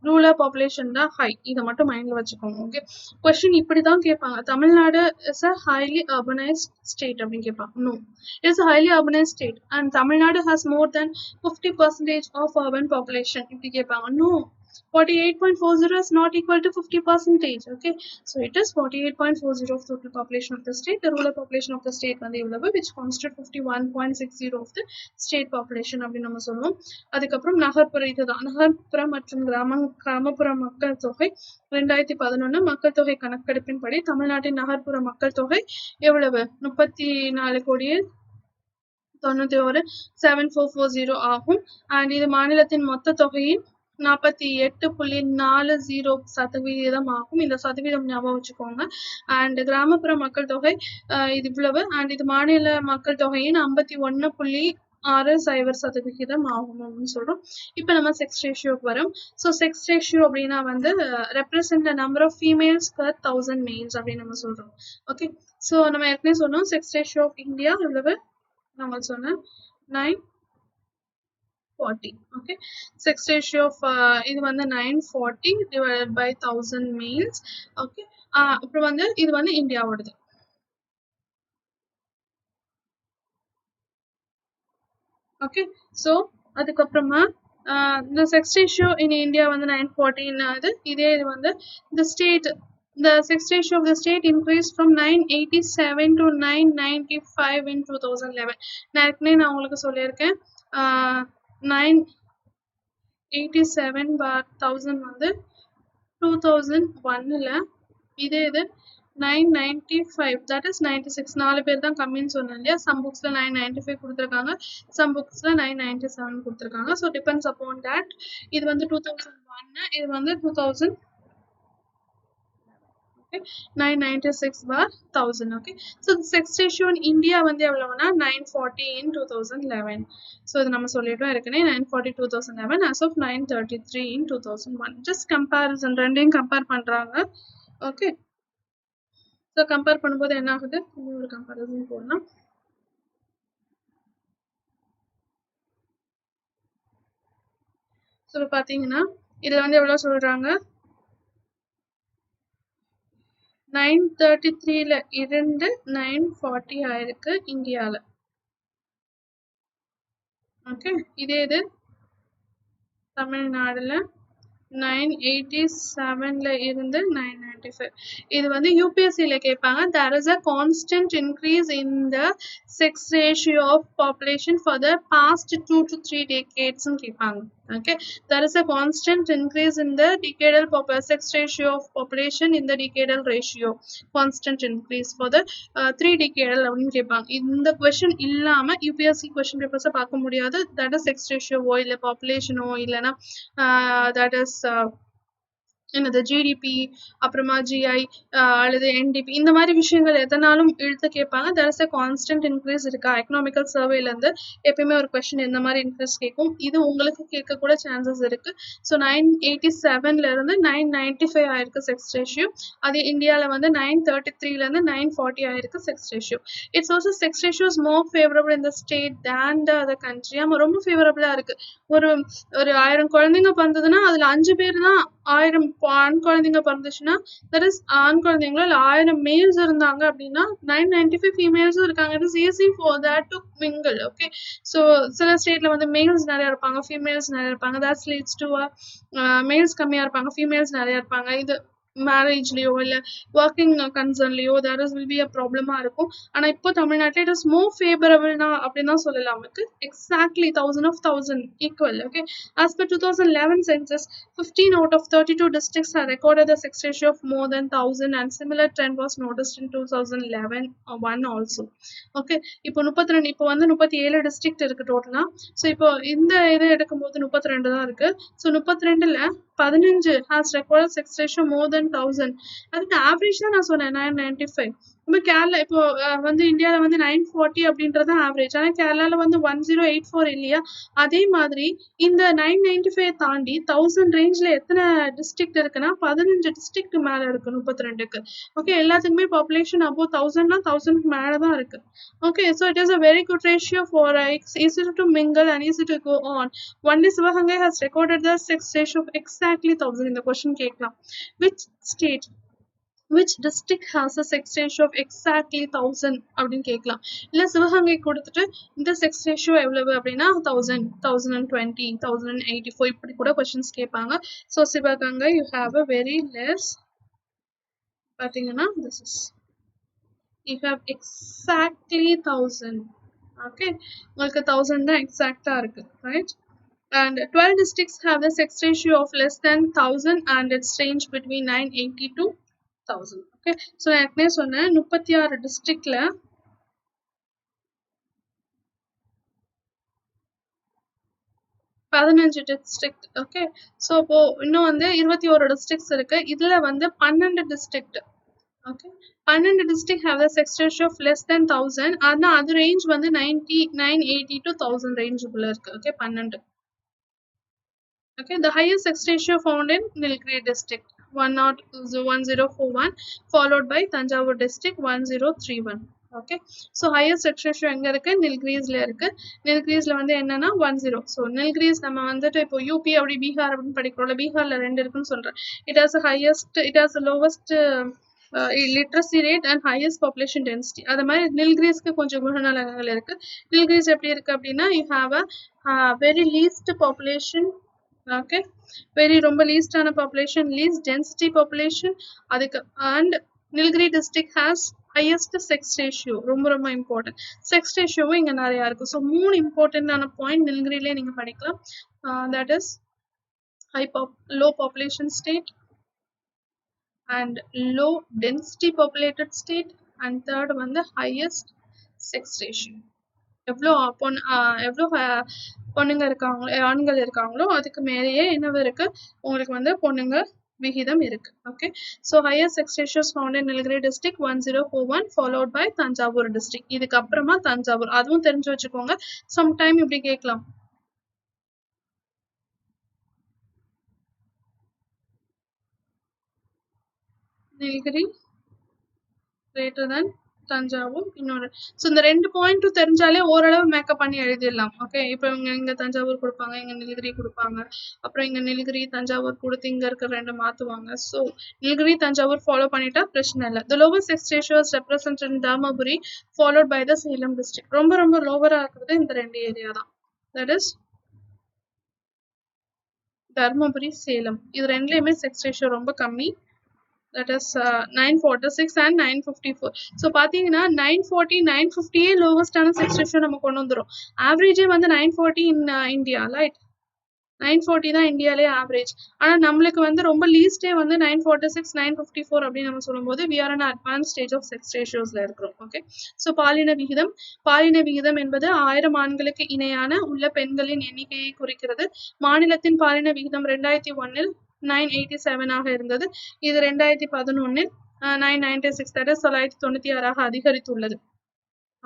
ரூரல் பாப்புலேஷன் தான் ஹை, இதை மட்டும் மைண்ட்ல வச்சுக்கோங்க. ஓகே, கொஸ்டின் இப்படி தான் கேட்பாங்க, Tamil Nadu is a highly urbanised state அப்படின்னு கேட்பாங்க. No, it is a highly urbanised state and Tamil Nadu has more than 50% of urban population இப்படி கேட்பாங்க. No, 48.40 is not equal to 50%. Okay, so it is 48.40 of total population of the state. The rural population of the state வந்து இவ்வளவு, which constitute 51.60 of the state population அப்படின்னு நம்ம சொல்லுவோம். அதுக்கப்புறம் நகர்ப்புற, இதுதான் நகர்ப்புற மற்றும் கிராமப்புற மக்கள் தொகை 2011 மக்கள் தொகை கணக்கெடுப்பின் படி தமிழ்நாட்டின் நகர்ப்புற மக்கள் தொகை எவ்வளவு? 34,91,740 ஆகும். அண்ட் இது மாநிலத்தின் மொத்த தொகையின் 48.40% ஆகும். இந்த சதவீதம் ஞாபகம் வச்சுக்கோங்க. அண்ட் கிராமப்புற மக்கள் தொகை இது இவ்வளவு, அண்ட் இது மாநில மக்கள் தொகையின் 51.60% ஆகும் அப்படின்னு சொல்றோம். இப்போ நம்ம செக்ஸ் ரேஷியோக்கு வரும். ஸோ செக்ஸ் ரேஷியோ அப்படின்னா வந்து represent number of females per 1000 males அப்படின்னு நம்ம சொல்றோம். ஓகே, ஸோ நம்ம ஏற்கனவே சொன்னோம் செக்ஸ் ரேஷியோ ஆஃப் இந்தியா இவ்வளவு, நம்ம சொன்னேன் 940. ஓகே, செக்ஸ் ரேஷியோ ஆஃப் இது வந்து 940 divided by 1000 males. ஓகே, அப்புறம் வந்து இது வந்து இந்தியாவோடது. ஓகே, ஸோ அதுக்கப்புறமா இந்த செக்ஸ் ரேஷியோ இன் இந்தியா வந்து 940. இதே இது வந்து இந்த state, the sex ratio of the state increased from 987 to 995 in 2011. நான் உங்களுக்கு சொல்லியிருக்கேன் 987/1000 வந்து 2001ல, இதே இது 995 that is 96, 4 பேர் தான் கம்மின்னு சொன்னேன் இல்லையா. சம் புக்ஸ்ல 995 கொடுத்துருக்காங்க, சம் புக்ஸ்ல 997 கொடுத்துருக்காங்க. So depends upon that. இது வந்து 2001, இது வந்து 2000. okay 996/1000 okay so the sex ratio in India வந்து எவ்வளவுனா 940 in 2011 so இது நம்ம சொல்லிட்டோம் ஏற்கனவே 940 2011 as of 933 in 2001 just comparison ரெண்டையும் கம்பேர் பண்றாங்க okay so கம்பேர் பண்ணும்போது என்ன ஆகுது ஒரு கம்பேரிசன் போடலாம் so பாத்தீங்கன்னா இதுல வந்து எவ்வளவு சொல்றாங்க 933 ல இருந்து 940 ஆயிருக்கு இந்தியால ஓகே இதே இது தமிழ்நாடுல 987 ல இருந்து 995 இது வந்து UPSC ல கேட்பாங்க there is a constant increase in the sex ratio of population for the past 2 to 3 decades ன்னு கேட்பாங்க okay there is a constant increase in the decadal sex ratio of population in the decadal ratio constant increase for the 3 decadal அப்படின்னு கேட்பாங்க இந்த question இல்லாம UPSC question papers பார்க்க முடியாது that is sex ratio ஓ இல்ல population ஓ இல்லனா that is என்னது GDP அப்புறமா ஜிஐ அல்லது என்டிபி இந்த மாதிரி விஷயங்கள் எதனாலும் இழுத்து கேட்பாங்க there is a constant increase இருக்கா எக்கனாமிக்கல் சர்வேல இருந்து எப்பயுமே ஒரு கொஸ்டின் இந்த மாதிரி இன்க்ரீஸ் கேட்கும் இது உங்களுக்கு கேட்க கூட சான்சஸ் இருக்கு ஸோ 987 ல இருந்து 995 ஆயிருக்கு செக்ஸ் ரேஷியோ அதே இந்தியாவில் வந்து 933 ல இருந்து 940 ஆயிருக்கு sex ratio it's also sex ratio is more favourable in the state than the other country ஆமா ரொம்ப ஃபேவரபிளா இருக்கு ஒரு 1000 குழந்தைங்க பிறந்ததுன்னா அதுல 5 பேர் தான் 1000 ஆண் குழந்தைங்க பிறந்துச்சுன்னா தட் இஸ் ஆண் குழந்தைங்களோ இல்ல 1000 மேல்ஸ் இருந்தாங்க அப்படின்னா 995 ஃபீமேல்ஸும் இருக்காங்க it is easy for that to mingle okay so சில ஸ்டேட்ல வந்து மேல்ஸ் நிறைய இருப்பாங்க ஃபீமேல்ஸ் நிறைய இருப்பாங்க தட்ஸ் லீட்ஸ் டு மேல்ஸ் கம்மியா இருப்பாங்க ஃபீமேல்ஸ் நிறைய இருப்பாங்க இது மேரேஜ்லயோ இல்ல ஒர்க்கிங் கன்சர்ன்லயோ there is will be a ப்ராப்ளமா இருக்கும் ஆனா இப்போ தமிழ்நாட்டில் இட் இஸ் மோர் ஃபேவரபிள்னா அப்படின்னு தான் சொல்லலாம் நமக்கு exactly 1000 of 1000 equal okay as per 2011 census 15 out of 32 districts have recorded a sex ratio of more than 1000 and similar trend was noticed in 2011 one also okay இப்போ 32 இப்போ வந்து 37 டிஸ்ட்ரிக்ட் இருக்கு டோட்டலா so இப்போ இந்த இது எடுக்கும்போது 32 தான் இருக்கு so 32ல 15 has recorded sex ratio more than 1000 அதுக்கு ஆவரேஜ் தான் நான் சொன்னேன் 995 இப்போ கேரளா இப்போ வந்து இந்தியாவில் வந்து 940 அப்படின்றது ஆவரேஜ் ஆனால் கேரளாவில் வந்து 1084 இல்லையா அதே மாதிரி இந்த 995 தாண்டி 1000 ரேஞ்சில் எத்தனை டிஸ்ட்ரிக்ட் இருக்குன்னா 15 டிஸ்ட்ரிக்ட் மேலே இருக்கு 32க்கு ஓகே எல்லாத்துக்குமே பாப்புலேஷன் அபோவ் 1000னா 1000க்கு மேலே தான் இருக்கு okay so it is a very good ratio for easy to mingle and easy to go on only Sivagangai has recorded the sex ratio of exactly 1000 இந்த question கேட்கலாம் which state which district has a sex ratio of exactly 1000 அப்படின்னு கேட்கலாம் இல்ல சிவகங்கை கொடுத்துட்டு இந்த sex ratio எவ்வளவு அப்படின்னா 1000 1020 1084 இப்படி கூட questions கேட்பாங்க so Sivaganga you have a very less பாத்தீங்கன்னா this is you have exactly 1000 okay உங்களுக்கு 1000 தான் எக்ஸாக்ட்டா இருக்கு right and 12 districts have the sex ratio of less than 1000 and its range between 980 to 1000 okay so நான் ஏற்கனவே சொன்னேன் 36 டிஸ்ட்ரிக்ட்ல 15 டிஸ்ட்ரிக்ட் ஓகே ஸோ இப்போ இன்னும் வந்து 21 டிஸ்ட்ரிக்ட்ஸ் இருக்கு இதுல வந்து 12 district okay 12 district have the sex ratio of less than 1000 ஆனா அது ரேஞ்ச் வந்து 980 to 1000 ரேஞ்சுக்குள்ள இருக்கு okay 12 okay the highest sex ratio found in Nilgiri district 1041 followed by Tanjavur district 1031 okay so highest sex ratio எங்க இருக்கு Nilgirisல இருக்கு Nilgirisல வந்து என்னன்னா 10 so Nilgiris நம்ம வந்துட்டு இப்போ யூபி அப்படி பீகார் அப்படின்னு படிக்கிறோம்ல பீகார்ல 2 இருக்குன்னு சொல்றேன் it has the highest it has the lowest literacy rate and highest population density அது மாதிரி Nilgirisக்கு கொஞ்சம் குணநலங்கள் இருக்கு Nilgiris எப்படி இருக்கு அப்படின்னா you have a very least population okay very ரொம்ப least ஆன population least density population அதுக்கு and Nilgiri district has highest sex ratio ரொம்ப ரொம்ப important sex ratio இங்க நிறைய இருக்கு so மூணு important ஆன point Nilgiriல நீங்க படிக்கலாம் that is low population state and low density populated state and third வந்து highest sex ratio எவ்வளோ பொண்ணுங்க இருக்காங்களோ ஆண்கள் இருக்காங்களோ அதுக்கு மேலேயே என்னவு இருக்கு உங்களுக்கு வந்து பொண்ணுங்க விகிதம் இருக்கு. Okay, so highest sex ratios found in Nilgiri district 1041 followed by Thanjavur district. இதுக்கு அப்புறமா தஞ்சாவூர், அதுவும் தெரிஞ்சு வச்சுக்கோங்க. சம்டைம் இப்படி கேட்கலாம். நீலகிரி கிரேட்டர் தென் தஞ்சாவூர் இன்னொரு. ஸோ இந்த 2 பாயிண்ட்டும் தெரிஞ்சாலே ஓரளவு மேக்கப் பண்ணி எழுதிடலாம். ஓகே, இப்போ இங்க தஞ்சாவூர் கொடுப்பாங்க, இங்க நீலகிரி கொடுப்பாங்க, அப்புறம் இங்க நீலகிரி தஞ்சாவூர் கொடுத்து இங்க இருக்க 2 மாத்துவாங்க. ஸோ நீலகிரி தஞ்சாவூர் ஃபாலோ பண்ணிட்டா பிரச்சனை இல்லை. The lower sex ratios represent in Dharmapuri followed by the Salem district. ரொம்ப ரொம்ப லோவரா இருக்கிறது இந்த 2 ஏரியா தான். That is Dharmapuri, Salem. இது ரெண்டுலயுமே செக்ஸ் ரேஷியோ ரொம்ப கம்மி. that is 946 and 954. ஸோ பார்த்தீங்கன்னா 940 950 லோவஸ்டான செக்ஸ் ரேஷியோ நம்ம கொண்டு வந்துடும். ஆவரேஜே வந்து 940 இன் இந்தியா, ரைட்? 940 தான் இந்தியாலே ஆவரேஜ். ஆனால் நம்மளுக்கு வந்து ரொம்ப லீஸ்டே வந்து 946 954 அப்படின்னு நம்ம சொல்லும்போது we are in advanced stage of sex ratiosல இருக்கிறோம். ஓகே, ஸோ பாலின விகிதம் என்பது 1000 ஆண்களுக்கு இணையான உள்ள பெண்களின் எண்ணிக்கையை குறிக்கிறது. மாநிலத்தின் பாலின விகிதம் 2001 987 ஆக இருந்தது. இது 2011 996, that is 996 அதிகரித்துள்ளது.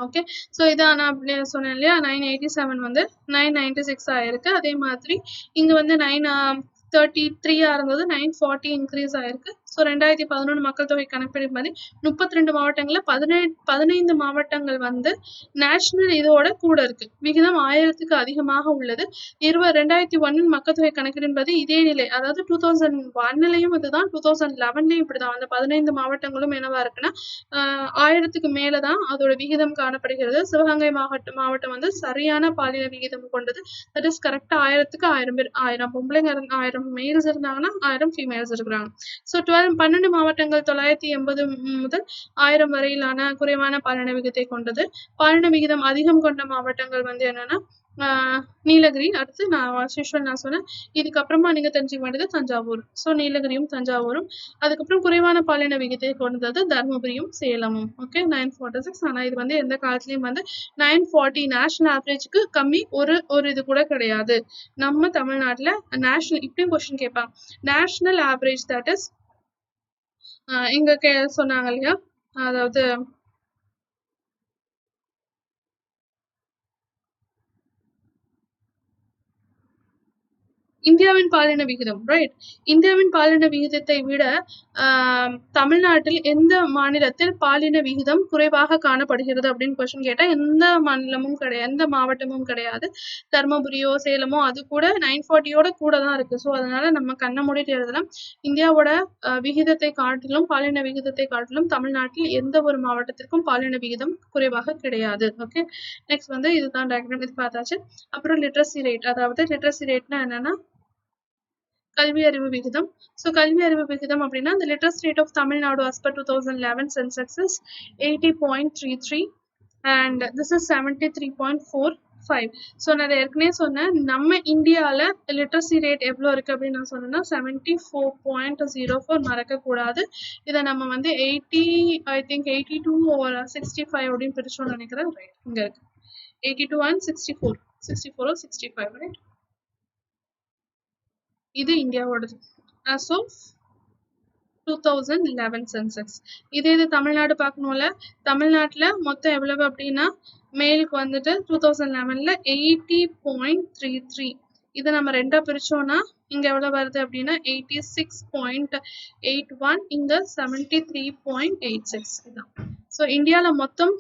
ஓகே, ஸோ இதான் நான் சொன்னேன் இல்லையா, 987 வந்து 996 ஆயிருக்கு. அதே மாதிரி இங்க வந்து 933 இருந்தது, 940 இன்க்ரீஸ் ஆயிருக்கு. ஸோ 2011 மக்கள் தொகை கணக்கெடுப்பு மாதிரி 32 மாவட்டங்கள்ல 15 மாவட்டங்கள் வந்து நேஷனல் இதோட கூட இருக்கு. விகிதம் 1000க்கு அதிகமாக உள்ளது. 2001 மக்கள் தொகை கணக்கெடுப்பது இதே நிலை, அதாவது 2001லயும் இதுதான், 2011லயும் இப்படிதான். அந்த 15 மாவட்டங்களும் என்னவா இருக்குன்னா 1000க்கு மேலதான் அதோட விகிதம் காணப்படுகிறது. சிவகங்கை மாவட்டம் வந்து சரியான பாலின விகிதம் கொண்டது. தட் இஸ் கரெக்டா 1000க்கு 1000 பேர், 1000 பொம்பளைங்க 1000 மேல்ஸ் இருந்தாங்கன்னா 1000 ஃபீமேல்ஸ் இருக்கிறாங்க. ஸோ 12 மாவட்டங்கள் 980 முதல் 1000 வரையிலான குறைவான பாலின விகிதத்தை கொண்டது. பாலின விகிதம் அதிகம் கொண்ட மாவட்டங்கள் வந்து என்னன்னா நீலகிரி, அடுத்து நான் சொன்னேன். இதுக்கப்புறமா நீங்க தெரிஞ்சுக்க வேண்டியது தஞ்சாவூர். ஸோ நீலகிரியும் தஞ்சாவூரும். அதுக்கப்புறம் குறைவான பாலின விகிதத்தை கொண்டது தர்மபுரியும் சேலமும். ஓகே, 946. ஆனா இது வந்து எந்த காலத்துலயும் வந்து 940 நேஷனல் ஆவரேஜ்க்கு கம்மி ஒரு இது கூட கிடையாது. நம்ம தமிழ்நாட்டுல நேஷனல் இப்படியும் கொஸ்டின் கேட்பாங்க. நேஷனல் ஆவரேஜ் தட் இஸ் இங்க சொன்னாங்க இல்லையா, அதாவது இந்தியாவின் பாலின விகிதம், ரைட்? இந்தியாவின் பாலின விகிதத்தை விட தமிழ்நாட்டில் எந்த மாநிலத்தில் பாலின விகிதம் குறைவாக காணப்படுகிறது அப்படின்னு கொஸ்டின் கேட்டா எந்த மாநிலமும் கிடையாது, எந்த மாவட்டமும் கிடையாது. தர்மபுரியோ சேலமோ அது கூட 940யோட கூட தான் இருக்கு. ஸோ அதனால நம்ம கண்ணை மூடிட்டு எழுதலாம். இந்தியாவோட விகிதத்தை காட்டிலும், பாலின விகிதத்தை காட்டிலும் தமிழ்நாட்டில் எந்த ஒரு மாவட்டத்திற்கும் பாலின விகிதம் குறைவாக கிடையாது. ஓகே, நெக்ஸ்ட் வந்து இதுதான் டயக்ராம், இது பார்த்தாச்சு. அப்புறம் லிட்ரஸி ரேட், அதாவது லிட்ரஸி ரேட்னா என்னன்னா கல்வி அறிவு விகிதம். ஸோ கல்வி அறிவு விகிதம் அப்படின்னா the literacy rate of Tamil Nadu as per 2011 census is 80.33 and this is 73.45. So நான் ஏற்கனவே சொன்னேன், நம்ம இந்தியாவில் லிட்ரஸி ரேட் எவ்வளோ இருக்குது அப்படின்னு நான் சொன்னேன்னா 74.04. மறக்கக்கூடாது. இதை நம்ம வந்து 80, ஐ திங்க் 82 or 65 அப்படின்னு பிரிச்சோம்னு நினைக்கிறேன். ரைட், இங்கே இருக்கு 82 and 64 or 65, ரைட்? இது இந்தியாவோடது as of 2011 சென்சஸ். இது தமிழ்நாடு பார்க்கணும்ல. தமிழ்நாட்டில் மொத்தம் எவ்வளவு அப்படின்னா மேலுக்கு வந்துட்டு 2011ல் 80.33. இதை நம்ம ரெண்டா பிரிச்சோம்னா இங்க எவ்வளவு வருது அப்படின்னா 86.81, இங்க 73.86. இதான். ஸோ இந்தியாவில் மொத்தம்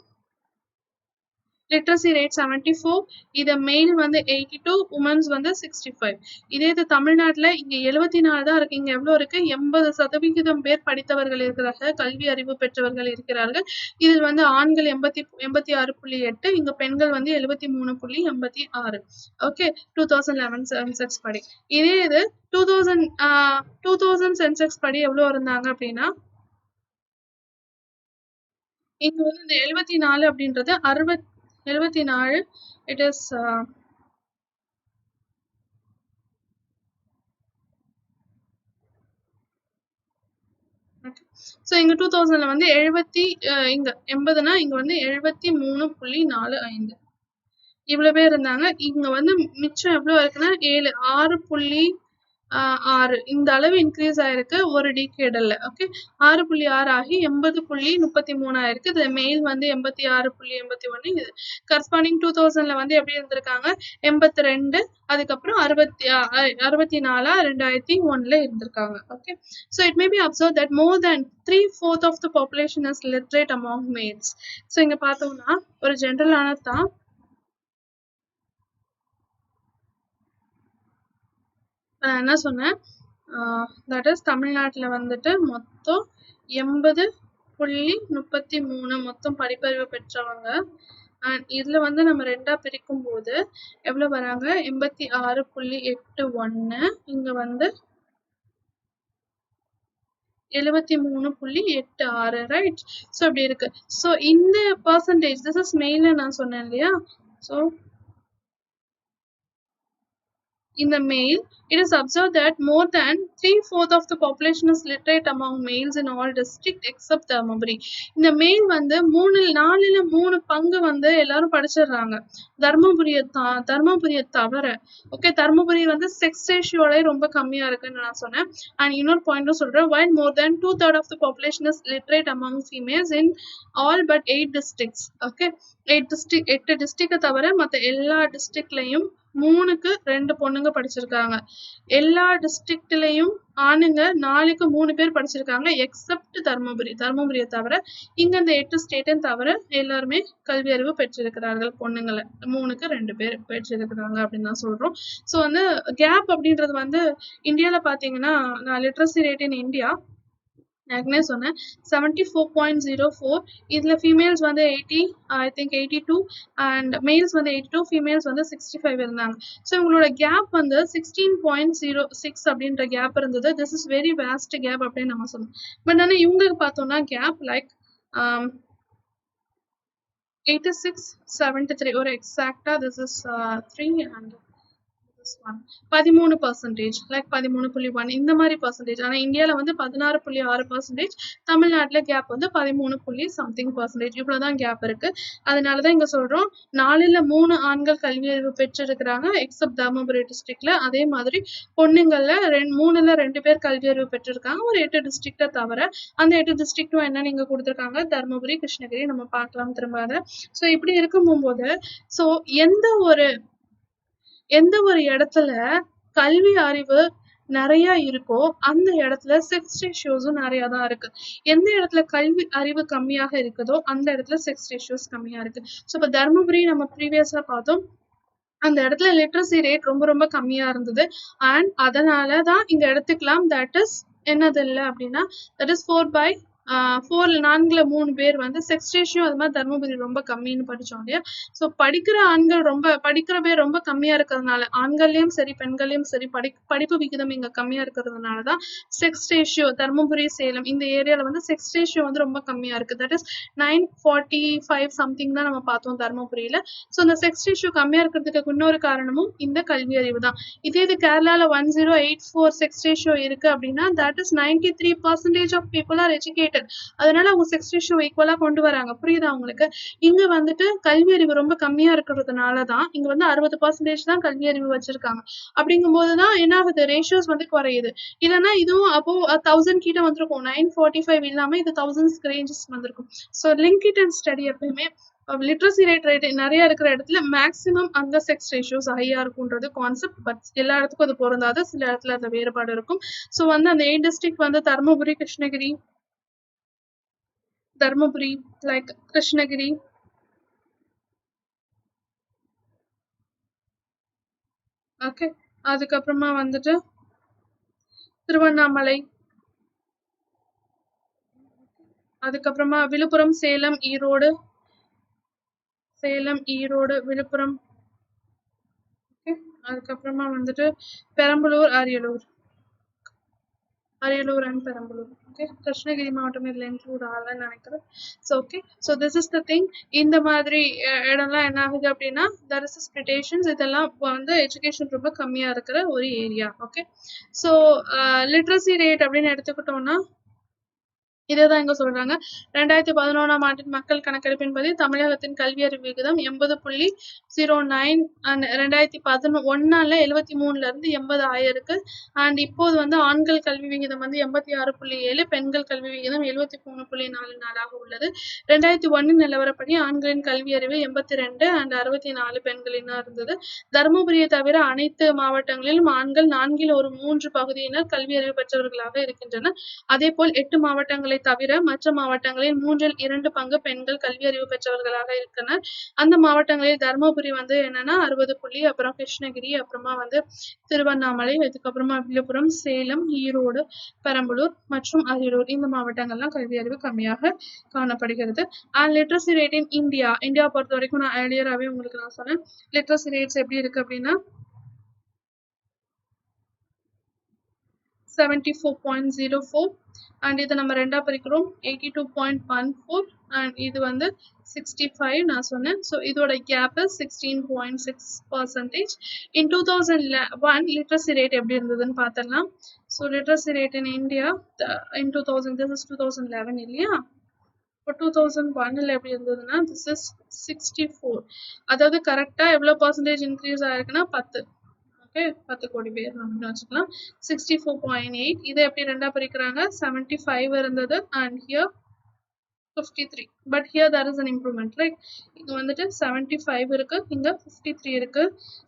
லிட்ரஸி ரேட் 74, இதை மெயில் வந்து 82, உமன்ஸ் வந்து 65. இதே இது தமிழ்நாட்டில் இங்கே 74 தான் இருக்கு. இங்கே எவ்வளோ இருக்கு? 80% பேர் படித்தவர்கள் இருக்கிறார்கள், கல்வி அறிவு பெற்றவர்கள் இருக்கிறார்கள். இதில் வந்து ஆண்கள் 86.8, இங்கே பெண்கள் வந்து 73.86. ஓகே, 2011 சென்செக்ஸ் படி. இதே இது 2000 சென்செக்ஸ் படி எவ்வளோ இருந்தாங்க அப்படின்னா இங்க வந்து இந்த 74 அப்படின்றது 74, இட் இஸ் ஸோ இங்க 2000ல வந்து 70, இங்க 80னா இங்க வந்து 73.45 இவ்வளவு பேர் இருந்தாங்க. இங்க வந்து மிச்சம் எவ்வளவு இருக்குன்னா 6. 6 இந்த அளவு இன்க்ரீஸ் ஆயிருக்கு ஒரு டிகேடல்ல. ஓகே 6.6 ஆகி 80.33 ஆயிருக்கு. இதுல மெயில் வந்து 86.81. இது கரஸ்பாண்டிங் 2000ல வந்து எப்படி இருந்திருக்காங்க 82, அதுக்கப்புறம் 64 2001ல இருந்திருக்காங்க. Okay so it may be observed that more than 3/4 of the population is literate among males. so இங்க பார்த்தோம்னா ஒரு ஜெனரலானது தான். நான் என்ன சொன்னேன், தட் இஸ் தமிழ்நாட்டில் வந்துட்டு மொத்தம் 80.33 மொத்தம் படிப்பறிவு பெற்றவங்க. அண்ட் இதில் வந்து நம்ம ரெண்டாக பிரிக்கும் போது எவ்வளோ வராங்க 86.81, இங்கே வந்து 73.86, ரைட். ஸோ அப்படி இருக்கு. ஸோ இந்த பர்சன்டேஜ் திஸ் இஸ் மெயில்னு நான் சொன்னேன் இல்லையா. So in the male, it is observed that more than 3/4 of the population is literate among males in all districts except Dharmaburi. இந்த மெயில் வந்து 4/3 பங்கு வந்து எல்லாரும் படிச்சிடுறாங்க தர்மபுரியை தவிர. ஓகே தர்மபுரி வந்து செக்ஸ் ரேஷியோட ரொம்ப கம்மியா இருக்குன்னு நான் சொன்னேன். அண்ட் இன்னொரு பாயிண்டும் சொல்றேன், while more than 2/3 of the population is literate among females in all but 8 districts. Okay 8 டிஸ்ட்ரிக்டை தவிர மற்ற எல்லா டிஸ்ட்ரிக்ட்லையும் 3க்கு 2 பொண்ணுங்க படிச்சிருக்காங்க. எல்லா டிஸ்ட்ரிக்ட்லயும் ஆணுங்க 4க்கு 3 பேர் படிச்சிருக்காங்க எக்ஸப்ட் தர்மபுரியை தவிர. இங்க இந்த 8 ஸ்டேட்டையும் தவிர எல்லாருமே கல்வி அறிவு பெற்றிருக்கிறார்கள். பொண்ணுங்களை 3க்கு 2 பேர் பெற்றிருக்கிறாங்க அப்படின்னு தான் சொல்றோம். ஸோ வந்து கேப் அப்படின்றது வந்து இந்தியால பாத்தீங்கன்னா லிட்ரஸி ரேட் இன் இந்தியா ஏற்கனவே சொன்னேன் 74.04. இதில் ஃபீமேல்ஸ் வந்து 80, ஐ திங்க் 82, அண்ட் மேல்ஸ் வந்து 82, ஃபீமேல்ஸ் வந்து 65 இருந்தாங்க. ஸோ இவங்களோட கேப் வந்து 16.06 அப்படின்ற கேப் இருந்தது. This is very vast gap அப்படின்னு நம்ம சொல்லணும். பட் ஆனால் இவங்களுக்கு பார்த்தோம்னா கேப் லைக் 86.73 ஒரு எக்ஸாக்டா திஸ் இஸ் 3 and 13%, லைக் 13.1 இந்த மாதிரி பர்சன்டேஜ். ஆனா இந்தியால வந்து 16.6%, தமிழ்நாட்டுல கேப் வந்து 13.something%. இவ்வளவுதான் கேப் இருக்கு. அதனாலதான் இங்க சொல்றோம் 4/3 ஆண்கள் கல்வி அறிவு பெற்றிருக்கிறாங்க எக்ஸப்ட் தர்மபுரி டிஸ்ட்ரிக்ட்ல. அதே மாதிரி பொண்ணுங்கள்ல 3/2 பேர் கல்வி அறிவு பெற்றிருக்காங்க ஒரு 8 டிஸ்ட்ரிக்ட தவிர. அந்த 8 டிஸ்ட்ரிக்டும் என்ன நீங்க கொடுத்திருக்காங்க தர்மபுரி, கிருஷ்ணகிரி, நம்ம பார்க்கலாம் திரும்பாத. ஸோ இப்படி இருக்கும் போது ஸோ எந்த ஒரு இடத்துல கல்வி அறிவு நிறைய இருக்கோ அந்த இடத்துல செக்ஸ் ரேஷியோஸும் நிறைய தான் இருக்கு. எந்த இடத்துல கல்வி அறிவு கம்மியாக இருக்குதோ அந்த இடத்துல செக்ஸ் ரேஷியோஸ் கம்மியா இருக்கு. ஸோ இப்போ தர்மபுரி நம்ம ப்ரீவியஸா பார்த்தோம், அந்த இடத்துல லிட்ரஸி ரேட் ரொம்ப ரொம்ப கம்மியா இருந்தது. அண்ட் அதனால தான் இங்க எடுத்துக்கலாம் தட் இஸ் என்னது இல்லை அப்படின்னா தட் இஸ் 4/3 பேர் வந்து செக்ஸ் ரேஷியோ அது மாதிரி தர்மபுரி ரொம்ப கம்மின்னு படிச்சோம் இல்லையா. ஸோ படிக்கிற பேர் ரொம்ப கம்மியா இருக்கிறதுனால ஆண்கள்லயும் சரி பெண்கள்லயும் சரி படிப்பு விகிதம் இங்க கம்மியா இருக்கிறதுனாலதான் செக்ஸ் ரேஷியோ தர்மபுரி, சேலம் இந்த ஏரியால வந்து செக்ஸ் ரேஷியோ வந்து ரொம்ப கம்மியா இருக்கு. தட் இஸ் 945 சம்திங் தான் நம்ம பார்த்தோம் தர்மபுரியில. ஸோ இந்த செக்ஸ் ரேஷியோ கம்மியா இருக்கிறதுக்கு இன்னொரு காரணமும் இந்த கல்வி அறிவு தான். இது கேரளால 1084 செக்ஸ் ரேஷியோ இருக்கு அப்படின்னா that is 93% of people are educated. அதனால அவங்க செக்ஸ் ரேஷியோ ஈக்குவலா கொண்டு வராங்க. புரியுதா உங்களுக்கு? இங்க வந்துட்டு கல்வி அறிவு ரொம்ப கம்மியா இருக்கிறதுனாலதான் இங்க வந்து 60% தான் கல்வி அறிவு வச்சிருக்காங்க. அப்படிங்கும் போதுதான் என்ன ஆகுது ரேஷியோஸ் வந்து குறையுது. இல்லைன்னா இதுவும் அப்போ 1000 கிட்ட வந்திருக்கும். 945 இல்லாம இது 1000 ரேஞ்சஸ் வந்திருக்கும். So link it and study எப்பயுமே லிட்ரஸி ரேட் நிறைய இருக்கிற இடத்துல மேக்சிமம் அங்க செக்ஸ் ரேஷியோஸ் ஹையா இருக்கும்ன்றது கான்செப்ட். பட் எல்லா இடத்துக்கும் அது பொருந்தாது, சில இடத்துல அந்த வேறுபாடு இருக்கும். ஸோ வந்து அந்த 8 டிஸ்ட்ரிக்ட் வந்து தர்மபுரி, லைக் கிருஷ்ணகிரி, ஓகே அதுக்கப்புறமா வந்துட்டு திருவண்ணாமலை, அதுக்கப்புறமா விழுப்புரம், சேலம், ஈரோடு, விழுப்புரம், ஓகே அதுக்கப்புறமா வந்துட்டு பெரம்பலூர், அரியலூர் அண்ட் பெரம்பலூர். ஓகே கிருஷ்ணகிரி மாவட்டம் இதுல இன்க்ளூட் ஆகலன்னு நினைக்கிறேன். So okay so this is the thing. இந்த மாதிரி இடம்லாம் என்ன ஆகுது அப்படின்னா தர் இஸ் எக்ஸ்பெக்டேஷன்ஸ். இதெல்லாம் வந்து எஜுகேஷன் ரொம்ப கம்மியா இருக்கிற ஒரு area. Okay so literacy rate அப்படின்னு எடுத்துக்கிட்டோம்னா இதேதான் இங்க சொல்றாங்க. 2011ஆம் ஆண்டின் மக்கள் கணக்கெடுப்பின்படி தமிழகத்தின் கல்வியறிவு விகிதம் 80.09 அண்ட் 2011ல 73ல இருந்து 80 ஆயிருக்கு. அண்ட் இப்போது வந்து ஆண்கள் கல்வி விகிதம் வந்து 86.7, பெண்கள் கல்வி விகிதம் 73.44 உள்ளது. 2001 நிலவரப்படி ஆண்களின் கல்வியறிவு 82 அண்ட் 64 பெண்களினா இருந்தது. தருமபுரியை தவிர அனைத்து மாவட்டங்களிலும் ஆண்கள் 4ல் ஒரு 3 பகுதியினர் கல்வியறிவு பெற்றவர்களாக இருக்கின்றனர். அதேபோல் 8 மாவட்டங்களை தவிர மற்ற மாவட்டங்களில் 3/2 பங்கு பெண்கள் கல்வியறிவு பெற்றவர்களாக இருக்கனர். அந்த மாவட்டங்களில் தருமபுரி வந்து என்னன்னா 60 அப்புறம் கிருஷ்ணகிரி, அப்புறமா வந்து திருவண்ணாமலை, அதுக்கப்புறமா விழுப்புரம், சேலம், ஈரோடு, பெரம்பலூர் மற்றும் அரியலூர் இந்த மாவட்டங்கள்லாம் கல்வியறிவு கம்மியாக காணப்படுகிறது. And literacy rate in India பொறுத்த வரைக்கும் நான் ஏர்லியராகவே உங்களுக்கு நான் சொன்னேன். லிட்ரஸி ரேட்ஸ் எப்படி இருக்கு அப்படின்னா 74.04 அண்ட் இது நம்ம ரெண்டா பிரிக்கிறோம் 82.14 அண்ட் இது வந்து 65 நான் சொன்னேன். ஸோ இதோட கேப் 16.6%. இன் 2001 லிட்ரஸி ரேட் எப்படி இருந்ததுன்னு பார்த்துடலாம். So literacy rate in India in 2000 this is 2011 இல்லையா. இப்போ 2001ல் எப்படி இருந்ததுன்னா this is 64. அதாவது கரெக்டாக எவ்வளோ பர்சன்டேஜ் இன்க்ரீஸ் ஆயிருக்குன்னா 10. ஓகே 10 கோடி பேர் அப்படின்னு வச்சுக்கலாம். 64.8 இதை எப்படி ரெண்டா பிரிக்கிறாங்க 75 இருந்தது and here 53. But here there is an improvement right. இங்க வந்துட்டு 75 இருக்கு, இங்க 53 இருக்கு.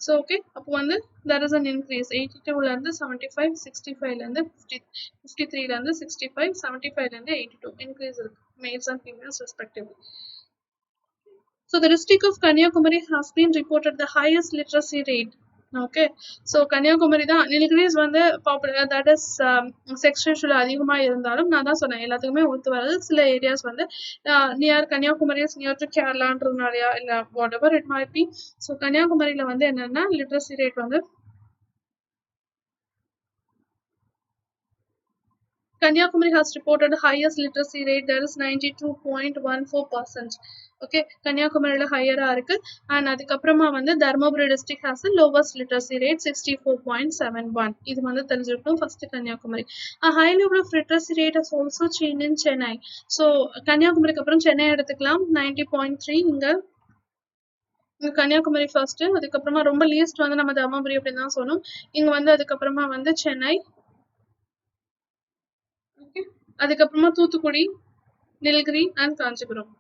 ஸோ ஓகே அப்போ வந்து there is an increase 82ல இருந்து 75, 65ல இருந்து 50, 53ல இருந்து 65, 75ல இருந்து 82 இன்க்ரீஸ் இருக்கு males and females respectively. So the district of Kanyakumari has been reported the highest literacy rate. Okay so Kanyakumari தான். நீலகிரிஸ் வந்து பாப்புலர் தட் இஸ் செக்ஸ் ரேஷியோல அதிகமாக இருந்தாலும் நான் தான் சொன்னேன் எல்லாத்துக்குமே ஒத்து வராது. சில ஏரியாஸ் வந்து near Kanyakumari is near to கேரளான்றதுனாலயா இல்லை whatever it might be. So கன்னியாகுமரியில் வந்து என்னன்னா லிட்ரஸி ரேட் வந்து Kanyakumari has reported highest literacy rate, that is 92.14%. Okay கன்னியாகுமரியில் ஹையரா இருக்கு. அண்ட் அதுக்கப்புறமா வந்து Dharmapuri district has lowest literacy rate 64.71. இது வந்து தெரிஞ்சுக்கணும் first Kanyakumari. High level of literacy rate has also change in Chennai. So கன்னியாகுமரிக்கு அப்புறம் சென்னை எடுத்துக்கலாம் 90.3. இங்க கன்னியாகுமரி ஃபர்ஸ்ட், அதுக்கப்புறமா ரொம்ப லீஸ்ட் வந்து நம்ம தர்மபுரி அப்படின்னு தான் சொன்னோம். இங்க வந்து அதுக்கப்புறமா வந்து சென்னை, அதுக்கப்புறமா Thoothukudi, Nilgiri and Kanchipuram.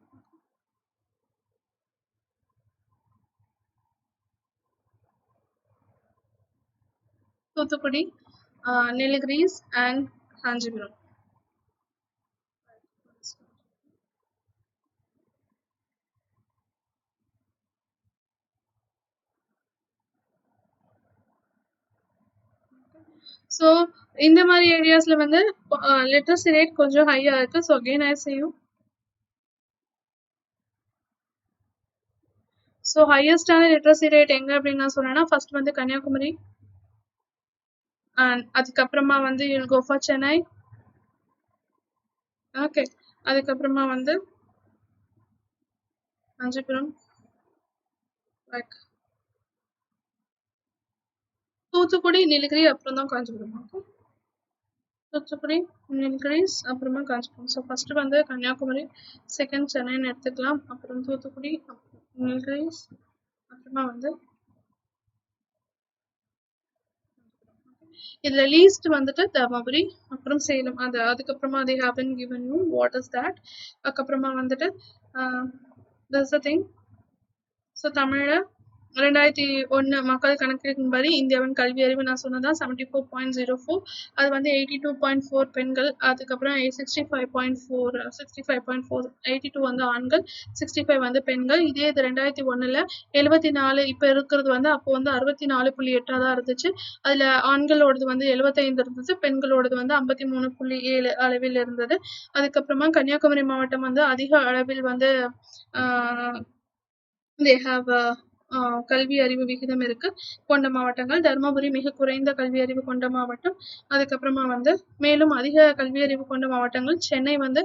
Thoothukudi, Nilgiris and Kanchipuram. So இந்த மாதிரி ஏரியாஸ்ல வந்து லிட்ரஸி ரேட் கொஞ்சம் ஹையா இருக்கு. So again I say you so ஹையஸ்டான லிட்ரஸி ரேட் எங்க அப்படின்னு நான் சொன்னேன்னா ஃபர்ஸ்ட் வந்து கன்னியாகுமரி அண்ட் அதுக்கப்புறமா வந்து you'll go for Chennai. Okay அதுக்கப்புறமா வந்து காஞ்சிபுரம், லைக் தூத்துக்குடி, நீலகிரி அப்புறம் தான் காஞ்சிபுரம். ஓகே தூத்துக்குடி, நீலகிரிஸ் அப்புறமா காஞ்சிபுரம். ஸோ ஃபர்ஸ்ட் வந்து கன்னியாகுமரி, செகண்ட் சென்னைன்னு எடுத்துக்கலாம், அப்புறம் தூத்துக்குடி, நீலகிரிஸ், அப்புறமா வந்து இதுல லீஸ்ட் வந்துட்டு தர்மபுரி, அப்புறம் சேலம். அதுக்கப்புறமா they haven't given you what is that. அதுக்கப்புறமா வந்துட்டு this is the thing. So தமிழ்ல 2001 மக்கள் கணக்கெடுப்பின்படி இந்தியாவின் கல்வி அறிவு நான் சொன்னதான் 74.04. அது வந்து 82.4 பெண்கள், அதுக்கப்புறம் 65.4 82 வந்து ஆண்கள், 65 வந்து பெண்கள். இதே இது 2001ல் 74 இப்போ இருக்கிறது வந்து அப்போ வந்து 64.8 தான் இருந்துச்சு. அதில் ஆண்களோடது வந்து 75 இருந்தது, பெண்களோடது வந்து 53.7 அளவில் இருந்தது. அதுக்கப்புறமா கன்னியாகுமரி மாவட்டம் வந்து அதிக அளவில் வந்து they have கல்வி அறிவு விகிதம் இருக்கு கொண்ட மாவட்டங்கள். தர்மபுரி மிக குறைந்த கல்வி அறிவு கொண்ட மாவட்டம். அதுக்கப்புறமா வந்து மேலும் அதிக கல்வி அறிவு கொண்ட மாவட்டங்கள் சென்னை வந்து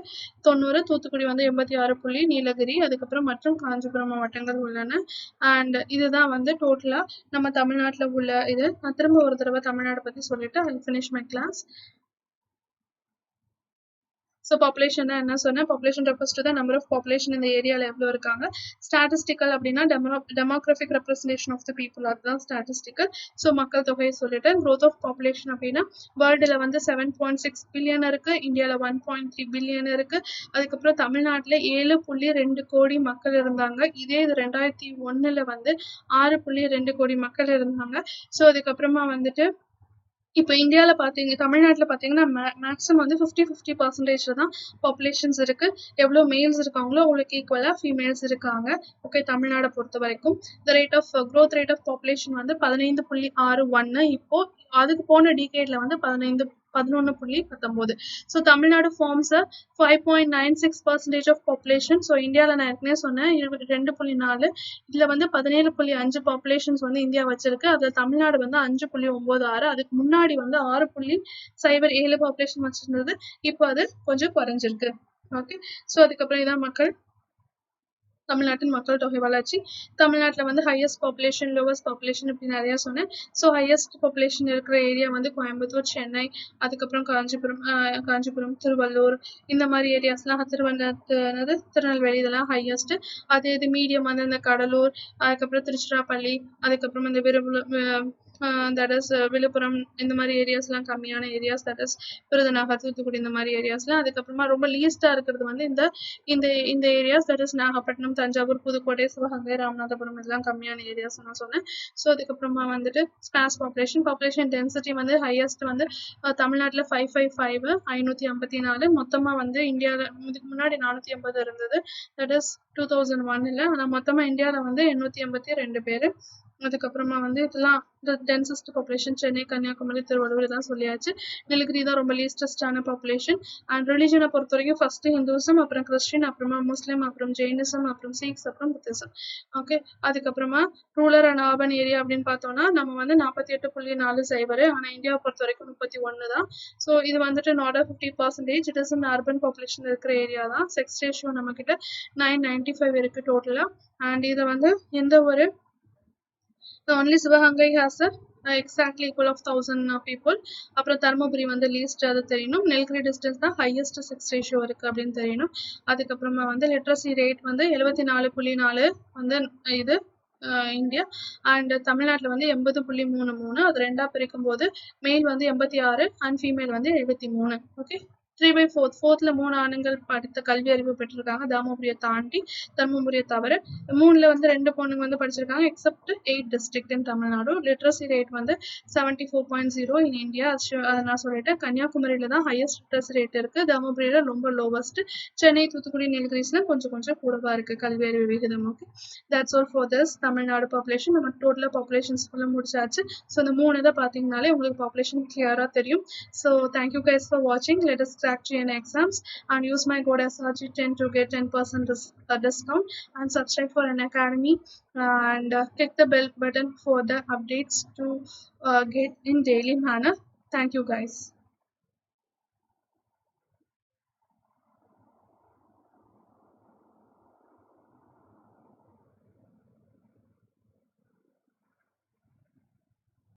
90, தூத்துக்குடி வந்து 86, நீலகிரி, அதுக்கப்புறம் மற்றும் காஞ்சிபுரம் மாவட்டங்கள் உள்ளன. அண்ட் இதுதான் வந்து டோட்டலா நம்ம தமிழ்நாட்டில் உள்ள இது. நான் திரும்ப ஒரு தடவை தமிழ்நாடு பத்தி சொல்லிட்டு I finish my class. So population தான் என்ன சொன்னேன், population refers to the number of population இந்த ஏரியாவில் எவ்வளோ இருக்காங்க. ஸ்டாட்டிஸ்டிக்கல் அப்படின்னா demographic representation of the people, அதுதான் ஸ்டாட்டிஸ்டிக்கல். ஸோ மக்கள் தொகையை சொல்லிட்டேன். growth ஆஃப் பாப்புலேஷன் அப்படின்னா வேர்ல்டில் வந்து 7.6 பில்லியன் இருக்கு, இந்தியாவில் 1.3 பில்லியன் இருக்கு. அதுக்கப்புறம் தமிழ்நாட்டில் 7.2 கோடி மக்கள் இருந்தாங்க. இதே இது 2001 வந்து 6.2 கோடி மக்கள் இருந்தாங்க. ஸோ அதுக்கப்புறமா வந்துட்டு இப்போ இந்தியாவில் பார்த்தீங்க, தமிழ்நாட்டில் பார்த்தீங்கன்னா மேக்ஸிமம் வந்து 50-50% தான் பாப்புலேஷன்ஸ் இருக்கு. எவ்வளோ மேல்ஸ் இருக்காங்களோ அவங்களுக்கு ஈக்குவலாக ஃபீமேல்ஸ் இருக்காங்க. ஓகே, தமிழ்நாடை பொறுத்த வரைக்கும் the rate of growth rate of population வந்து 15.61. இப்போ அதுக்கு போன டிகேட்ல வந்து 11.19. So Tamil Nadu forms 5.96% of population. So இந்தியாவில் நான் ஏற்கனவே சொன்னேன் 22.4. இதில் வந்து 17.5 பாப்புலேஷன்ஸ் வந்து இந்தியா வச்சிருக்கு. அதில் தமிழ்நாடு வந்து 5.96. அதுக்கு முன்னாடி வந்து 6.07 பாப்புலேஷன் வச்சிருந்தது. இப்போ அது கொஞ்சம் குறைஞ்சிருக்கு. ஓகே, ஸோ அதுக்கப்புறம் இதான் மக்கள் தமிழ்நாட்டின் மக்கள் தொகை வளர்ச்சி. தமிழ்நாட்டில் வந்து ஹையஸ்ட் பாப்புலேஷன், லோவஸ்ட் பாப்புலேஷன் இப்படி நிறையா சொன்னேன். ஸோ ஹையஸ்ட் பாப்புலேஷன் இருக்கிற ஏரியா வந்து கோயம்புத்தூர், சென்னை, அதுக்கப்புறம் காஞ்சிபுரம், திருவள்ளூர், இந்த மாதிரி ஏரியாஸ்லாம் திருநெல்வேலி இதெல்லாம் ஹையஸ்ட். அதே இது மீடியம் வந்து இந்த கடலூர், அதுக்கப்புறம் திருச்சிராப்பள்ளி, அதுக்கப்புறம் இந்த தட் இஸ் விழுப்புரம், இந்த மாதிரி ஏரியாஸ்லாம் கம்மியான areas. That is Virudhunagar, Thoothukudi, இந்த மாதிரி ஏரியாஸ்லாம். அதுக்கப்புறமா ரொம்ப லீஸ்டாக இருக்கிறது வந்து இந்த areas. That is Nagapattinam, Thanjavur, Pudukkottai, Sivaganga, Ramanathapuram, இதெல்லாம் கம்மியான ஏரியாஸ் நான் சொன்னேன். ஸோ அதுக்கப்புறமா வந்துட்டு ஸ்பாஸ் பாப்புலேஷன் டென்சிட்டி வந்து ஹையஸ்ட் வந்து தமிழ்நாட்டில் 555, 554. மொத்தமாக வந்து இந்தியாவில் இதுக்கு முன்னாடி 480 இருந்தது. That is 2001. ஆனால் மொத்தமாக இந்தியாவில் வந்து 882 பேர். அதுக்கப்புறமா வந்து இதெல்லாம் டென்சஸ்ட் பாப்புலேஷன் சென்னை, கன்னியாகுமரி, திருவள்ளூர் இதெல்லாம் சொல்லியாச்சு. நீலகிரி தான் ரொம்ப லீஸ்டஸ்டான பாப்புலேஷன். அண்ட் ரிலிஜனை பொறுத்த வரைக்கும் ஃபர்ஸ்ட் ஹிந்துசம், அப்புறம் கிறிஸ்டின், அப்புறமா முஸ்லீம், அப்புறம் ஜெயினிசம், அப்புறம் சீக்ஸ், அப்புறம் புத்திசம். ஓகே, அதுக்கப்புறமா ரூரல் அண்ட் அர்பன் ஏரியா அப்படின்னு பார்த்தோம்னா நம்ம வந்து 48.40. ஆனால் இந்தியாவை பொறுத்த வரைக்கும் 31 தான். ஸோ இது வந்துட்டு நாட் 50%. இட் இஸ் இந்த அர்பன் பாப்புலேஷன் இருக்கிற ஏரியா தான். செக்ஸ் ரேஷியோ நம்ம கிட்ட 995 இருக்கு டோட்டலா. அண்ட் இதை வந்து எந்த ஒரு only Sivagangai has a exactly equal of 1,000 people. அப்புறம் தர்மபுரி வந்து லீஸ்ட், அது தெரியணும். நெல்கிரி டிஸ்டன்ஸ் தான் ஹையஸ்ட் செக்ஸ் ரேஷியோ இருக்கு அப்படின்னு தெரியணும். அதுக்கப்புறமா வந்து லிட்ரஸி ரேட் வந்து 74.4 வந்து இது இந்தியா. அண்ட் தமிழ்நாட்டில் வந்து 80.33. அது ரெண்டா பிரிக்கும் போது மேல் வந்து 86 அண்ட் ஃபீமேல் வந்து 73. ஓகே, 3/4 4th 3 ஆண்கள் படித்த கல்வி அறிவு பெற்றிருக்காங்க, தர்மபுரியை தாண்டி, தர்மபுரியை தவிர. 3ல் வந்து 2 பொண்ணுங்க வந்து படிச்சிருக்காங்க எக்ஸப்ட் 8 டிஸ்ட்ரிக்ட் இன் தமிழ்நாடு. லிட்ரஸி ரேட் வந்து 74.0 இன் இந்தியா. அதை நான் சொல்லிட்டேன். கன்னியாகுமரியில தான் ஹையஸ்ட் லிட்ரஸி ரேட் இருக்கு, தர்மபுரியில ரொம்ப லோவஸ்ட். சென்னை, தூத்துக்குடி, நீலகிரிஸ்ல கொஞ்சம் கூடவா இருக்கு கல்வி அறிவு விகிதம். Okay, that's all for this Tamil Nadu population. நம்ம டோட்டலாக பாப்புலேஷன்ஸ் ஃபுல்லாக முடிச்சாச்சு. ஸோ இந்த 3 இதை பார்த்தீங்கனாலே உங்களுக்கு பாப்புலேஷன் கிளியராக தெரியும். ஸோ தேங்க்யூ கைஸ் ஃபார் வாட்சிங். Let us crack GN exams and use my code SRG10 to get 10% discount, and subscribe for an academy, and click the bell button for the updates to get in daily manner. Thank you guys.